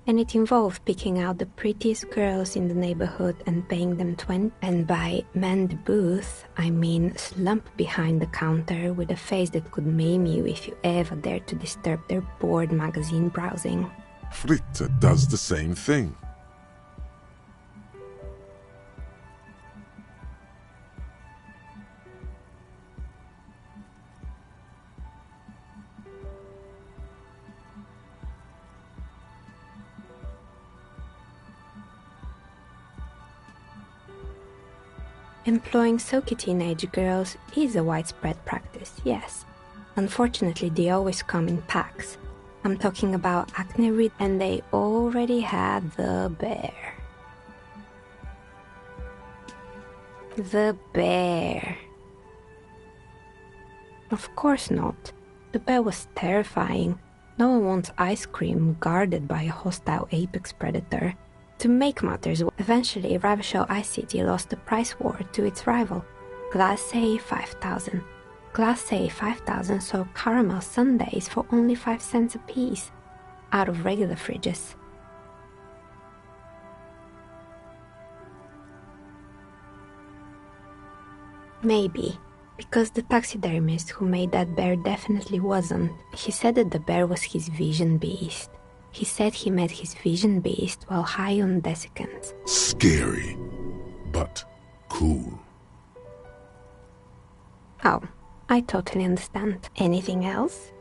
and it involved picking out the prettiest girls in the neighborhood and paying them 20. And by man the booth, I mean slump behind the counter with a face that could maim you if you ever dared to disturb their bored magazine browsing. Fritte does the same thing. Employing silky teenage girls is a widespread practice, yes. Unfortunately, they always come in packs. I'm talking about acne and they already had the bear. The bear. Of course not. The bear was terrifying. No one wants ice cream guarded by a hostile apex predator. To make matters, eventually Revachol ICT lost the price war to its rival, Glace 5000. Glace 5000 sold caramel sundaes for only 5 cents a piece, out of regular fridges. Maybe, because the taxidermist who made that bear definitely wasn't. He said that the bear was his vision beast. He said he met his vision beast while high on desiccants. Scary, but cool. Oh, I totally understand. Anything else?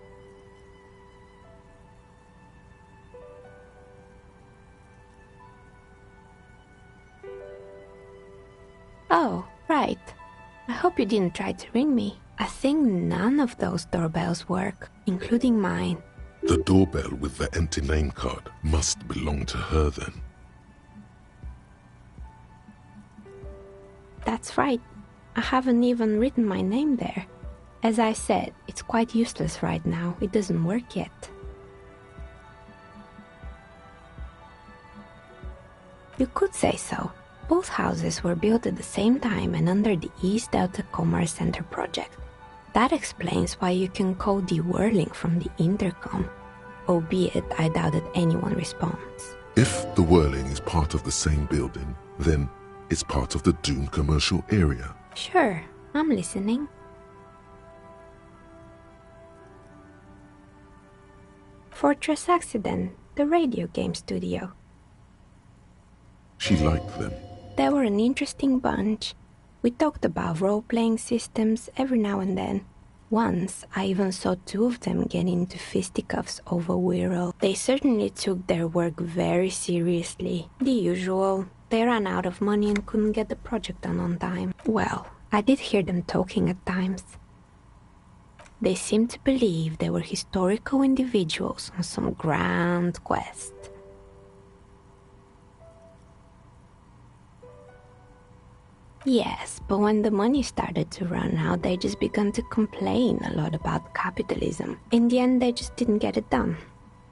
Oh, right. I hope you didn't try to ring me. I think none of those doorbells work, including mine. The doorbell with the empty name card must belong to her then. That's right. I haven't even written my name there. As I said, it's quite useless right now. It doesn't work yet. You could say so. Both houses were built at the same time and under the East Delta Commerce Center project. That explains why you can call the whirling from the intercom, albeit I doubt that anyone responds. If the Whirling is part of the same building, then it's part of the Dune commercial area. Sure, I'm listening. Fortress Accident, the radio game studio. She liked them. They were an interesting bunch. We talked about role-playing systems every now and then. Once, I even saw two of them get into fisticuffs over Wirral. They certainly took their work very seriously. The usual. They ran out of money and couldn't get the project done on time. Well, I did hear them talking at times. They seemed to believe they were historical individuals on some grand quest. Yes, but when the money started to run out, they just began to complain a lot about capitalism. In the end, they just didn't get it done.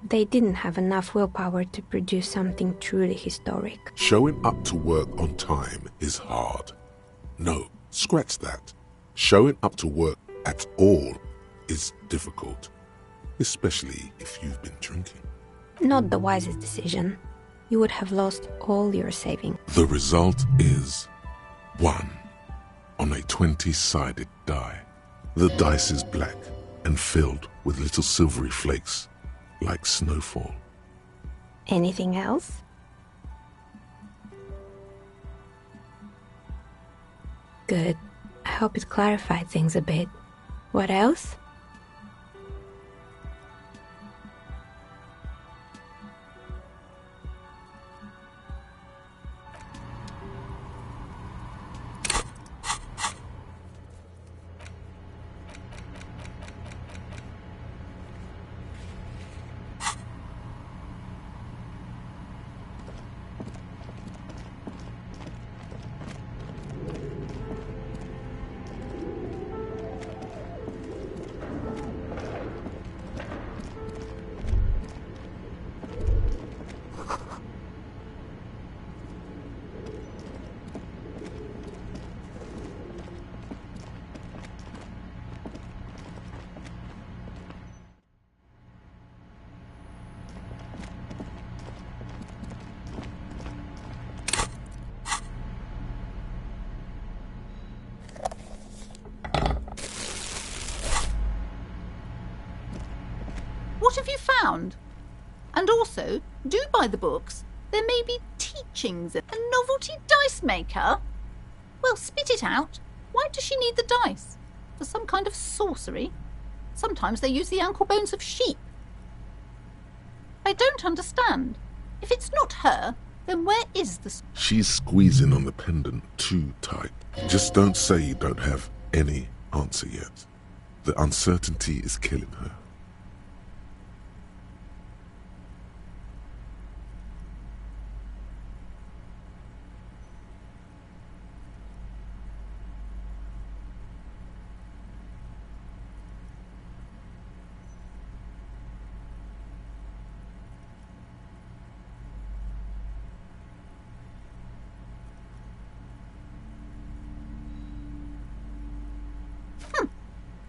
They didn't have enough willpower to produce something truly historic. Showing up to work on time is hard. No, scratch that. Showing up to work at all is difficult, especially if you've been drinking. Not the wisest decision. You would have lost all your savings. The result is 1 on a 20-sided die. The dice is black and filled with little silvery flakes, like snowfall. Anything else? Good. I hope it clarified things a bit. What else? What have you found? And also, do buy the books. There may be teachings. A novelty dice maker? Well, spit it out. Why does she need the dice? For some kind of sorcery? Sometimes they use the ankle bones of sheep. I don't understand. If it's not her, then where is the... She's squeezing on the pendant too tight. Just don't say you don't have any answer yet. The uncertainty is killing her.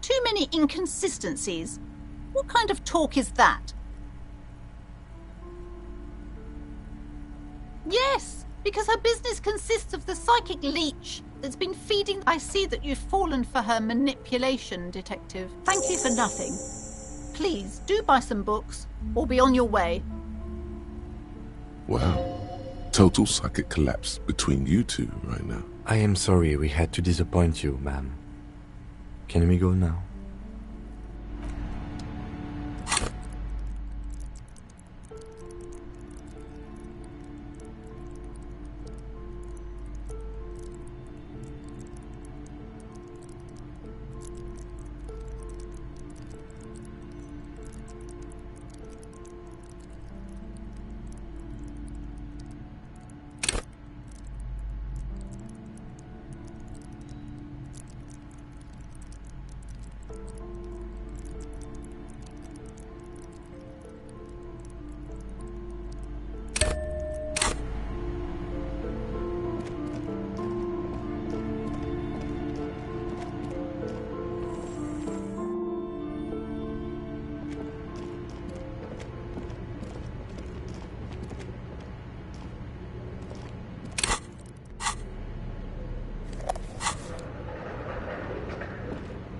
Too many inconsistencies. What kind of talk is that? Yes, because her business consists of the psychic leech that's been feeding... I see that you've fallen for her manipulation, Detective. Thank you for nothing. Please, do buy some books, or be on your way. Wow. Total psychic collapse between you two right now. I am sorry we had to disappoint you, ma'am. Can we go now?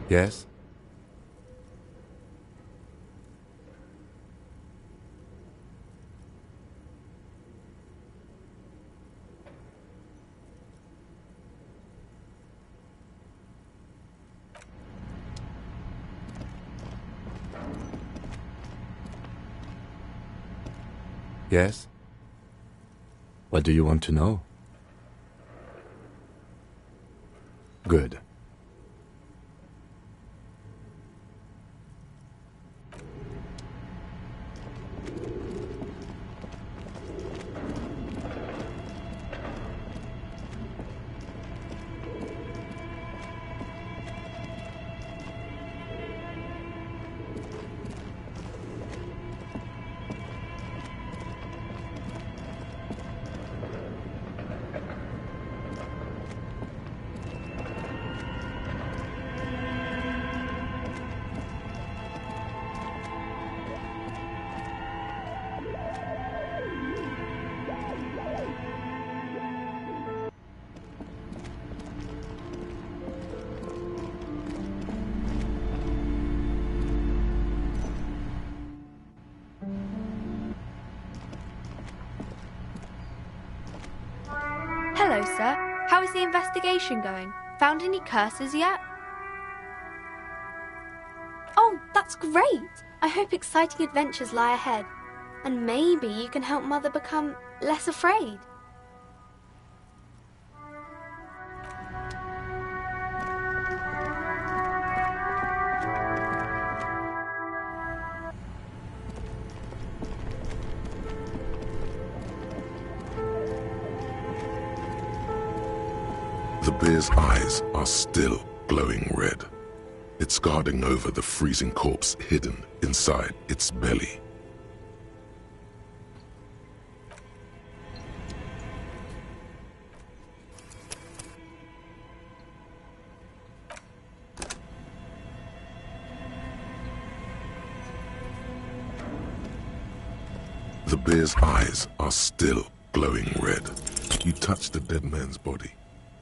Yes? Yes? What do you want to know? Good. Hello, sir. How is the investigation going? Found any curses yet? Oh, that's great! I hope exciting adventures lie ahead. And maybe you can help Mother become less afraid. The bear's eyes are still glowing red. It's guarding over the freezing corpse hidden inside its belly. The bear's eyes are still glowing red. You touch the dead man's body.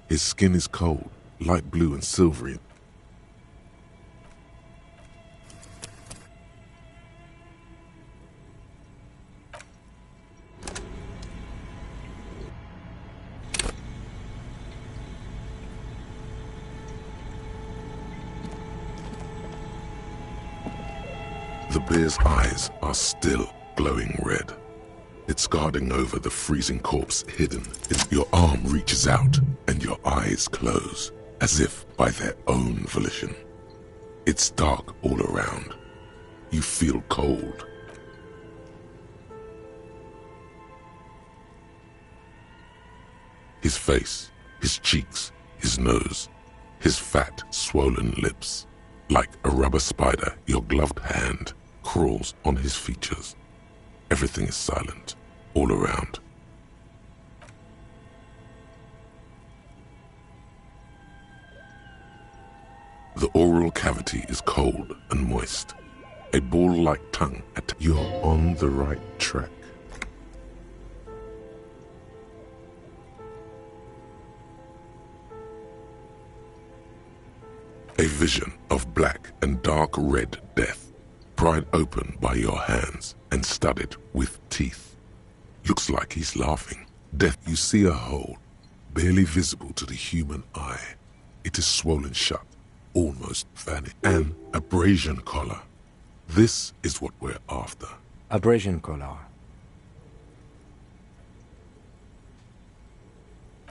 His skin is cold, light blue and silvery. The bear's eyes are still glowing red. It's guarding over the freezing corpse hidden. Your arm reaches out and your eyes close, as if by their own volition. It's dark all around. You feel cold. His face, his cheeks, his nose, his fat, swollen lips. Like a rubber spider, your gloved hand crawls on his features. Everything is silent, all around. The oral cavity is cold and moist. A ball-like tongue. You're on the right track. A vision of black and dark red death, pried open by your hands and studded with teeth. Looks like he's laughing. Death, you see a hole, barely visible to the human eye. It is swollen shut, almost vanished. An abrasion collar. This is what we're after. Abrasion collar.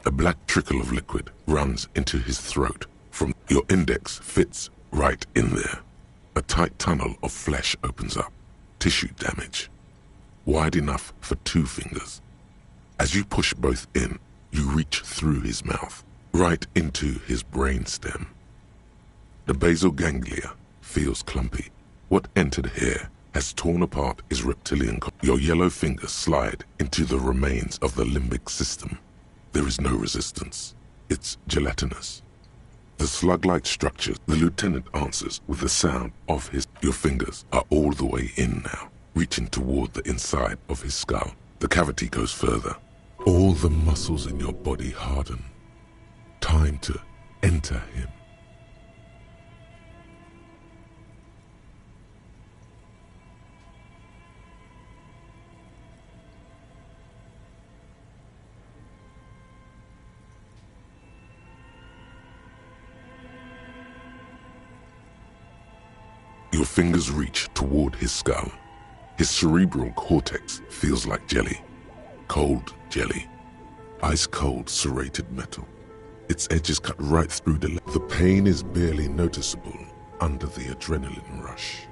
A black trickle of liquid runs into his throat. From your index fits right in there. A tight tunnel of flesh opens up. Tissue damage. Wide enough for 2 fingers. As you push both in, you reach through his mouth, right into his brainstem. The basal ganglia feels clumpy. What entered here has torn apart his reptilian. Your yellow fingers slide into the remains of the limbic system. There is no resistance. It's gelatinous. The slug-like structure, the lieutenant answers with the sound of his. Your fingers are all the way in now, reaching toward the inside of his skull. The cavity goes further. All the muscles in your body harden. Time to enter him. Your fingers reach toward his skull. His cerebral cortex feels like jelly. Cold jelly. Ice-cold serrated metal. Its edges cut right through the pain is barely noticeable under the adrenaline rush.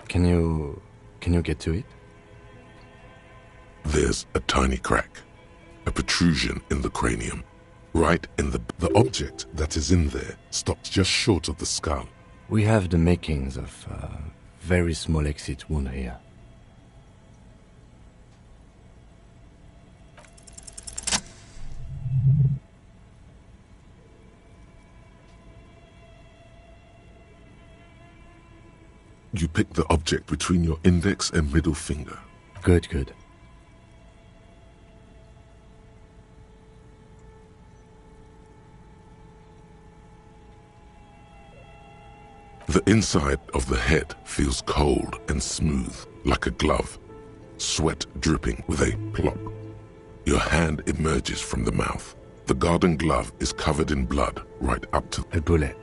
Can you get to it? There's a tiny crack, a protrusion in the cranium. Right in the object that is in there stops just short of the skull. We have the makings of a very small exit wound here. You pick the object between your index and middle finger. Good, good. The inside of the head feels cold and smooth, like a glove. Sweat dripping with a plop. Your hand emerges from the mouth. The garden glove is covered in blood right up to a bullet.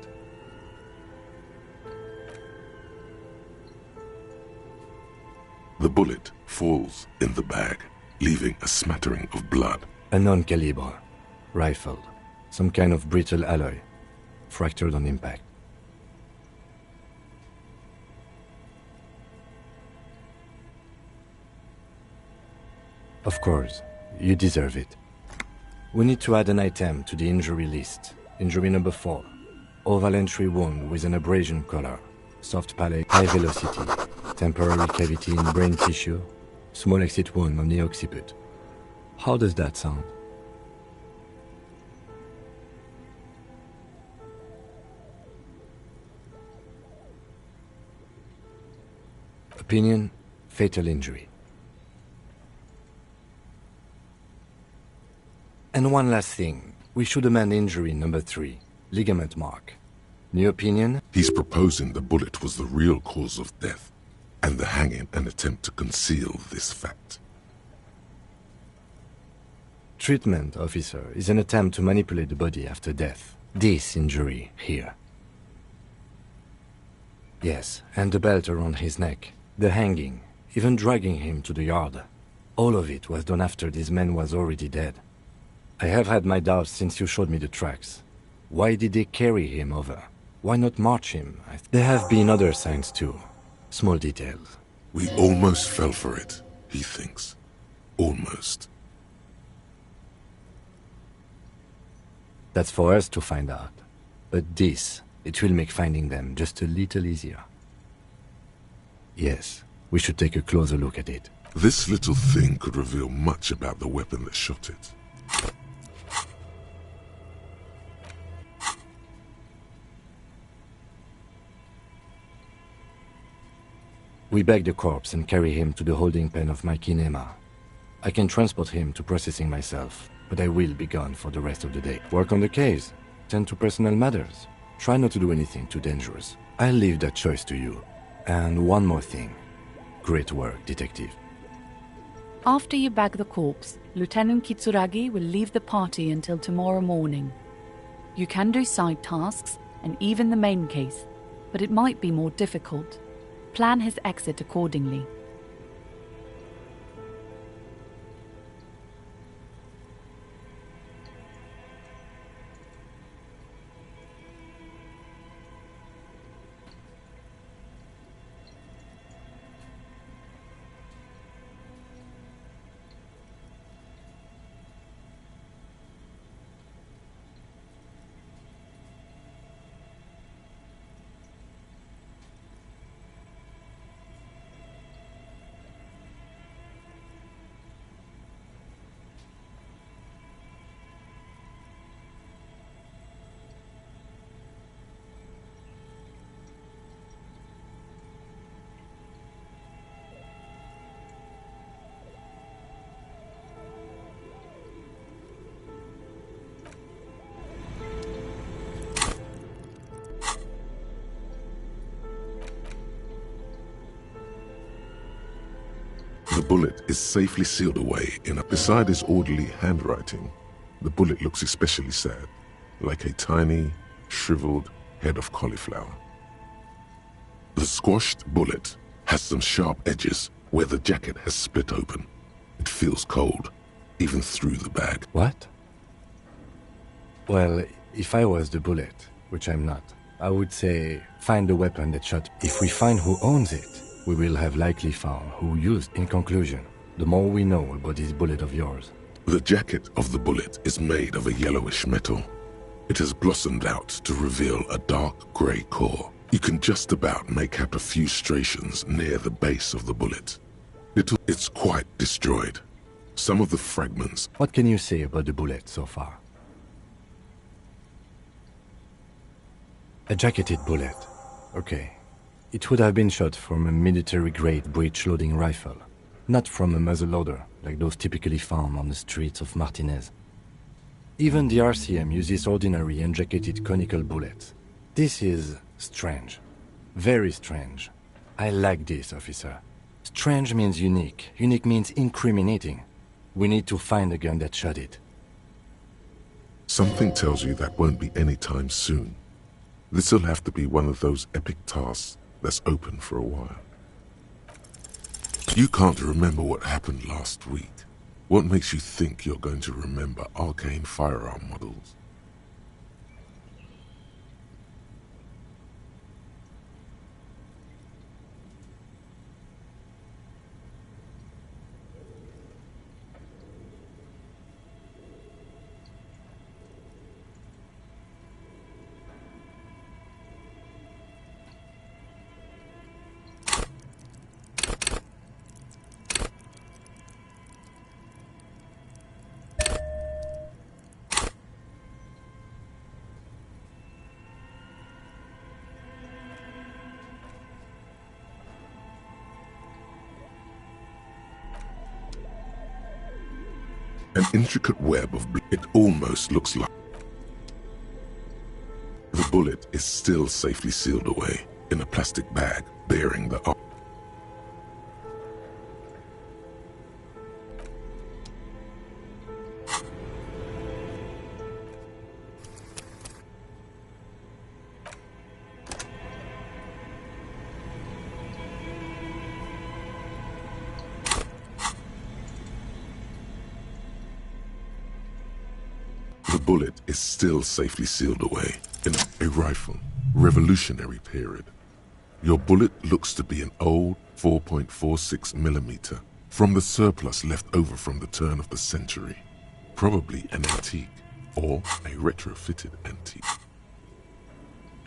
The bullet falls in the bag, leaving a smattering of blood. A non-caliber rifle. Some kind of brittle alloy. Fractured on impact. Of course, you deserve it. We need to add an item to the injury list. Injury number 4. Oval entry wound with an abrasion color. Soft palate, high velocity. Temporary cavity in brain tissue. Small exit wound on the occiput. How does that sound? Opinion, fatal injury. And one last thing, we should amend injury number 3, ligament mark. New opinion? He's proposing the bullet was the real cause of death, and the hanging an attempt to conceal this fact. Treatment, officer, is an attempt to manipulate the body after death. This injury here. Yes, and the belt around his neck, the hanging, even dragging him to the yard. All of it was done after this man was already dead. I have had my doubts since you showed me the tracks. Why did they carry him over? Why not march him? There have been other signs too. Small details. We almost fell for it, he thinks. Almost. That's for us to find out. But this, it will make finding them just a little easier. Yes, we should take a closer look at it. This little thing could reveal much about the weapon that shot it. We bag the corpse and carry him to the holding pen of my kinema. I can transport him to processing myself, but I will be gone for the rest of the day. Work on the case, tend to personal matters. Try not to do anything too dangerous. I'll leave that choice to you. And one more thing. Great work, detective. After you bag the corpse, Lieutenant Kitsuragi will leave the party until tomorrow morning. You can do side tasks and even the main case, but it might be more difficult. Plan his exit accordingly. The bullet is safely sealed away beside his orderly handwriting. The bullet looks especially sad, like a tiny, shriveled head of cauliflower. The squashed bullet has some sharp edges where the jacket has split open. It feels cold, even through the bag. What? Well, if I was the bullet, which I'm not, I would say find the weapon that shot. If we find who owns it, we will have likely found who used. In conclusion, the more we know about this bullet of yours. The jacket of the bullet is made of a yellowish metal. It has blossomed out to reveal a dark grey core. You can just about make out a few striations near the base of the bullet. It's quite destroyed. Some of the fragments... What can you say about the bullet so far? A jacketed bullet. Okay. It would have been shot from a military-grade breech-loading rifle, not from a muzzleloader, like those typically found on the streets of Martinez. Even the RCM uses ordinary unjacketed conical bullets. This is strange. Very strange. I like this, officer. Strange means unique. Unique means incriminating. We need to find the gun that shot it. Something tells you that won't be any time soon. This'll have to be one of those epic tasks that's open for a while. You can't remember what happened last week. What makes you think you're going to remember arcane firearm models? An intricate web of blood. It almost looks like... The bullet is still safely sealed away in a plastic bag bearing the... The bullet is still safely sealed away in a rifle, Revolutionary period. Your bullet looks to be an old 4.46mm from the surplus left over from the turn of the century. Probably an antique or a retrofitted antique.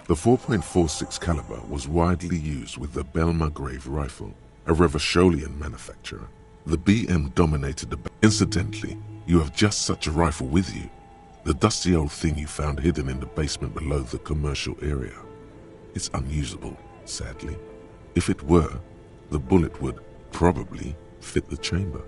The 4.46 caliber was widely used with the Belmargrave rifle, a Revacholian manufacturer. The BM dominated the... Incidentally, you have just such a rifle with you. The dusty old thing you found hidden in the basement below the commercial area. It's unusable, sadly. If it were, the bullet would probably fit the chamber.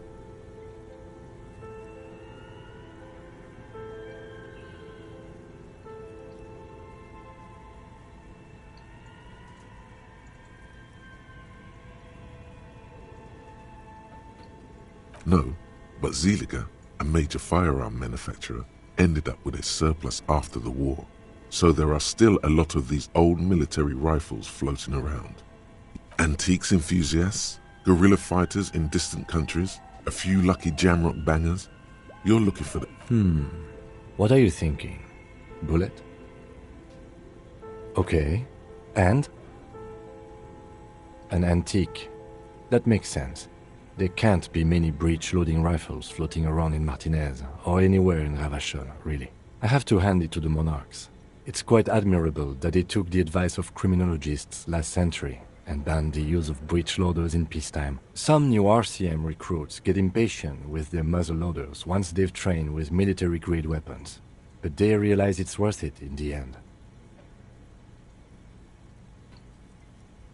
No, but Zeliger, a major firearm manufacturer, ended up with a surplus after the war, so there are still a lot of these old military rifles floating around. Antiques enthusiasts, guerrilla fighters in distant countries, a few lucky jamrock bangers. You're looking for the... What are you thinking? Bullet? Okay. And? An antique. That makes sense. There can't be many breech-loading rifles floating around in Martinez, or anywhere in Ravachol, really. I have to hand it to the monarchs. It's quite admirable that they took the advice of criminologists last century and banned the use of breech-loaders in peacetime. Some new RCM recruits get impatient with their muzzle-loaders once they've trained with military-grade weapons, but they realize it's worth it in the end.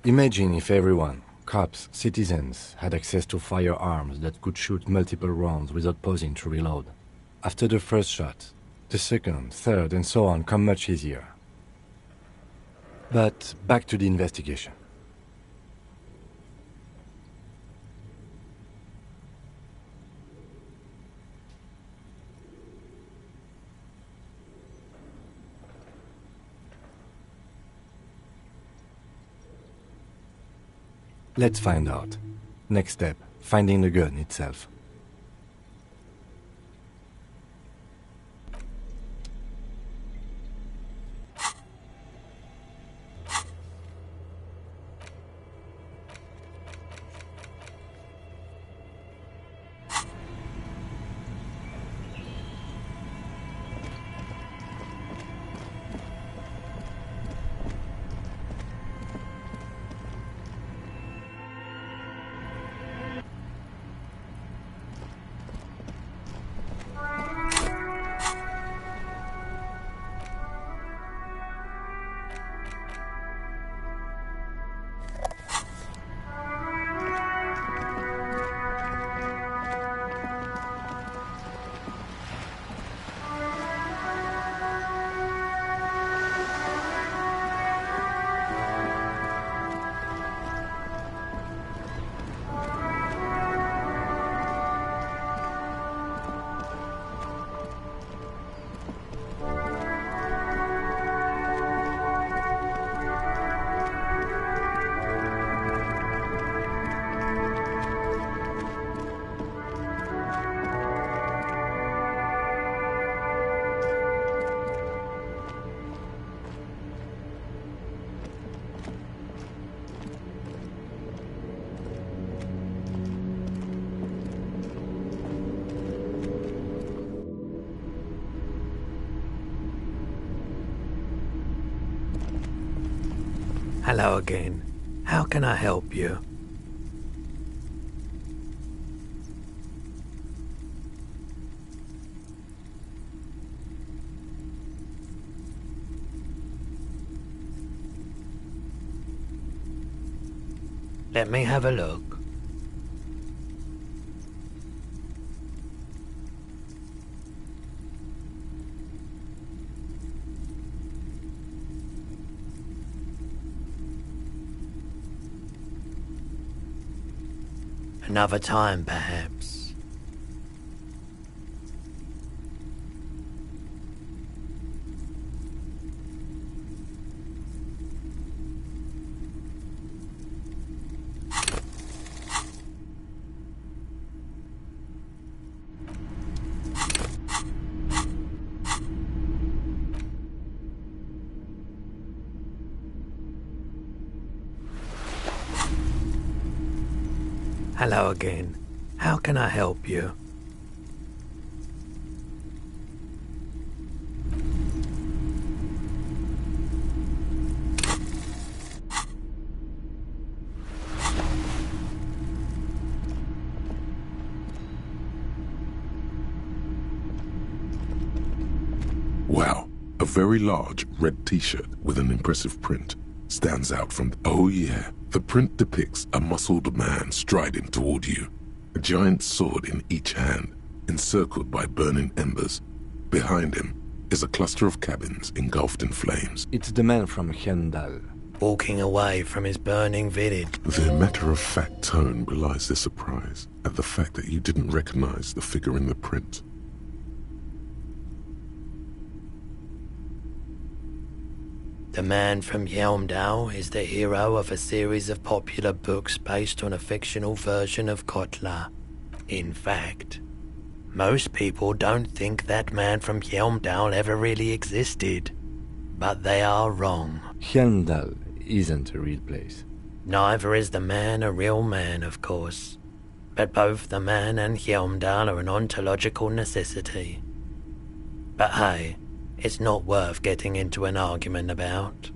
Imagine if everyone, cops, citizens, had access to firearms that could shoot multiple rounds without pausing to reload. After the first shot, the second, third, and so on come much easier. But back to the investigation. Let's find out. Next step, finding the gun itself. Hello again. How can I help you? Let me have a look. Another time, perhaps. Hello again. How can I help you? Wow, a very large red t-shirt with an impressive print stands out from... Oh yeah, the print depicts a muscled man striding toward you, a giant sword in each hand, encircled by burning embers. Behind him is a cluster of cabins engulfed in flames. It's the man from Hendal. Walking away from his burning village. Their matter-of-fact tone belies their surprise at the fact that you didn't recognize the figure in the print. The man from Yelmdale is the hero of a series of popular books based on a fictional version of Kotla. In fact, most people don't think that man from Yelmdale ever really existed. But they are wrong. Hendal isn't a real place. Neither is the man a real man, of course. But both the man and Yelmdale are an ontological necessity. But hey, it's not worth getting into an argument about.